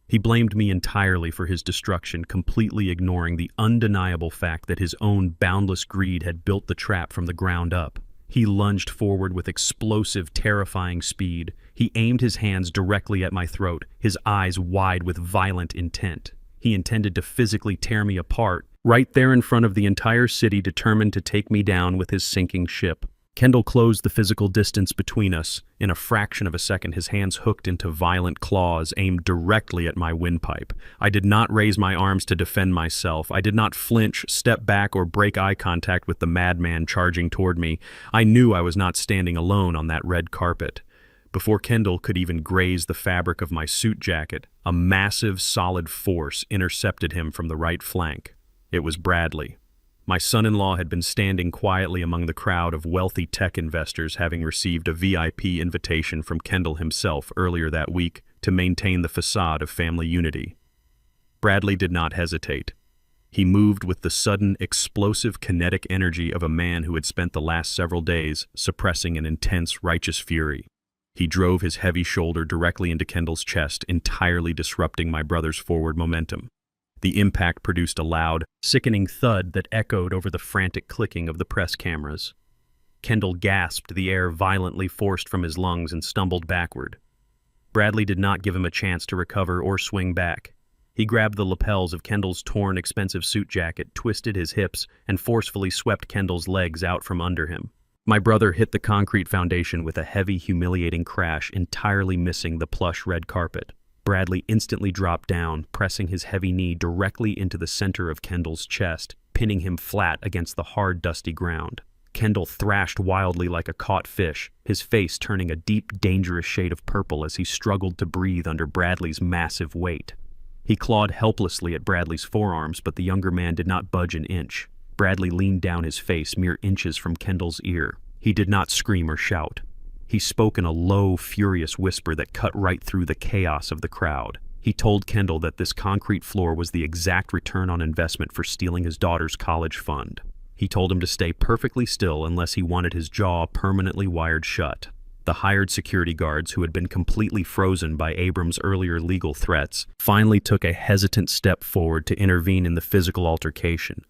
He blamed me entirely for his destruction, completely ignoring the undeniable fact that his own boundless greed had built the trap from the ground up. He lunged forward with explosive, terrifying speed. He aimed his hands directly at my throat, his eyes wide with violent intent. He intended to physically tear me apart, right there in front of the entire city, determined to take me down with his sinking ship. Kendall closed the physical distance between us. In a fraction of a second, his hands hooked into violent claws aimed directly at my windpipe. I did not raise my arms to defend myself. I did not flinch, step back, or break eye contact with the madman charging toward me. I knew I was not standing alone on that red carpet. Before Kendall could even graze the fabric of my suit jacket, a massive, solid force intercepted him from the right flank. It was Bradley. My son-in-law had been standing quietly among the crowd of wealthy tech investors, having received a VIP invitation from Kendall himself earlier that week to maintain the facade of family unity. Bradley did not hesitate. He moved with the sudden, explosive kinetic energy of a man who had spent the last several days suppressing an intense, righteous fury. He drove his heavy shoulder directly into Kendall's chest, entirely disrupting my brother's forward momentum. The impact produced a loud, sickening thud that echoed over the frantic clicking of the press cameras. Kendall gasped, the air violently forced from his lungs, and stumbled backward. Bradley did not give him a chance to recover or swing back. He grabbed the lapels of Kendall's torn, expensive suit jacket, twisted his hips, and forcefully swept Kendall's legs out from under him. My brother hit the concrete foundation with a heavy, humiliating crash, entirely missing the plush red carpet. Bradley instantly dropped down, pressing his heavy knee directly into the center of Kendall's chest, pinning him flat against the hard, dusty ground. Kendall thrashed wildly like a caught fish, his face turning a deep, dangerous shade of purple as he struggled to breathe under Bradley's massive weight. He clawed helplessly at Bradley's forearms, but the younger man did not budge an inch. Bradley leaned down his face mere inches from Kendall's ear. He did not scream or shout. He spoke in a low, furious whisper that cut right through the chaos of the crowd. He told Kendall that this concrete floor was the exact return on investment for stealing his daughter's college fund. He told him to stay perfectly still unless he wanted his jaw permanently wired shut. The hired security guards, who had been completely frozen by Abrams' earlier legal threats, finally took a hesitant step forward to intervene in the physical altercation.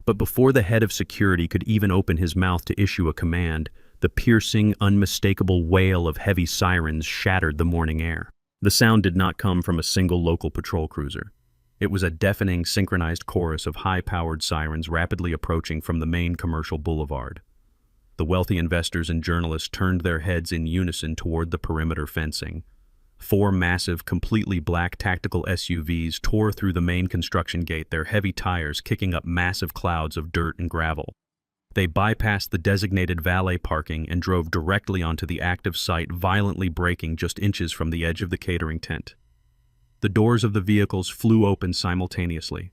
But before the head of security could even open his mouth to issue a command, the piercing, unmistakable wail of heavy sirens shattered the morning air. The sound did not come from a single local patrol cruiser. It was a deafening, synchronized chorus of high-powered sirens rapidly approaching from the main commercial boulevard. The wealthy investors and journalists turned their heads in unison toward the perimeter fencing. 4 massive, completely black tactical SUVs tore through the main construction gate, their heavy tires kicking up massive clouds of dirt and gravel. They bypassed the designated valet parking and drove directly onto the active site, violently braking just inches from the edge of the catering tent. The doors of the vehicles flew open simultaneously.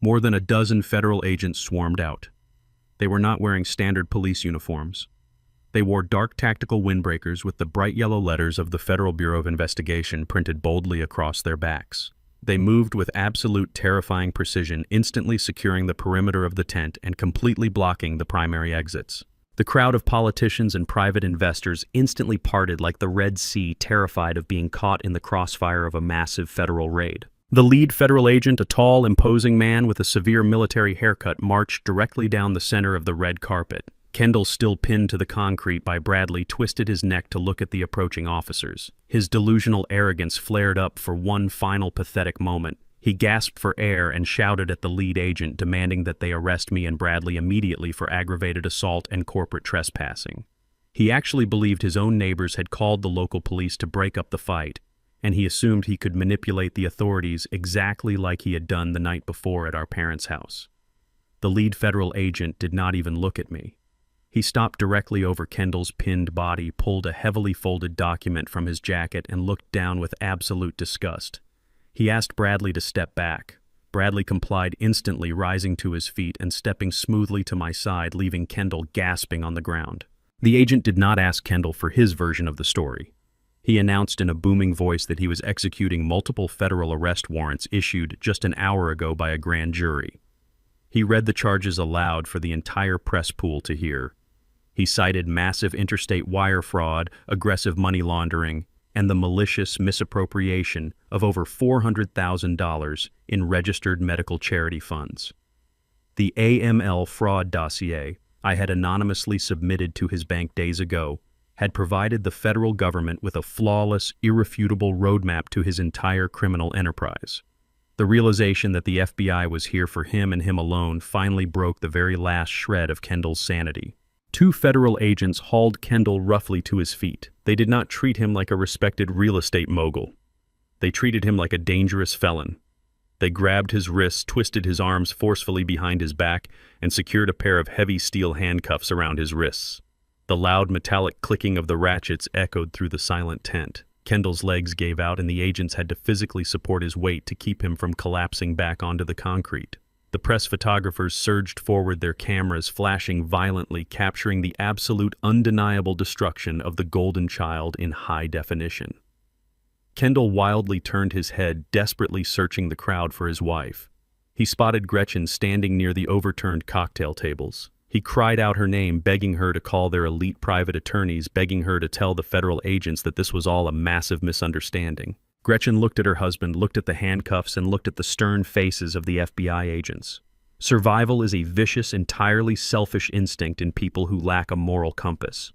More than a dozen federal agents swarmed out. They were not wearing standard police uniforms. They wore dark tactical windbreakers with the bright yellow letters of the Federal Bureau of Investigation printed boldly across their backs. They moved with absolute terrifying precision, instantly securing the perimeter of the tent and completely blocking the primary exits. The crowd of politicians and private investors instantly parted like the Red Sea, terrified of being caught in the crossfire of a massive federal raid. The lead federal agent, a tall, imposing man with a severe military haircut, marched directly down the center of the red carpet. Kendall, still pinned to the concrete by Bradley, twisted his neck to look at the approaching officers. His delusional arrogance flared up for one final pathetic moment. He gasped for air and shouted at the lead agent, demanding that they arrest me and Bradley immediately for aggravated assault and corporate trespassing. He actually believed his own neighbors had called the local police to break up the fight, and he assumed he could manipulate the authorities exactly like he had done the night before at our parents' house. The lead federal agent did not even look at me. He stopped directly over Kendall's pinned body, pulled a heavily folded document from his jacket, and looked down with absolute disgust. He asked Bradley to step back. Bradley complied instantly, rising to his feet and stepping smoothly to my side, leaving Kendall gasping on the ground. The agent did not ask Kendall for his version of the story. He announced in a booming voice that he was executing multiple federal arrest warrants issued just an hour ago by a grand jury. He read the charges aloud for the entire press pool to hear. He cited massive interstate wire fraud, aggressive money laundering, and the malicious misappropriation of over $400,000 in registered medical charity funds. The AML fraud dossier I had anonymously submitted to his bank days ago had provided the federal government with a flawless, irrefutable roadmap to his entire criminal enterprise. The realization that the FBI was here for him and him alone finally broke the very last shred of Kendall's sanity. 2 federal agents hauled Kendall roughly to his feet. They did not treat him like a respected real estate mogul. They treated him like a dangerous felon. They grabbed his wrists, twisted his arms forcefully behind his back, and secured a pair of heavy steel handcuffs around his wrists. The loud metallic clicking of the ratchets echoed through the silent tent. Kendall's legs gave out, and the agents had to physically support his weight to keep him from collapsing back onto the concrete. The press photographers surged forward, their cameras flashing violently, capturing the absolute, undeniable destruction of the golden child in high definition. Kendall wildly turned his head, desperately searching the crowd for his wife. He spotted Gretchen standing near the overturned cocktail tables. He cried out her name, begging her to call their elite private attorneys, begging her to tell the federal agents that this was all a massive misunderstanding. Gretchen looked at her husband, looked at the handcuffs, and looked at the stern faces of the FBI agents. Survival is a vicious, entirely selfish instinct in people who lack a moral compass.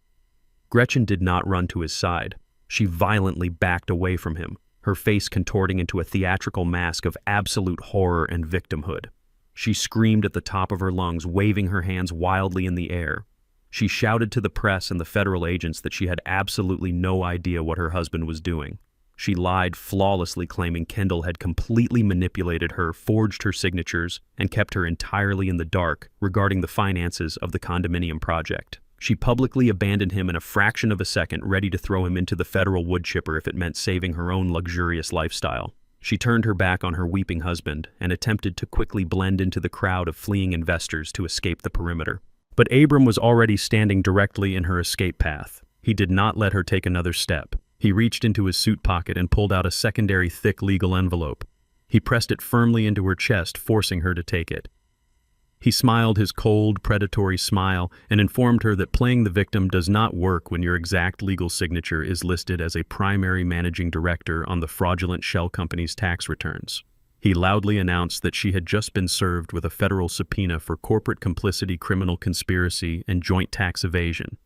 Gretchen did not run to his side. She violently backed away from him, her face contorting into a theatrical mask of absolute horror and victimhood. She screamed at the top of her lungs, waving her hands wildly in the air. She shouted to the press and the federal agents that she had absolutely no idea what her husband was doing. She lied flawlessly, claiming Kendall had completely manipulated her, forged her signatures, and kept her entirely in the dark regarding the finances of the condominium project. She publicly abandoned him in a fraction of a second, ready to throw him into the federal wood chipper if it meant saving her own luxurious lifestyle. She turned her back on her weeping husband and attempted to quickly blend into the crowd of fleeing investors to escape the perimeter. But Abram was already standing directly in her escape path. He did not let her take another step. He reached into his suit pocket and pulled out a secondary thick legal envelope. He pressed it firmly into her chest, forcing her to take it. He smiled his cold, predatory smile and informed her that playing the victim does not work when your exact legal signature is listed as a primary managing director on the fraudulent shell company's tax returns. He loudly announced that she had just been served with a federal subpoena for corporate complicity, criminal conspiracy, and joint tax evasion.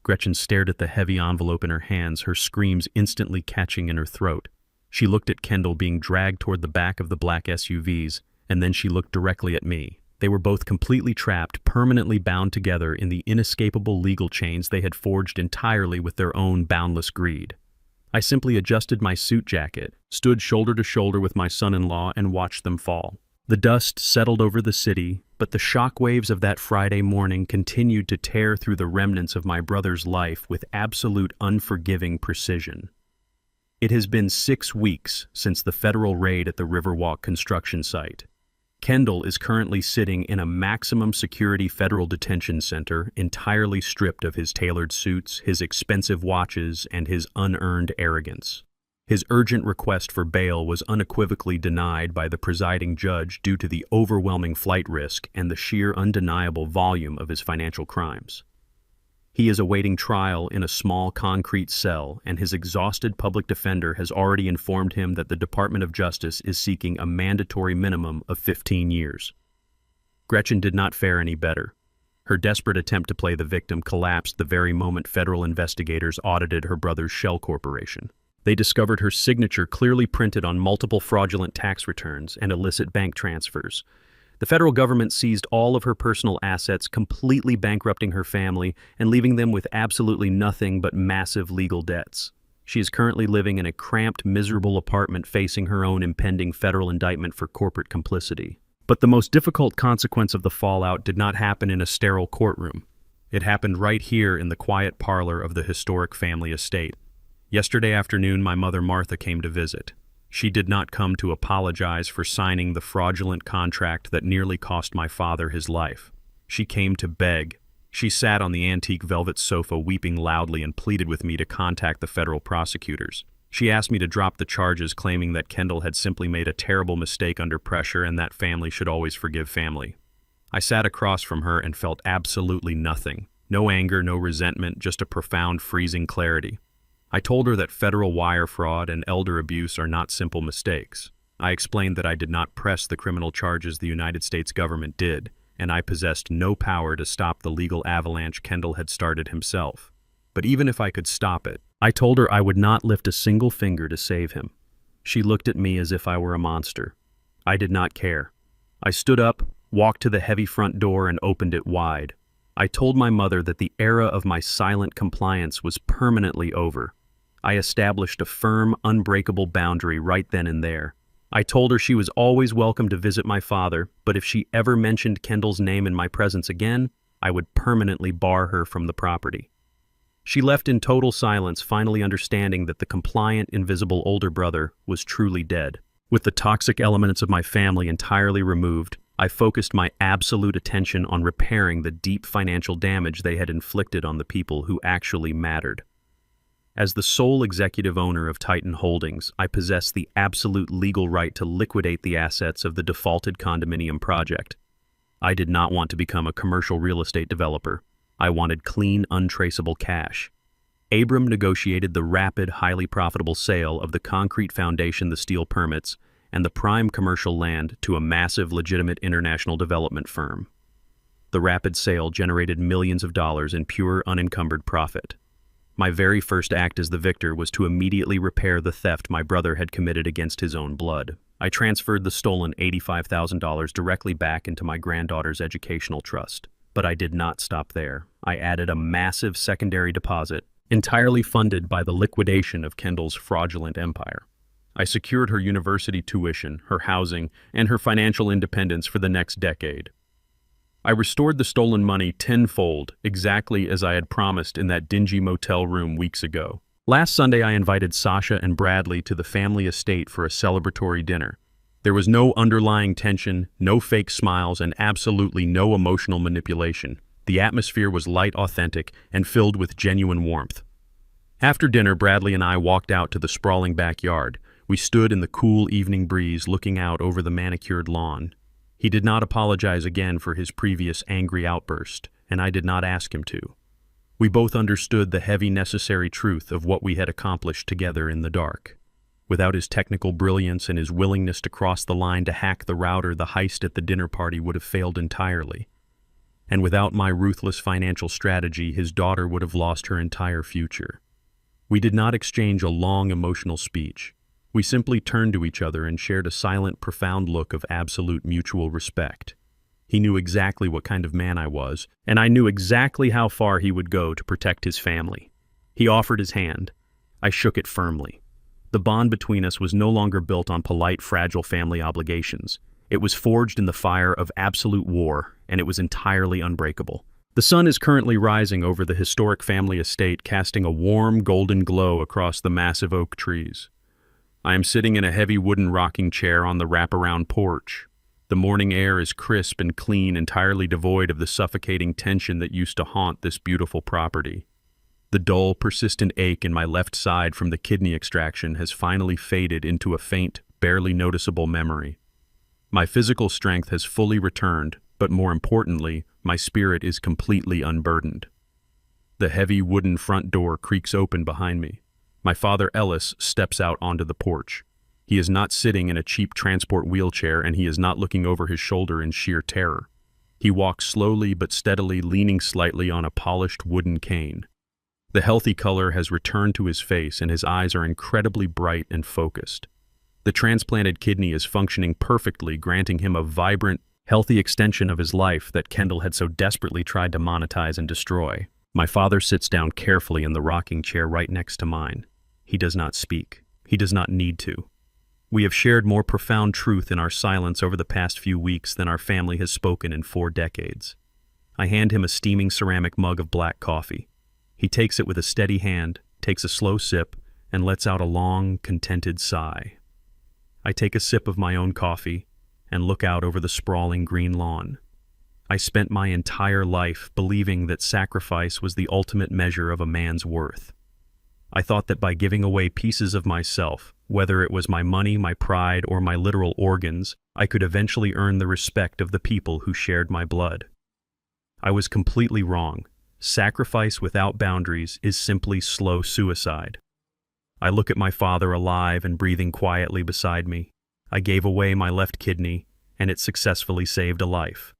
Gretchen stared at the heavy envelope in her hands, her screams instantly catching in her throat. She looked at Kendall being dragged toward the back of the black SUVs, and then she looked directly at me. They were both completely trapped, permanently bound together in the inescapable legal chains they had forged entirely with their own boundless greed. I simply adjusted my suit jacket, stood shoulder to shoulder with my son-in-law, and watched them fall. The dust settled over the city, but the shockwaves of that Friday morning continued to tear through the remnants of my brother's life with absolute unforgiving precision. It has been 6 weeks since the federal raid at the Riverwalk construction site. Kendall is currently sitting in a maximum security federal detention center, entirely stripped of his tailored suits, his expensive watches, and his unearned arrogance. His urgent request for bail was unequivocally denied by the presiding judge due to the overwhelming flight risk and the sheer undeniable volume of his financial crimes. He is awaiting trial in a small concrete cell, and his exhausted public defender has already informed him that the Department of Justice is seeking a mandatory minimum of 15 years. Gretchen did not fare any better. Her desperate attempt to play the victim collapsed the very moment federal investigators audited her brother's shell corporation. They discovered her signature clearly printed on multiple fraudulent tax returns and illicit bank transfers. The federal government seized all of her personal assets, completely bankrupting her family and leaving them with absolutely nothing but massive legal debts. She is currently living in a cramped, miserable apartment facing her own impending federal indictment for corporate complicity. But the most difficult consequence of the fallout did not happen in a sterile courtroom. It happened right here in the quiet parlor of the historic family estate. Yesterday afternoon, my mother Martha came to visit. She did not come to apologize for signing the fraudulent contract that nearly cost my father his life. She came to beg. She sat on the antique velvet sofa weeping loudly and pleaded with me to contact the federal prosecutors. She asked me to drop the charges, claiming that Kendall had simply made a terrible mistake under pressure and that family should always forgive family. I sat across from her and felt absolutely nothing. No anger, no resentment, just a profound, freezing clarity. I told her that federal wire fraud and elder abuse are not simple mistakes. I explained that I did not press the criminal charges the United States government did, and I possessed no power to stop the legal avalanche Kendall had started himself. But even if I could stop it, I told her I would not lift a single finger to save him. She looked at me as if I were a monster. I did not care. I stood up, walked to the heavy front door, and opened it wide. I told my mother that the era of my silent compliance was permanently over. I established a firm, unbreakable boundary right then and there. I told her she was always welcome to visit my father, but if she ever mentioned Kendall's name in my presence again, I would permanently bar her from the property. She left in total silence, finally understanding that the compliant, invisible older brother was truly dead. With the toxic elements of my family entirely removed, I focused my absolute attention on repairing the deep financial damage they had inflicted on the people who actually mattered. As the sole executive owner of Titan Holdings, I possess the absolute legal right to liquidate the assets of the defaulted condominium project. I did not want to become a commercial real estate developer. I wanted clean, untraceable cash. Abram negotiated the rapid, highly profitable sale of the concrete foundation, the steel permits, and the prime commercial land to a massive, legitimate international development firm. The rapid sale generated millions of dollars in pure, unencumbered profit. My very first act as the victor was to immediately repair the theft my brother had committed against his own blood. I transferred the stolen $85,000 directly back into my granddaughter's educational trust. But I did not stop there. I added a massive secondary deposit, entirely funded by the liquidation of Kendall's fraudulent empire. I secured her university tuition, her housing, and her financial independence for the next decade. I restored the stolen money tenfold, exactly as I had promised in that dingy motel room weeks ago. Last Sunday, I invited Sasha and Bradley to the family estate for a celebratory dinner. There was no underlying tension, no fake smiles, and absolutely no emotional manipulation. The atmosphere was light, authentic, and filled with genuine warmth. After dinner, Bradley and I walked out to the sprawling backyard. We stood in the cool evening breeze, looking out over the manicured lawn. He did not apologize again for his previous angry outburst, and I did not ask him to. We both understood the heavy, necessary truth of what we had accomplished together in the dark. Without his technical brilliance and his willingness to cross the line to hack the router, the heist at the dinner party would have failed entirely. And without my ruthless financial strategy, his daughter would have lost her entire future. We did not exchange a long, emotional speech. We simply turned to each other and shared a silent, profound look of absolute mutual respect. He knew exactly what kind of man I was, and I knew exactly how far he would go to protect his family. He offered his hand. I shook it firmly. The bond between us was no longer built on polite, fragile family obligations. It was forged in the fire of absolute war, and it was entirely unbreakable. The sun is currently rising over the historic family estate, casting a warm, golden glow across the massive oak trees. I am sitting in a heavy wooden rocking chair on the wraparound porch. The morning air is crisp and clean, entirely devoid of the suffocating tension that used to haunt this beautiful property. The dull, persistent ache in my left side from the kidney extraction has finally faded into a faint, barely noticeable memory. My physical strength has fully returned, but more importantly, my spirit is completely unburdened. The heavy wooden front door creaks open behind me. My father Ellis steps out onto the porch. He is not sitting in a cheap transport wheelchair, and he is not looking over his shoulder in sheer terror. He walks slowly but steadily, leaning slightly on a polished wooden cane. The healthy color has returned to his face and his eyes are incredibly bright and focused. The transplanted kidney is functioning perfectly, granting him a vibrant, healthy extension of his life that Kendall had so desperately tried to monetize and destroy. My father sits down carefully in the rocking chair right next to mine. He does not speak. He does not need to. We have shared more profound truth in our silence over the past few weeks than our family has spoken in 4 decades. I hand him a steaming ceramic mug of black coffee. He takes it with a steady hand, takes a slow sip, and lets out a long, contented sigh. I take a sip of my own coffee and look out over the sprawling green lawn. I spent my entire life believing that sacrifice was the ultimate measure of a man's worth. I thought that by giving away pieces of myself, whether it was my money, my pride, or my literal organs, I could eventually earn the respect of the people who shared my blood. I was completely wrong. Sacrifice without boundaries is simply slow suicide. I look at my father alive and breathing quietly beside me. I gave away my left kidney, and it successfully saved a life.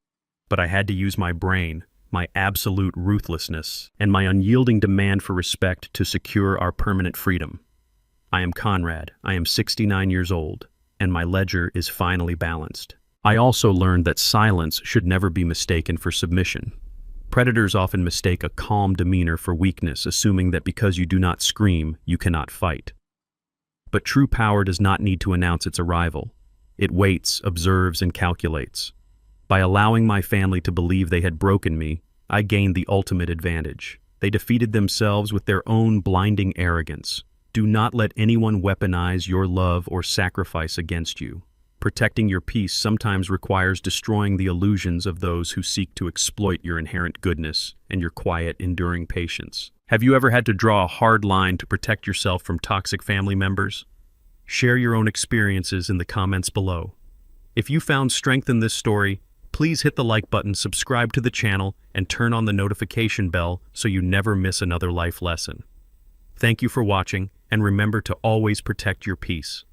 But I had to use my brain, my absolute ruthlessness, and my unyielding demand for respect to secure our permanent freedom. I am Conrad, I am 69 years old, and my ledger is finally balanced. I also learned that silence should never be mistaken for submission. Predators often mistake a calm demeanor for weakness, assuming that because you do not scream, you cannot fight. But true power does not need to announce its arrival. It waits, observes, and calculates. By allowing my family to believe they had broken me, I gained the ultimate advantage. They defeated themselves with their own blinding arrogance. Do not let anyone weaponize your love or sacrifice against you. Protecting your peace sometimes requires destroying the illusions of those who seek to exploit your inherent goodness and your quiet, enduring patience. Have you ever had to draw a hard line to protect yourself from toxic family members? Share your own experiences in the comments below. If you found strength in this story, please hit the like button, subscribe to the channel, and turn on the notification bell so you never miss another life lesson. Thank you for watching, and remember to always protect your peace.